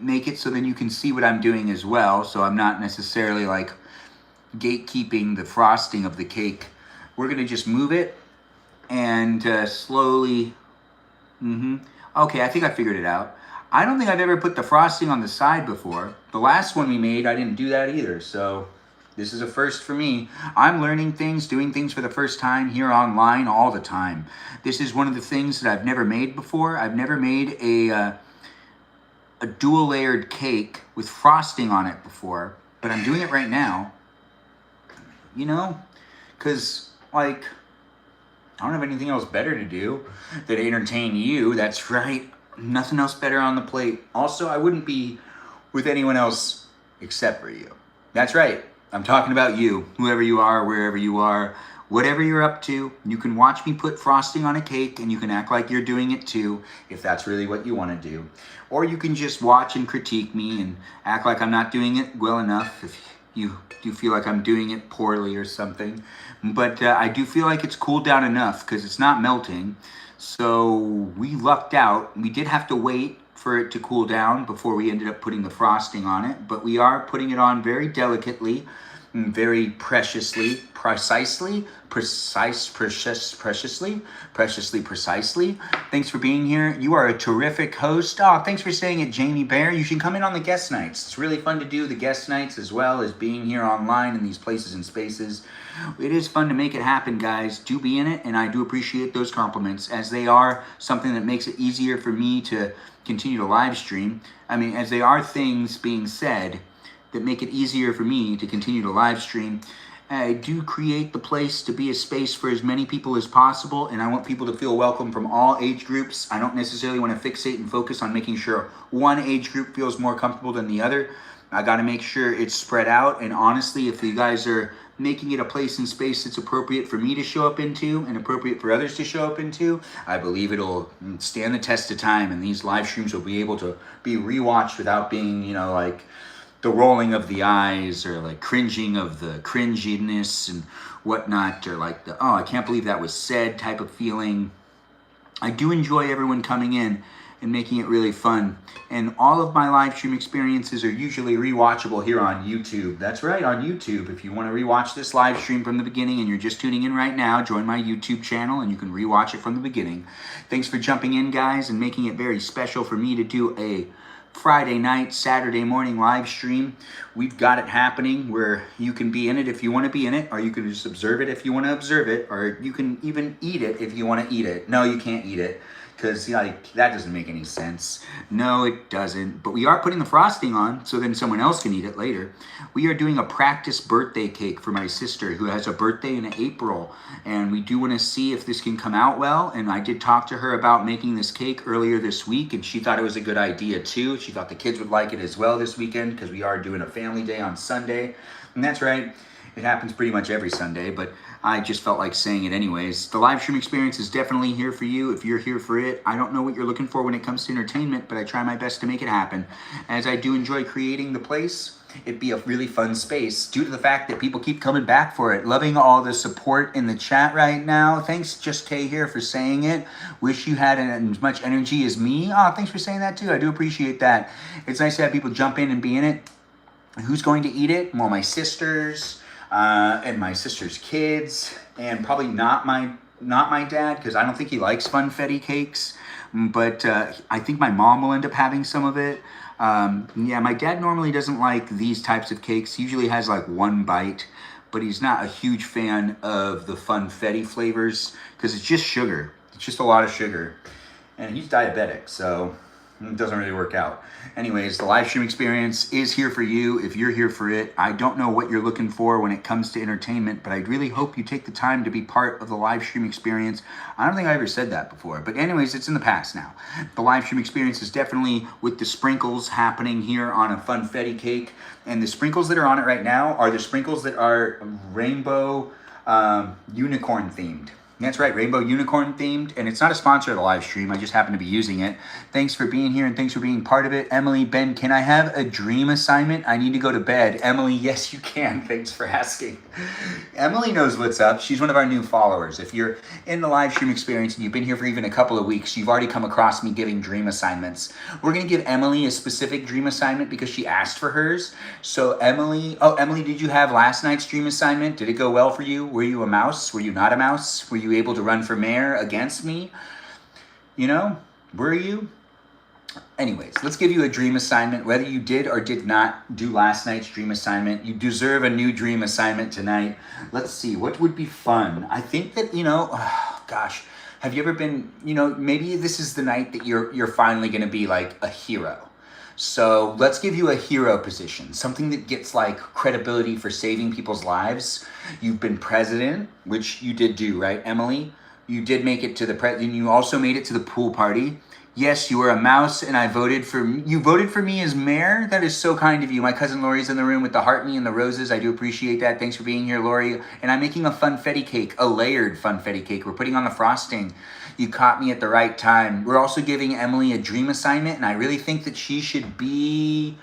make it so then you can see what I'm doing as well. So I'm not necessarily like gatekeeping the frosting of the cake. We're going to just move it and slowly. Okay, I think I figured it out. I don't think I've ever put the frosting on the side before. The last one we made, I didn't do that either. So this is a first for me. I'm learning things, doing things for the first time here online all the time. This is one of the things that I've never made before. I've never made a dual layered cake with frosting on it before, but I'm doing it right now, because I don't have anything else better to do than entertain you. That's right. Nothing else better on the plate. Also, I wouldn't be with anyone else except for you. That's right. I'm talking about you, whoever you are, wherever you are. Whatever you're up to, you can watch me put frosting on a cake and you can act like you're doing it too, if that's really what you want to do. Or you can just watch and critique me and act like I'm not doing it well enough if you feel like I'm doing it poorly or something. But I do feel like it's cooled down enough because it's not melting. So we lucked out. We did have to wait for it to cool down before we ended up putting the frosting on it. But we are putting it on very delicately, very precisely. Thanks for being here. You are a terrific host. Oh, thanks for saying it, Jamie Bear. You should come in on the guest nights. It's really fun to do the guest nights as well as being here online in these places and spaces. It is fun to make it happen, guys. Do be in it, and I do appreciate those compliments as they are something that makes it easier for me to continue to live stream. As they are things being said that make it easier for me to continue to live stream. I do create the place to be a space for as many people as possible, and I want people to feel welcome from all age groups. I don't necessarily want to fixate and focus on making sure one age group feels more comfortable than the other. I got to make sure it's spread out, and honestly, if you guys are making it a place and space that's appropriate for me to show up into and appropriate for others to show up into, I believe it'll stand the test of time, and these live streams will be able to be rewatched without being, like the rolling of the eyes or like cringing of the cringiness and whatnot, or like I can't believe that was said type of feeling. I do enjoy everyone coming in and making it really fun. And all of my live stream experiences are usually rewatchable here on YouTube. That's right, on YouTube. If you want to rewatch this live stream from the beginning and you're just tuning in right now, join my YouTube channel and you can rewatch it from the beginning. Thanks for jumping in, guys, and making it very special for me to do a Friday night, Saturday morning live stream. We've got it happening where you can be in it if you want to be in it, or you can just observe it if you want to observe it, or you can even eat it if you want to eat it. No, you can't eat it, because like that doesn't make any sense. No, it doesn't. But we are putting the frosting on so then someone else can eat it later. We are doing a practice birthday cake for my sister who has a birthday in April, and we do want to see if this can come out well. And I did talk to her about making this cake earlier this week, and she thought it was a good idea too. She thought the kids would like it as well this weekend because we are doing a family day on Sunday. And that's right, it happens pretty much every Sunday, but I just felt like saying it anyways. The live stream experience is definitely here for you if you're here for it. I don't know what you're looking for when it comes to entertainment, but I try my best to make it happen. As I do enjoy creating the place, it'd be a really fun space due to the fact that people keep coming back for it. Loving all the support in the chat right now. Thanks, Just K here, for saying it. Wish you had as much energy as me. Oh, thanks for saying that too. I do appreciate that. It's nice to have people jump in and be in it. Who's going to eat it? Well, my sisters and my sister's kids, and probably not my dad, because I don't think he likes funfetti cakes. But I think my mom will end up having some of it. Yeah, my dad normally doesn't like these types of cakes. He usually has like one bite, but he's not a huge fan of the funfetti flavors because it's just sugar. It's just a lot of sugar. And he's diabetic, so it doesn't really work out. Anyways, the live stream experience is here for you if you're here for it. I don't know what you're looking for when it comes to entertainment, but I really hope you take the time to be part of the live stream experience. I don't think I ever said that before, but anyways, it's in the past now. The live stream experience is definitely with the sprinkles happening here on a funfetti cake. And the sprinkles that are on it right now are the sprinkles that are rainbow unicorn themed. That's right, rainbow unicorn themed, and it's not a sponsor of the live stream. I just happen to be using it. Thanks for being here and thanks for being part of it. Emily, Ben, can I have a dream assignment? I need to go to bed. Emily, yes, you can. Thanks for asking. Emily knows what's up. She's one of our new followers. If you're in the live stream experience and you've been here for even a couple of weeks, you've already come across me giving dream assignments. We're going to give Emily a specific dream assignment because she asked for hers. So Emily, did you have last night's dream assignment? Did it go well for you? Were you a mouse? Were you not a mouse? Were you able to run for mayor against me? You know, were you? Anyways, let's give you a dream assignment. Whether you did or did not do last night's dream assignment, you deserve a new dream assignment tonight. Let's see, what would be fun? I think that, gosh, have you ever been, maybe this is the night that you're finally going to be like a hero. So let's give you a hero position, something that gets like credibility for saving people's lives. You've been president, which you did do, right, Emily? You did make it to the president. You also made it to the pool party. Yes, you were a mouse, and you voted for me as mayor. That is so kind of you. My cousin Lori's in the room with the heart me and the roses. I do appreciate that. Thanks for being here, Lori. And I'm making a funfetti cake, a layered funfetti cake. We're putting on the frosting. You caught me at the right time. We're also giving Emily a dream assignment, and I really think that she should be.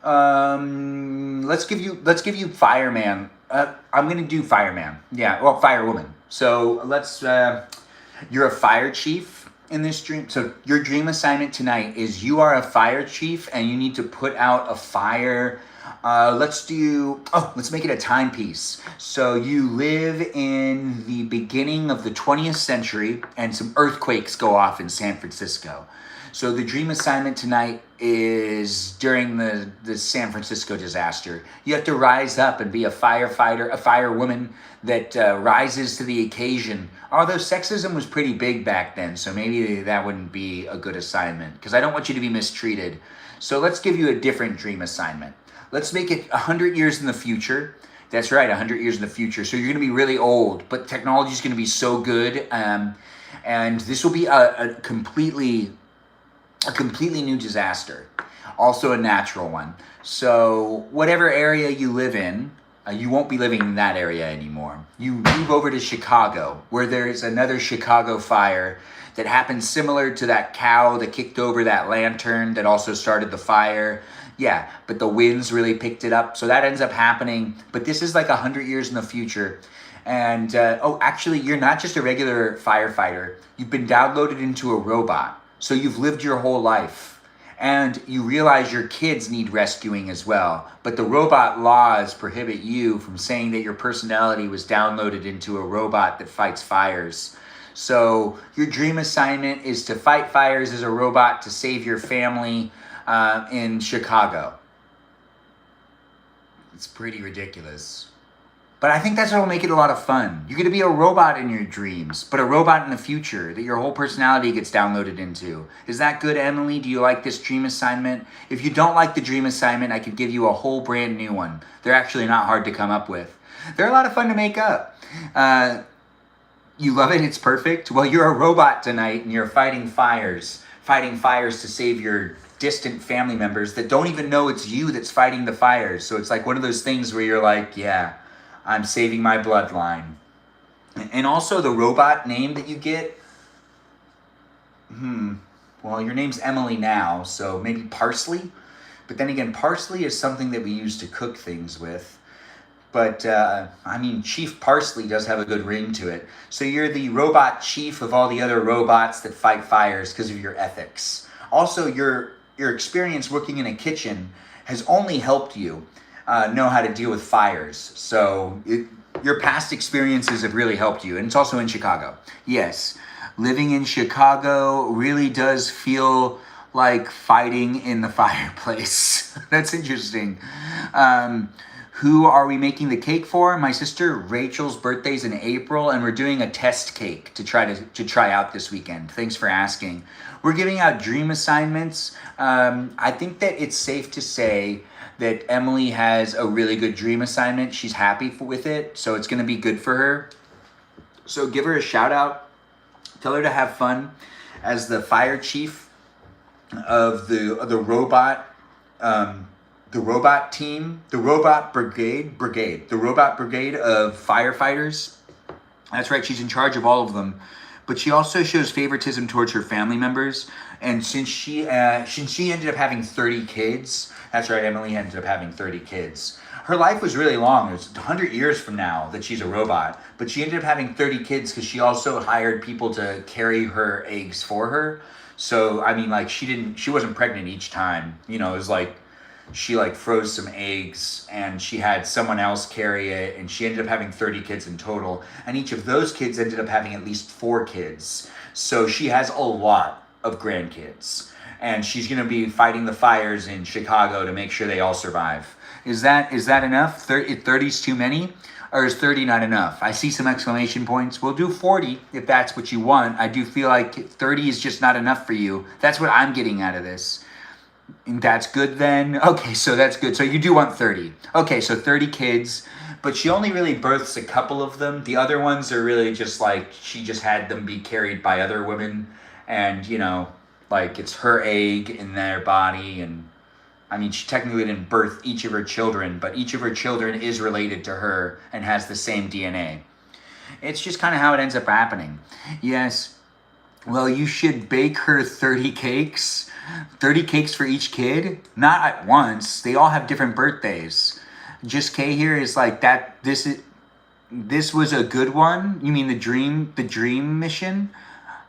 Let's give you fireman. I'm gonna do fireman. Yeah, well, firewoman. So let's. You're a fire chief in this dream. So your dream assignment tonight is you are a fire chief and you need to put out a fire. Let's make it a timepiece. So you live in the beginning of the 20th century and some earthquakes go off in San Francisco. So the dream assignment tonight is during the San Francisco disaster. You have to rise up and be a firefighter, a firewoman that rises to the occasion. Although sexism was pretty big back then, so maybe that wouldn't be a good assignment because I don't want you to be mistreated. So let's give you a different dream assignment. Let's make it 100 years in the future. That's right, 100 years in the future. So you're going to be really old, but technology is going to be so good. And this will be a completely new disaster. Also a natural one. So whatever area you live in, you won't be living in that area anymore. You move over to Chicago, where there's another Chicago fire that happened similar to that cow that kicked over that lantern that also started the fire. Yeah, but the winds really picked it up. So that ends up happening. But this is like 100 years in the future. And, actually, you're not just a regular firefighter. You've been downloaded into a robot. So you've lived your whole life, and you realize your kids need rescuing as well. But the robot laws prohibit you from saying that your personality was downloaded into a robot that fights fires. So your dream assignment is to fight fires as a robot to save your family in Chicago. It's pretty ridiculous. But I think that's what will make it a lot of fun. You're going to be a robot in your dreams, but a robot in the future that your whole personality gets downloaded into. Is that good, Emily? Do you like this dream assignment? If you don't like the dream assignment, I could give you a whole brand new one. They're actually not hard to come up with. They're a lot of fun to make up. You love it? It's perfect? Well, you're a robot tonight, and you're fighting fires to save your distant family members that don't even know it's you that's fighting the fires. So it's like one of those things where you're like, yeah, I'm saving my bloodline. And also the robot name that you get, well, your name's Emily now, so maybe Parsley. But then again, parsley is something that we use to cook things with. But, Chief Parsley does have a good ring to it. So you're the robot chief of all the other robots that fight fires because of your ethics. Also, your experience working in a kitchen has only helped you know how to deal with fires. So your past experiences have really helped you. And it's also in Chicago. Yes, living in Chicago really does feel like fighting in the fireplace. That's interesting. Who are we making the cake for? My sister Rachel's birthday's in April, and we're doing a test cake to try out this weekend. Thanks for asking. We're giving out dream assignments. I think that it's safe to say that Emily has a really good dream assignment. She's happy with it, so it's going to be good for her. So give her a shout out. Tell her to have fun as the fire chief of the robot team, the robot brigade of firefighters. That's right, she's in charge of all of them. But she also shows favoritism towards her family members. And since she ended up having 30 kids, that's right, Emily ended up having 30 kids. Her life was really long. It's 100 years from now that she's a robot. But she ended up having 30 kids because she also hired people to carry her eggs for her. So, she wasn't pregnant each time. It was like, she froze some eggs and she had someone else carry it, and she ended up having 30 kids in total, and each of those kids ended up having at least 4 kids. So she has a lot of grandkids, and she's going to be fighting the fires in Chicago to make sure they all survive. Is that enough? 30's too many, or is 30 not enough? I see some exclamation points. We'll do 40 if that's what you want. I do feel like 30 is just not enough for you. That's what I'm getting out of this. That's good then. Okay, so that's good. So you do want 30. Okay, so 30 kids, but she only really births a couple of them. The other ones are really just like she just had them be carried by other women, and it's her egg in their body. And she technically didn't birth each of her children, but each of her children is related to her and has the same DNA. It's just kind of how it ends up happening. Yes. Well, you should bake her 30 cakes. 30 cakes for each kid? Not at once. They all have different birthdays. Just K here is like that. This was a good one. You mean the dream mission?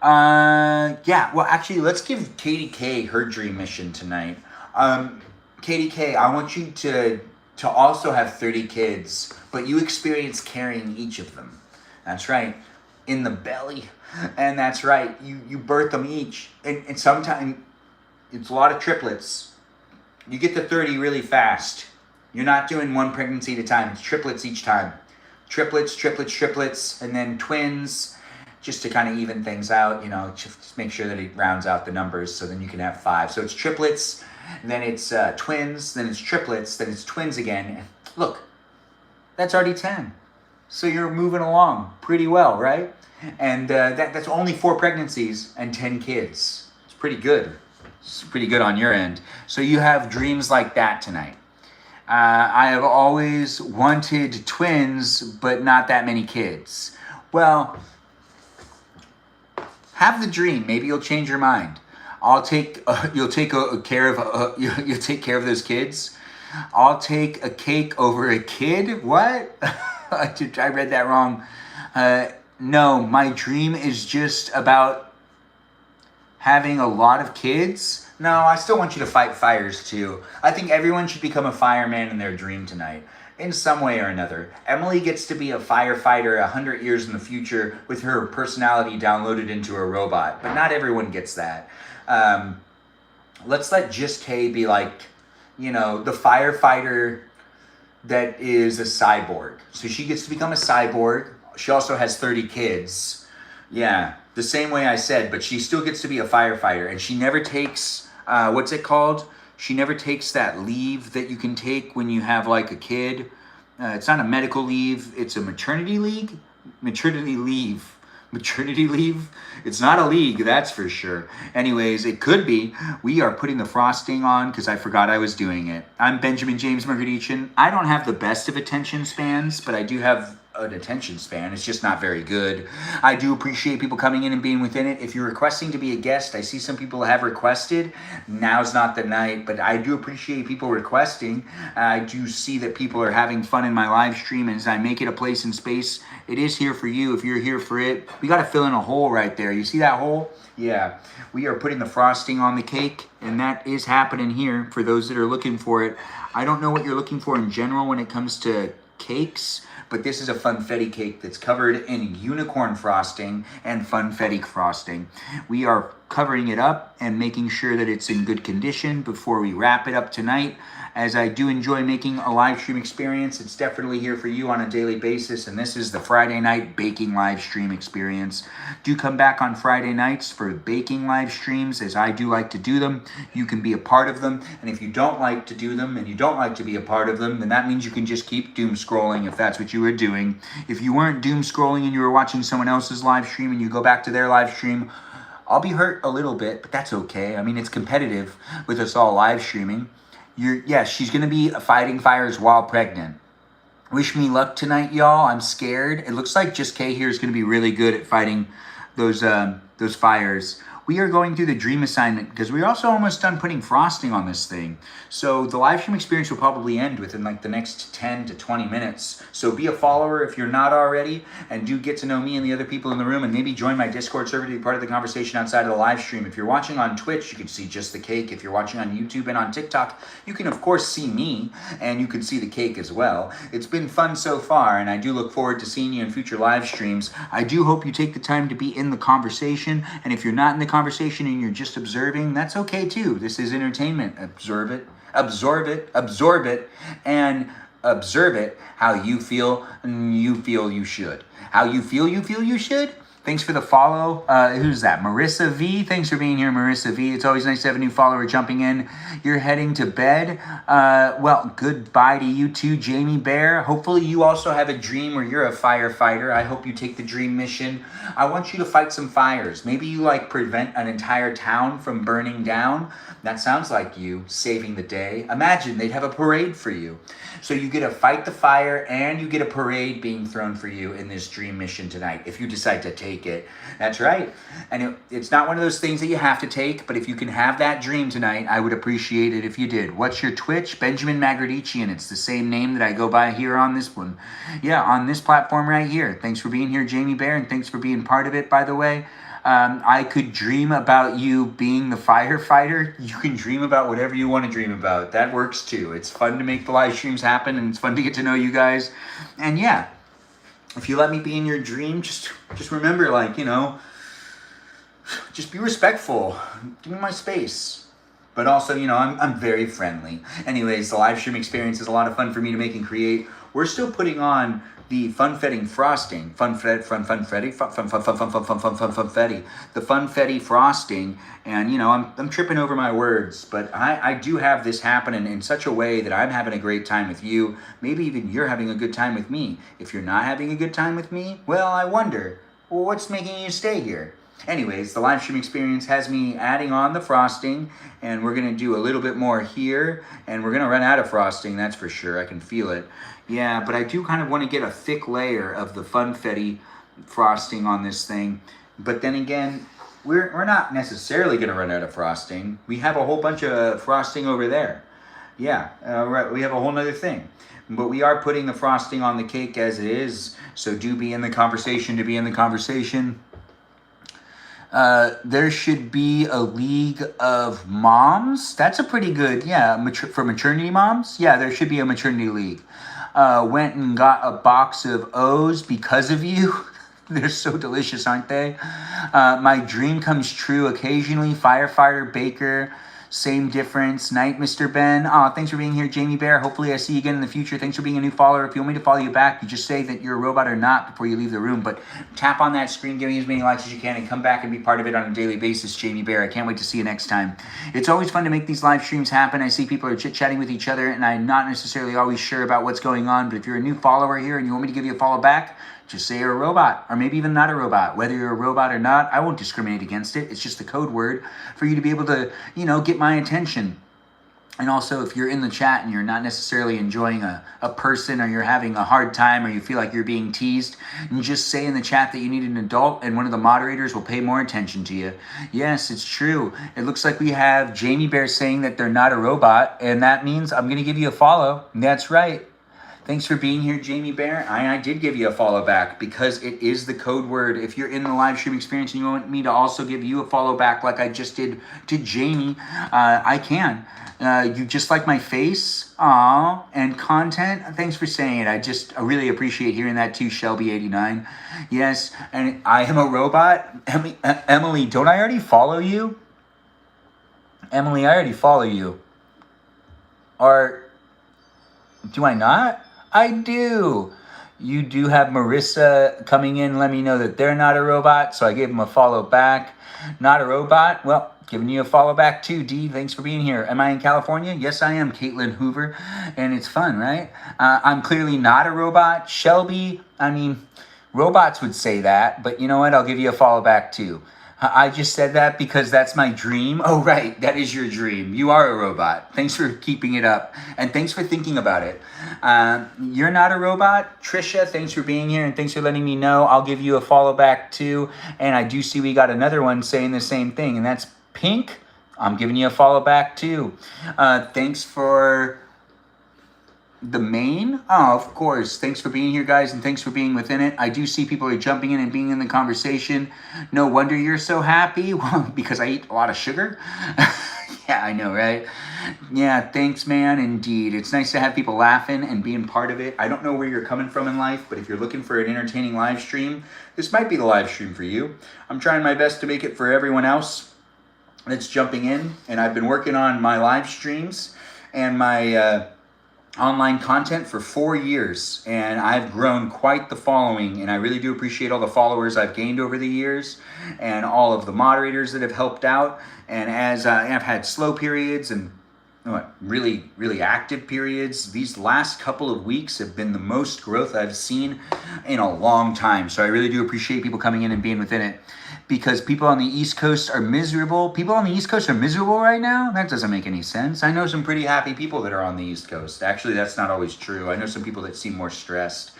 Yeah. Well, actually, let's give Katie K her dream mission tonight. Katie K, I want you to also have 30 kids, but you experience carrying each of them. That's right. In the belly. And that's right. You birth them each. And sometimes it's a lot of triplets. You get to 30 really fast. You're not doing one pregnancy at a time. It's triplets each time. Triplets, and then twins, just to kind of even things out, just make sure that it rounds out the numbers so then you can have 5. So it's triplets, then it's twins, then it's triplets, then it's twins again. Look, that's already 10. So you're moving along pretty well, right? And that's only 4 pregnancies and 10 kids. It's pretty good. It's pretty good on your end. So you have dreams like that tonight. I have always wanted twins, but not that many kids. Well, have the dream. Maybe you'll change your mind. You'll take care of those kids. I'll take a cake over a kid. What? I read that wrong. No, my dream is just about having a lot of kids. No, I still want you to fight fires too. I think everyone should become a fireman in their dream tonight, in some way or another. Emily gets to be a firefighter 100 years in the future with her personality downloaded into a robot, but not everyone gets that. Let's let Just Kay be like, you know, the firefighter that is a cyborg. So she gets to become a cyborg. She also has 30 kids. Yeah, the same way I said, but she still gets to be a firefighter. And she never takes, what's it called? She never takes that leave that you can take when you have like a kid. It's not a medical leave. It's a maternity leave. Maternity leave. Maternity leave? It's not a league, that's for sure. Anyways, it could be. We are putting the frosting on because I forgot I was doing it. I'm Benjamin James Magrdichian. I don't have the best of attention spans, but I do have an attention span. It's just not very good. I do appreciate people coming in and being within it. If you're requesting to be a guest, I see some people have requested. Now's not the night, but I do appreciate people requesting. I do see that people are having fun in my live stream, and as I make it a place and space, it is here for you if you're here for it. We got to fill in a hole right there. You see that hole? Yeah. We are putting the frosting on the cake, and that is happening here for those that are looking for it. I don't know what you're looking for in general when it comes to cakes, but this is a funfetti cake that's covered in unicorn frosting and funfetti frosting. We are covering it up and making sure that it's in good condition before we wrap it up tonight. As I do enjoy making a live stream experience, it's definitely here for you on a daily basis, and this is the Friday night baking live stream experience. Do come back on Friday nights for baking live streams, as I do like to do them. You can be a part of them, and if you don't like to do them and you don't like to be a part of them, then that means you can just keep doom scrolling if that's what you were doing. If you weren't doom scrolling and you were watching someone else's live stream and you go back to their live stream, I'll be hurt a little bit, but that's okay. I mean, it's competitive with us all live streaming. Yes, she's going to be fighting fires while pregnant. Wish me luck tonight, y'all. I'm scared. It looks like Just Kay here is going to be really good at fighting those fires. We are going through the dream assignment because we're also almost done putting frosting on this thing. So the live stream experience will probably end within like the next 10 to 20 minutes. So be a follower if you're not already, and do get to know me and the other people in the room, and maybe join my Discord server to be part of the conversation outside of the live stream. If you're watching on Twitch, you can see just the cake. If you're watching on YouTube and on TikTok, you can of course see me, and you can see the cake as well. It's been fun so far, and I do look forward to seeing you in future live streams. I do hope you take the time to be in the conversation, and if you're not in the conversation and you're just observing, that's okay too. This is entertainment. Observe it, absorb it, absorb it, and observe it how you feel you should. How you feel you should? Thanks for the follow. Who's that? Marissa V. Thanks for being here, Marissa V. It's always nice to have a new follower jumping in. You're heading to bed. Well, goodbye to you too, Jamie Bear. Hopefully you also have a dream where you're a firefighter. I hope you take the dream mission. I want you to fight some fires. Maybe you like prevent an entire town from burning down. That sounds like you saving the day. Imagine they'd have a parade for you. So you get to fight the fire and you get a parade being thrown for you in this dream mission tonight if you decide to take it. That's right. And it's not one of those things that you have to take, but if you can have that dream tonight, I would appreciate it if you did. What's your Twitch? Benjamin Magrdichian. It's the same name that I go by here on this one. Yeah, on this platform right here. Thanks for being here, Jamie Bear, and thanks for being part of it, by the way. I could dream about you being the firefighter. You can dream about whatever you want to dream about. That works too. It's fun to make the live streams happen, and it's fun to get to know you guys. And yeah, if you let me be in your dream, just remember, like, you know, just be respectful. Give me my space. But also, you know, I'm very friendly. Anyways, the live stream experience is a lot of fun for me to make and create. We're still putting on the funfetti frosting, the funfetti frosting, and you know, I'm tripping over my words, but I do have this happening in such a way that I'm having a great time with you. Maybe even you're having a good time with me. If you're not having a good time with me, well, I wonder, well, what's making you stay here? Anyways, the live stream experience has me adding on the frosting, and we're going to do a little bit more here, and we're going to run out of frosting, that's for sure. I can feel it. Yeah, but I do kind of want to get a thick layer of the funfetti frosting on this thing. But then again, we're not necessarily going to run out of frosting. We have a whole bunch of frosting over there. Yeah, right. We have a whole nother thing. But we are putting the frosting on the cake as it is, so do be in the conversation to be in the conversation. There should be a league of moms. That's a pretty good, for maternity moms. Yeah, there should be a maternity league. Went and got a box of O's because of you. They're so delicious, aren't they? My dream comes true occasionally. Firefighter, baker, same difference. Night, Mr. Ben. Thanks for being here, Jamie Bear. Hopefully I see you again in the future. Thanks for being a new follower. If you want me to follow you back, you just say that you're a robot or not before you leave the room. But tap on that screen, give me as many likes as you can, and come back and be part of it on a daily basis, Jamie Bear. I can't wait to see you next time. It's always fun to make these live streams happen. I see people are chit-chatting with each other, and I'm not necessarily always sure about what's going on. But if you're a new follower here and you want me to give you a follow back, just say you're a robot, or maybe even not a robot. Whether you're a robot or not, I won't discriminate against it. It's just a code word for you to be able to, get my attention. And also, if you're in the chat and you're not necessarily enjoying a person, or you're having a hard time, or you feel like you're being teased, and just say in the chat that you need an adult, and one of the moderators will pay more attention to you. Yes, it's true. It looks like we have Jamie Bear saying that they're not a robot, and that means I'm going to give you a follow. That's right. Thanks for being here, Jamie Bear. I did give you a follow back because it is the code word. If you're in the live stream experience and you want me to also give you a follow back like I just did to Jamie, I can. You just like my face, and content. Thanks for saying it. I really appreciate hearing that too, Shelby89. Yes, and I am a robot. Emily, don't I already follow you? Emily, I already follow you. Or do I not? I do. You do have Marissa coming in. Let me know that they're not a robot, so I gave them a follow back. Not a robot? Well, giving you a follow back too, D. Thanks for being here. Am I in California? Yes, I am, Caitlin Hoover. And it's fun, right? I'm clearly not a robot. Shelby, robots would say that, but you know what? I'll give you a follow back too. I just said that because that's my dream. Oh, right. That is your dream. You are a robot. Thanks for keeping it up. And thanks for thinking about it. You're not a robot. Trisha, thanks for being here and thanks for letting me know. I'll give you a follow back too. And I do see we got another one saying the same thing. And that's Pink. I'm giving you a follow back too. Thanks for the main. Oh, of course. Thanks for being here, guys, and thanks for being within it. I do see people are jumping in and being in the conversation. No wonder you're so happy. Well, because I eat a lot of sugar. Yeah, I know, right? Yeah, thanks, man. Indeed. It's nice to have people laughing and being part of it. I don't know where you're coming from in life, but if you're looking for an entertaining live stream, this might be the live stream for you. I'm trying my best to make it for everyone else that's jumping in, and I've been working on my live streams and my online content for 4 years, and I've grown quite the following, and I really do appreciate all the followers I've gained over the years and all of the moderators that have helped out. And as I've had slow periods and really, really active periods, these last couple of weeks have been the most growth I've seen in a long time. So I really do appreciate people coming in and being within it, because people on the East Coast are miserable. People on the East Coast are miserable right now? That doesn't make any sense. I know some pretty happy people that are on the East Coast. Actually, that's not always true. I know some people that seem more stressed.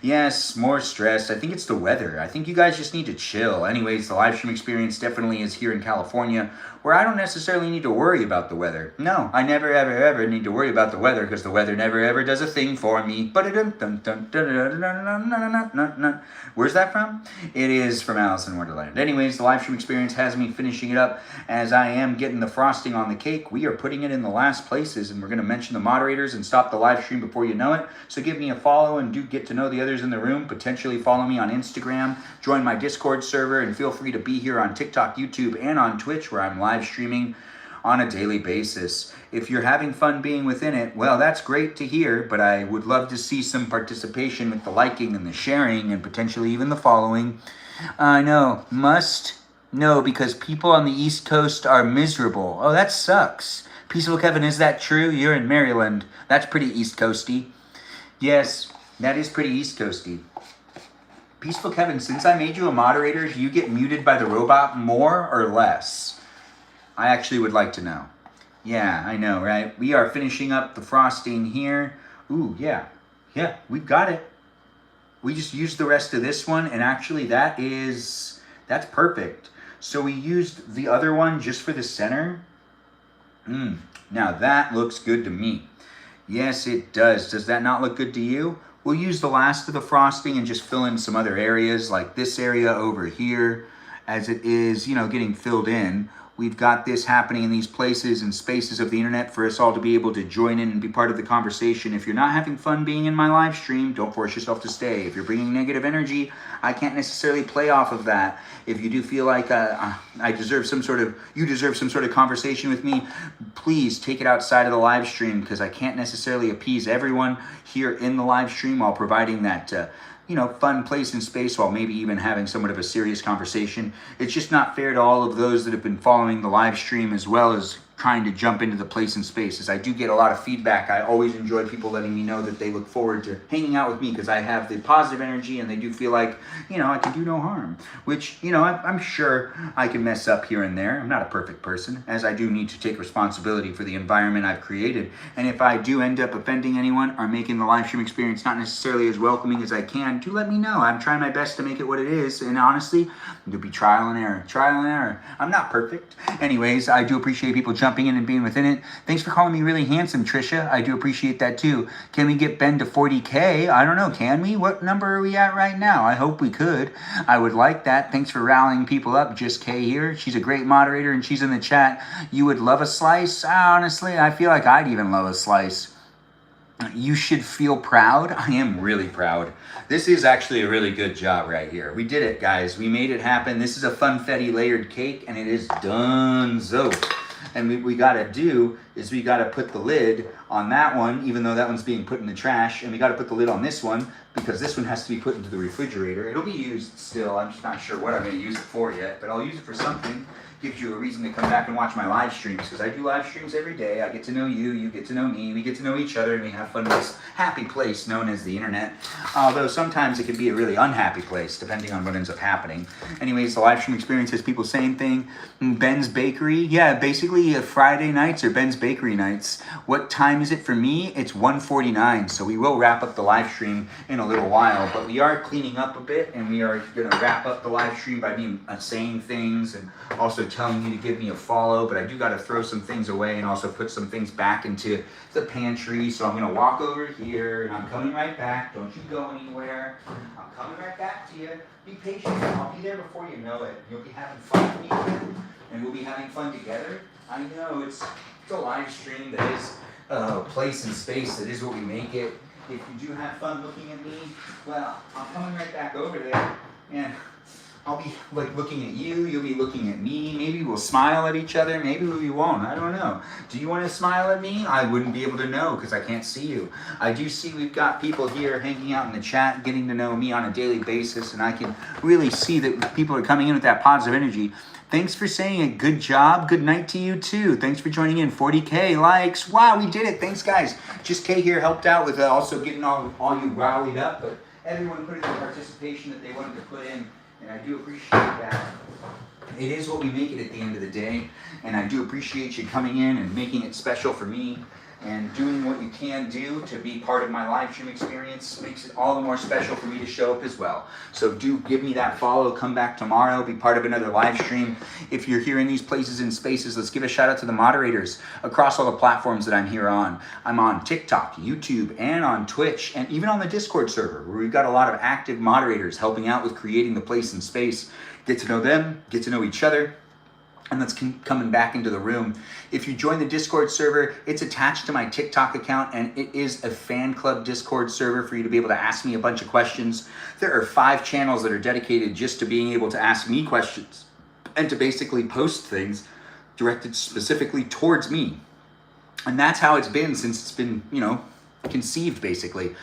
Yes, more stressed. I think it's the weather. I think you guys just need to chill. Anyways, the live stream experience definitely is here in California, where I don't necessarily need to worry about the weather. No, I never, ever, ever need to worry about the weather, because the weather never, ever does a thing for me. Where's that from? It is from Alice in Wonderland. Anyways, the live stream experience has me finishing it up as I am getting the frosting on the cake. We are putting it in the last places, and we're going to mention the moderators and stop the live stream before you know it. So give me a follow and do get to know the others in the room. Potentially follow me on Instagram, join my Discord server, and feel free to be here on TikTok, YouTube, and on Twitch, where I'm live streaming on a daily basis. If you're having fun being within it, well, that's great to hear, but I would love to see some participation with the liking and the sharing and potentially even the following. I know, no, because people on the East Coast are miserable. Oh, that sucks. Peaceful Kevin, is that true? You're in Maryland. That's pretty East Coasty. Yes, that is pretty East Coasty. Peaceful Kevin, since I made you a moderator, do you get muted by the robot more or less? I actually would like to know. Yeah, I know, right? We are finishing up the frosting here. Ooh, yeah, we've got it. We just used the rest of this one, and actually that's perfect. So we used the other one just for the center. Now that looks good to me. Yes, it does. Does that not look good to you? We'll use the last of the frosting and just fill in some other areas, like this area over here as it is, getting filled in. We've got this happening in these places and spaces of the internet for us all to be able to join in and be part of the conversation. If you're not having fun being in my live stream, don't force yourself to stay. If you're bringing negative energy, I can't necessarily play off of that. If you do feel like you deserve some sort of conversation with me, please take it outside of the live stream, because I can't necessarily appease everyone here in the live stream while providing that fun place and space, while maybe even having somewhat of a serious conversation. It's just not fair to all of those that have been following the live stream as well as trying to jump into the place and spaces. I do get a lot of feedback. I always enjoy people letting me know that they look forward to hanging out with me because I have the positive energy and they do feel like, I can do no harm. Which, I'm sure I can mess up here and there. I'm not a perfect person, as I do need to take responsibility for the environment I've created. And if I do end up offending anyone or making the live stream experience not necessarily as welcoming as I can, do let me know. I'm trying my best to make it what it is. And honestly, it'll be trial and error. I'm not perfect. Anyways, I do appreciate people jumping in and being within it. Thanks for calling me really handsome, Trisha. I do appreciate that too. Can we get Ben to 40K? I don't know. Can we? What number are we at right now? I hope we could. I would like that. Thanks for rallying people up. Just K here. She's a great moderator and she's in the chat. You would love a slice? Honestly, I feel like I'd even love a slice. You should feel proud. I am really proud. This is actually a really good job right here. We did it, guys. We made it happen. This is a funfetti layered cake, and it is done-zo. And what we gotta do is we gotta put the lid on that one, even though that one's being put in the trash, and we gotta put the lid on this one because this one has to be put into the refrigerator. It'll be used still. I'm just not sure what I'm gonna use it for yet, but I'll use it for something. Gives you a reason to come back and watch my live streams, because I do live streams every day. I get to know you, you get to know me, we get to know each other, and we have fun in this happy place known as the internet. Although sometimes it can be a really unhappy place, depending on what ends up happening. Anyways, the live stream experience has people saying thing. Ben's Bakery, yeah, basically Friday nights or Ben's Bakery nights. What time is it for me? It's 1:49, so we will wrap up the live stream in a little while, but we are cleaning up a bit, and we are going to wrap up the live stream by me saying things and also telling you to give me a follow. But I do got to throw some things away and also put some things back into the pantry. So I'm going to walk over here and I'm coming right back. Don't you go anywhere. I'm coming right back to you. Be patient. I'll be there before you know it. You'll be having fun with me and we'll be having fun together. I know it's a live stream that is a place and space. That is what we make it. If you do have fun looking at me, well, I'm coming right back over there and I'll be looking at you, you'll be looking at me, maybe we'll smile at each other, maybe we won't, I don't know. Do you want to smile at me? I wouldn't be able to know because I can't see you. I do see we've got people here hanging out in the chat, getting to know me on a daily basis, and I can really see that people are coming in with that positive energy. Thanks for saying it. Good job. Good night to you too. Thanks for joining in. 40K likes. Wow, we did it. Thanks, guys. Just K here helped out with also getting all you rallied up, but everyone put in the participation that they wanted to put in. And I do appreciate that. It is what we make it at the end of the day. And I do appreciate you coming in and making it special for me and doing what you can do to be part of my live stream experience. Makes it all the more special for me to show up as well. So do give me that follow. Come back tomorrow. Be part of another live stream. If you're here in these places and spaces, let's give a shout out to the moderators across all the platforms that I'm here on. I'm on TikTok, YouTube, and on Twitch, and even on the Discord server, where we've got a lot of active moderators helping out with creating the place and space. Get to know them, get to know each other. And that's coming back into the room. If you join the Discord server, it's attached to my TikTok account, and it is a fan club Discord server for you to be able to ask me a bunch of questions. There are 5 channels that are dedicated just to being able to ask me questions and to basically post things directed specifically towards me. And that's how it's been since it's been, conceived basically.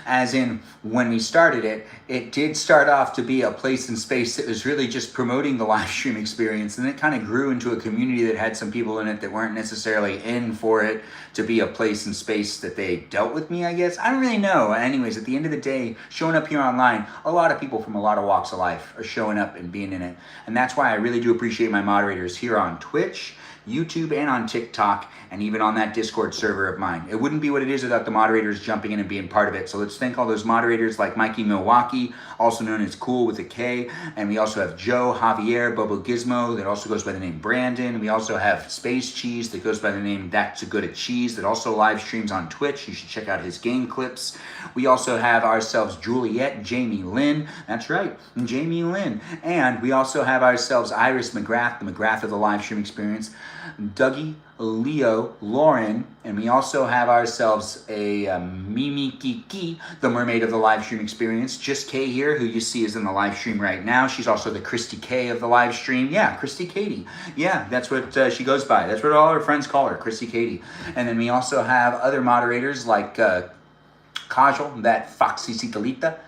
As in, when we started it, it did start off to be a place and space that was really just promoting the live stream experience, and it kind of grew into a community that had some people in it that weren't necessarily in for it to be a place and space that they dealt with me, I guess. I don't really know. Anyways, at the end of the day, showing up here online, a lot of people from a lot of walks of life are showing up and being in it. And that's why I really do appreciate my moderators here on Twitch, YouTube and on TikTok, and even on that Discord server of mine. It wouldn't be what it is without the moderators jumping in and being part of it. So let's thank all those moderators like Mikey Milwaukee, also known as Cool with a K, and we also have Joe, Javier, Bobo Gizmo, that also goes by the name Brandon. We also have Space Cheese, that goes by the name That's a Good at Cheese, that also live streams on Twitch. You should check out his game clips. We also have ourselves Juliet, Jamie Lynn, that's right, Jamie Lynn. And we also have ourselves Iris McGrath, the McGrath of the live stream experience, Dougie, Leo, Lauren, and we also have ourselves a Mimi Kiki, the mermaid of the live stream experience. Just Kay here, who you see is in the live stream right now. She's also the Christy K of the live stream. Yeah, Christy Katie. Yeah, that's what she goes by. That's what all her friends call her, Christy Katie. And then we also have other moderators like Kajal, that Foxy Citalita,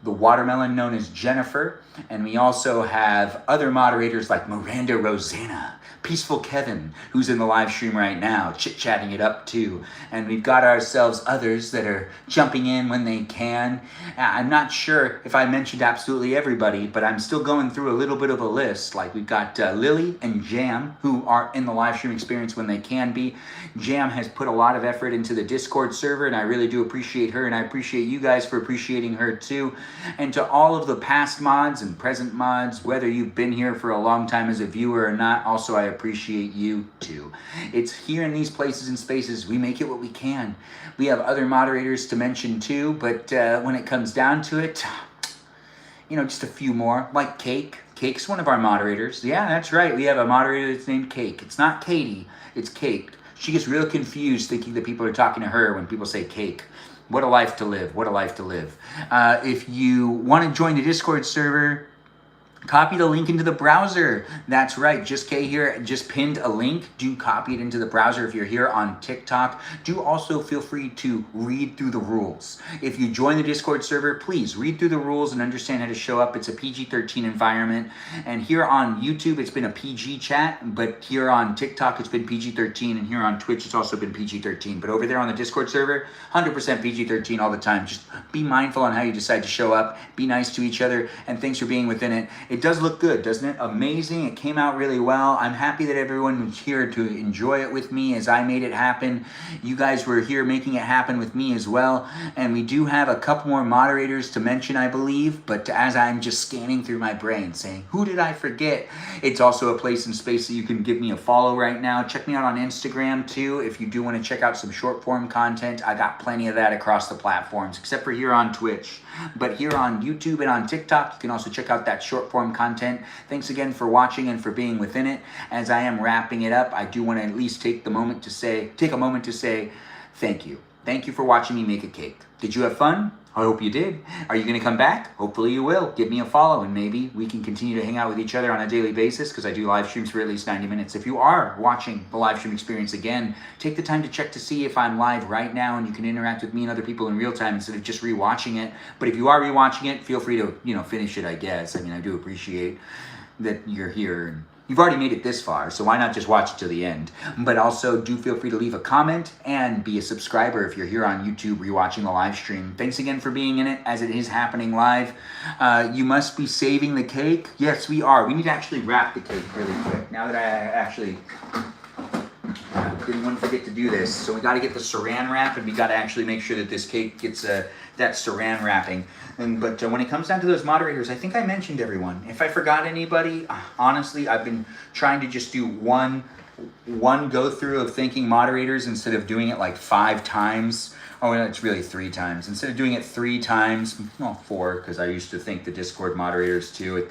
the watermelon known as Jennifer, and we also have other moderators like Miranda Rosanna, Peaceful Kevin, who's in the live stream right now, chit-chatting it up too. And we've got ourselves others that are jumping in when they can. I'm not sure if I mentioned absolutely everybody, but I'm still going through a little bit of a list. Like we've got Lily and Jam, who are in the live stream experience when they can be. Jam has put a lot of effort into the Discord server, and I really do appreciate her, and I appreciate you guys for appreciating her too. And to all of the past mods and present mods, whether you've been here for a long time as a viewer or not, also I appreciate you too. It's here in these places and spaces we make it what we can. We have other moderators to mention too, but when it comes down to it, you know, just a few more, like Cake. Cake's one of our moderators. Yeah, that's right. We have a moderator that's named Cake. It's not Katie, it's Cake. She gets real confused thinking that people are talking to her when people say Cake. What a life to live. What a life to live. If you want to join the Discord server, copy the link into the browser. That's right, Just K here just pinned a link. Do copy it into the browser if you're here on TikTok. Do also feel free to read through the rules. If you join the Discord server, please read through the rules and understand how to show up. It's a PG-13 environment. And here on YouTube, it's been a PG chat, but here on TikTok, it's been PG-13, and here on Twitch, it's also been PG-13. But over there on the Discord server, 100% PG-13 all the time. Just be mindful on how you decide to show up. Be nice to each other, and thanks for being within it. It does look good, doesn't it? Amazing. It came out really well. I'm happy that everyone was here to enjoy it with me as I made it happen. You guys were here making it happen with me as well. And we do have a couple more moderators to mention, I believe. But as I'm just scanning through my brain saying, who did I forget? It's also a place and space that you can give me a follow right now. Check me out on Instagram too. If you do want to check out some short form content, I got plenty of that across the platforms, except for here on Twitch. But here on YouTube and on TikTok, you can also check out that short form content. Thanks again for watching and for being within it. As I am wrapping it up, I do want to at least take a moment to say thank you. Thank you for watching me make a cake. Did you have fun? I hope you did. Are you going to come back? Hopefully you will. Give me a follow and maybe we can continue to hang out with each other on a daily basis, because I do live streams for at least 90 minutes. If you are watching the live stream experience again, take the time to check to see if I'm live right now and you can interact with me and other people in real time instead of just rewatching it. But if you are rewatching it, feel free to, finish it, I guess. I mean, I do appreciate that you're here and you've already made it this far, so why not just watch it till the end? But also, do feel free to leave a comment and be a subscriber if you're here on YouTube rewatching the live stream. Thanks again for being in it, as it is happening live. You must be saving the cake. Yes, we are. We need to actually wrap the cake really quick. Now that I actually didn't want to forget to do this. So we got to get the saran wrap, and we got to actually make sure that this cake gets that saran wrapping. But when it comes down to those moderators, I think I mentioned everyone. If I forgot anybody, honestly, I've been trying to just do one go through of thanking moderators instead of doing it like 5 times. Oh, it's really 3 times. Instead of doing it 3 times, well, 4, because I used to thank the Discord moderators too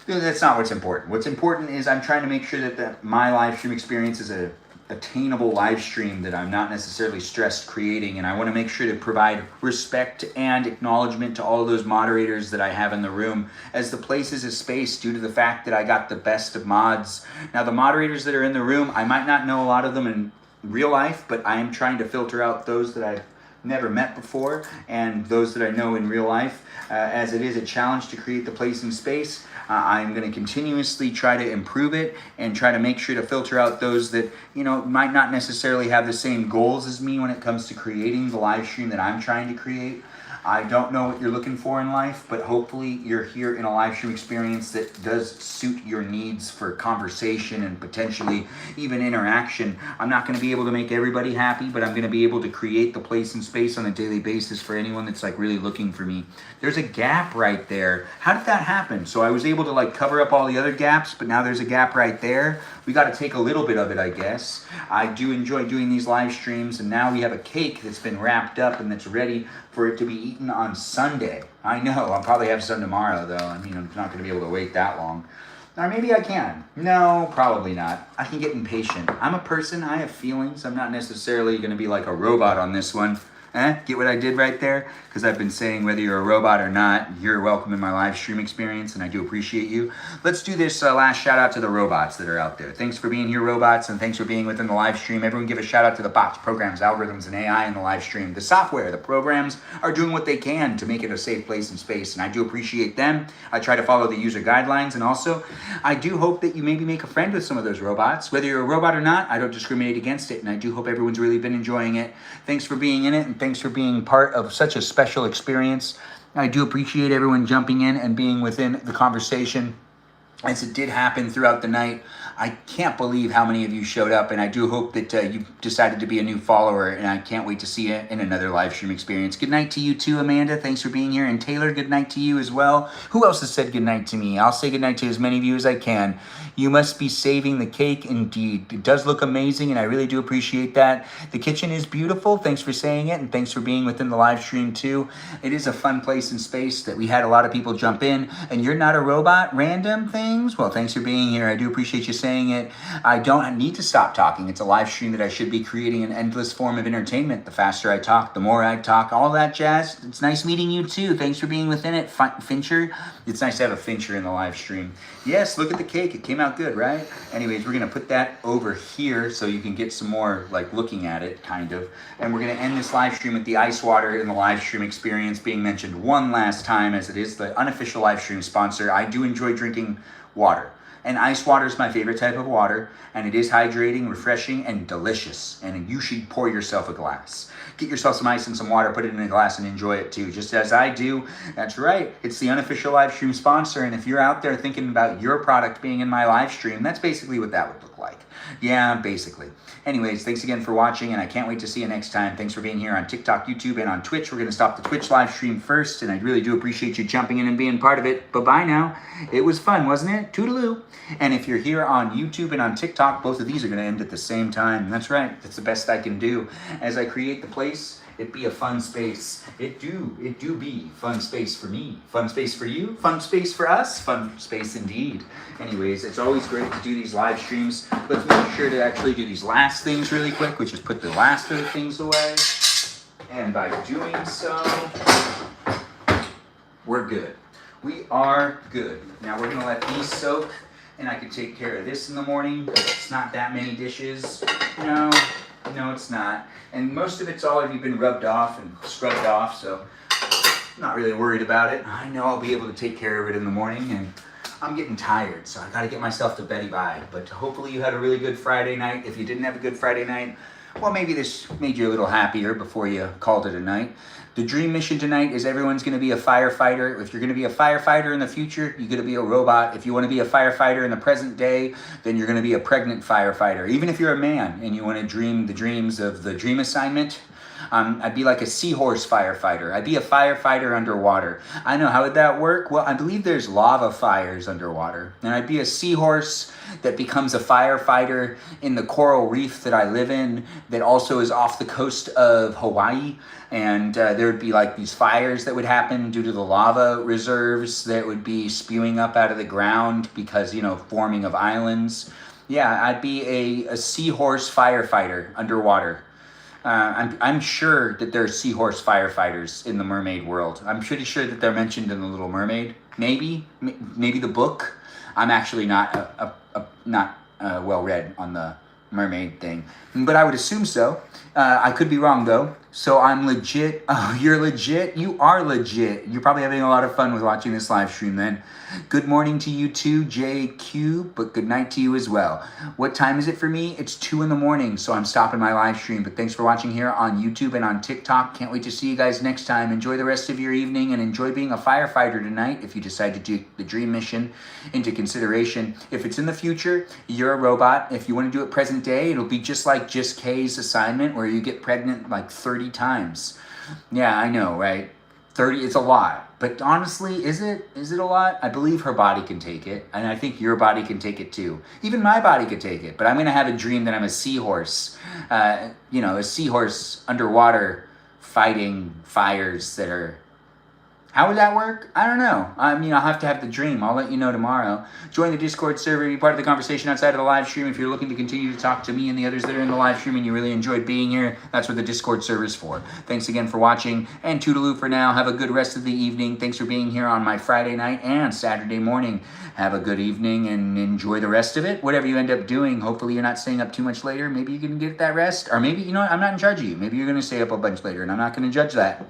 that's not what's important. What's important is I'm trying to make sure that my live stream experience is a attainable live stream that I'm not necessarily stressed creating, and I want to make sure to provide respect and acknowledgement to all of those moderators that I have in the room, as the place is a space due to the fact that I got the best of mods. Now, the moderators that are in the room, I might not know a lot of them in real life, but I am trying to filter out those that I've never met before and those that I know in real life, as it is a challenge to create the place and space. I'm going to continuously try to improve it and try to make sure to filter out those that, might not necessarily have the same goals as me when it comes to creating the live stream that I'm trying to create. I don't know what you're looking for in life, but hopefully you're here in a live stream experience that does suit your needs for conversation and potentially even interaction. I'm not going to be able to make everybody happy, but I'm going to be able to create the place and space on a daily basis for anyone that's like really looking for me. There's a gap right there. How did that happen? So I was able to like cover up all the other gaps, but now there's a gap right there. We got to take a little bit of it, I guess. I do enjoy doing these live streams, and now we have a cake that's been wrapped up and that's ready for it to be eaten on Sunday. I know, I'll probably have some tomorrow though. I mean, I'm not going to be able to wait that long. Or maybe I can. No, probably not. I can get impatient. I'm a person, I have feelings. I'm not necessarily going to be like a robot on this one. Get what I did right there? Because I've been saying whether you're a robot or not, you're welcome in my live stream experience, and I do appreciate you. Let's do this last shout out to the robots that are out there. Thanks for being here, robots, and thanks for being within the live stream. Everyone give a shout out to the bots, programs, algorithms, and AI in the live stream. The software, the programs are doing what they can to make it a safe place and space, and I do appreciate them. I try to follow the user guidelines, and also I do hope that you maybe make a friend with some of those robots. Whether you're a robot or not, I don't discriminate against it, and I do hope everyone's really been enjoying it. Thanks for being in it, and thanks for being part of such a special experience. I do appreciate everyone jumping in and being within the conversation as it did happen throughout the night. I can't believe how many of you showed up, and I do hope that you decided to be a new follower, and I can't wait to see you in another live stream experience. Good night to you too, Amanda. Thanks for being here. And Taylor, good night to you as well. Who else has said good night to me? I'll say good night to as many of you as I can. You must be saving the cake indeed. It does look amazing, and I really do appreciate that. The kitchen is beautiful. Thanks for saying it, and thanks for being within the live stream too. It is a fun place and space that we had a lot of people jump in, and you're not a robot, random things? Well, thanks for being here. I do appreciate you saying it. I don't need to stop talking. It's a live stream that I should be creating an endless form of entertainment. The faster I talk, the more I talk, all that jazz. It's nice meeting you too. Thanks for being within it, Fincher. It's nice to have a Fincher in the live stream. Yes, look at the cake. It came out good, right? Anyways, we're going to put that over here so you can get some more like looking at it, kind of. And we're going to end this live stream with the ice water in the live stream experience being mentioned one last time, as it is the unofficial live stream sponsor. I do enjoy drinking water. And ice water is my favorite type of water, and it is hydrating, refreshing, and delicious. And you should pour yourself a glass. Get yourself some ice and some water, put it in a glass, and enjoy it too, just as I do. That's right. It's the unofficial live stream sponsor, and if you're out there thinking about your product being in my live stream, that's basically what that would look like. Yeah, basically. Anyways, thanks again for watching, and I can't wait to see you next time. Thanks for being here on TikTok, YouTube, and on Twitch. We're going to stop the Twitch live stream first, and I really do appreciate you jumping in and being part of it. Bye-bye now. It was fun, wasn't it? Toodaloo. And if you're here on YouTube and on TikTok, both of these are going to end at the same time. That's right. That's the best I can do. As I create the place, it be a fun space. It do be fun space for me. Fun space for you. Fun space for us. Fun space indeed. Anyways, it's always great to do these live streams. Let's make sure to actually do these last things really quick, which is put the last of the things away. And by doing so, we're good. We are good. Now we're going to let these soak, and I can take care of this in the morning. It's not that many dishes. No, it's not. And most of it's already been rubbed off and scrubbed off, so I'm not really worried about it. I know I'll be able to take care of it in the morning, and I'm getting tired, so I got to get myself to Betty Bye. But hopefully you had a really good Friday night. If you didn't have a good Friday night, well, maybe this made you a little happier before you called it a night. The dream mission tonight is everyone's going to be a firefighter. If you're going to be a firefighter in the future, you're going to be a robot. If you want to be a firefighter in the present day, then you're going to be a pregnant firefighter. Even if you're a man and you want to dream the dreams of the dream assignment, I'd be like a seahorse firefighter. I'd be a firefighter underwater. I know, how would that work? Well, I believe there's lava fires underwater. And I'd be a seahorse that becomes a firefighter in the coral reef that I live in that also is off the coast of Hawaii. And there would be like these fires that would happen due to the lava reserves that would be spewing up out of the ground because, forming of islands. Yeah, I'd be a seahorse firefighter underwater. I'm sure that there are seahorse firefighters in the mermaid world. I'm pretty sure that they're mentioned in The Little Mermaid. Maybe the book. I'm actually not well read on the mermaid thing, but I would assume so. I could be wrong though. So I'm legit. Oh, you're legit? You are legit. You're probably having a lot of fun with watching this live stream then. Good morning to you too, JQ, but good night to you as well. What time is it for me? It's 2 in the morning, so I'm stopping my live stream. But thanks for watching here on YouTube and on TikTok. Can't wait to see you guys next time. Enjoy the rest of your evening and enjoy being a firefighter tonight if you decide to take the dream mission into consideration. If it's in the future, you're a robot. If you want to do it present day, it'll be just like Just K's assignment where you get pregnant like 30 times. Yeah, I know, right? 30, it's a lot. But honestly, is it a lot? I believe her body can take it, and I think your body can take it too. Even my body could take it, but I'm gonna have a dream that I'm a seahorse. A seahorse underwater fighting fires that are... How would that work? I don't know. I'll have to have the dream. I'll let you know tomorrow. Join the Discord server. Be part of the conversation outside of the live stream. If you're looking to continue to talk to me and the others that are in the live stream and you really enjoyed being here, that's what the Discord server is for. Thanks again for watching, and toodaloo for now. Have a good rest of the evening. Thanks for being here on my Friday night and Saturday morning. Have a good evening and enjoy the rest of it. Whatever you end up doing, hopefully you're not staying up too much later. Maybe you can get that rest. Or maybe, I'm not in charge of you. Maybe you're going to stay up a bunch later, and I'm not going to judge that.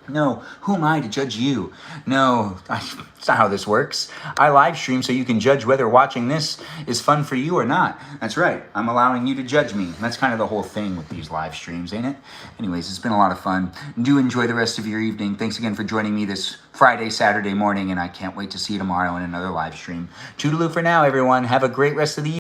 No, who am I to judge you? No, that's not how this works. I live stream so you can judge whether watching this is fun for you or not. That's right. I'm allowing you to judge me. That's kind of the whole thing with these live streams, ain't it? Anyways, it's been a lot of fun. Do enjoy the rest of your evening. Thanks again for joining me this Friday, Saturday morning, and I can't wait to see you tomorrow in another live stream. Toodaloo for now, everyone. Have a great rest of the evening.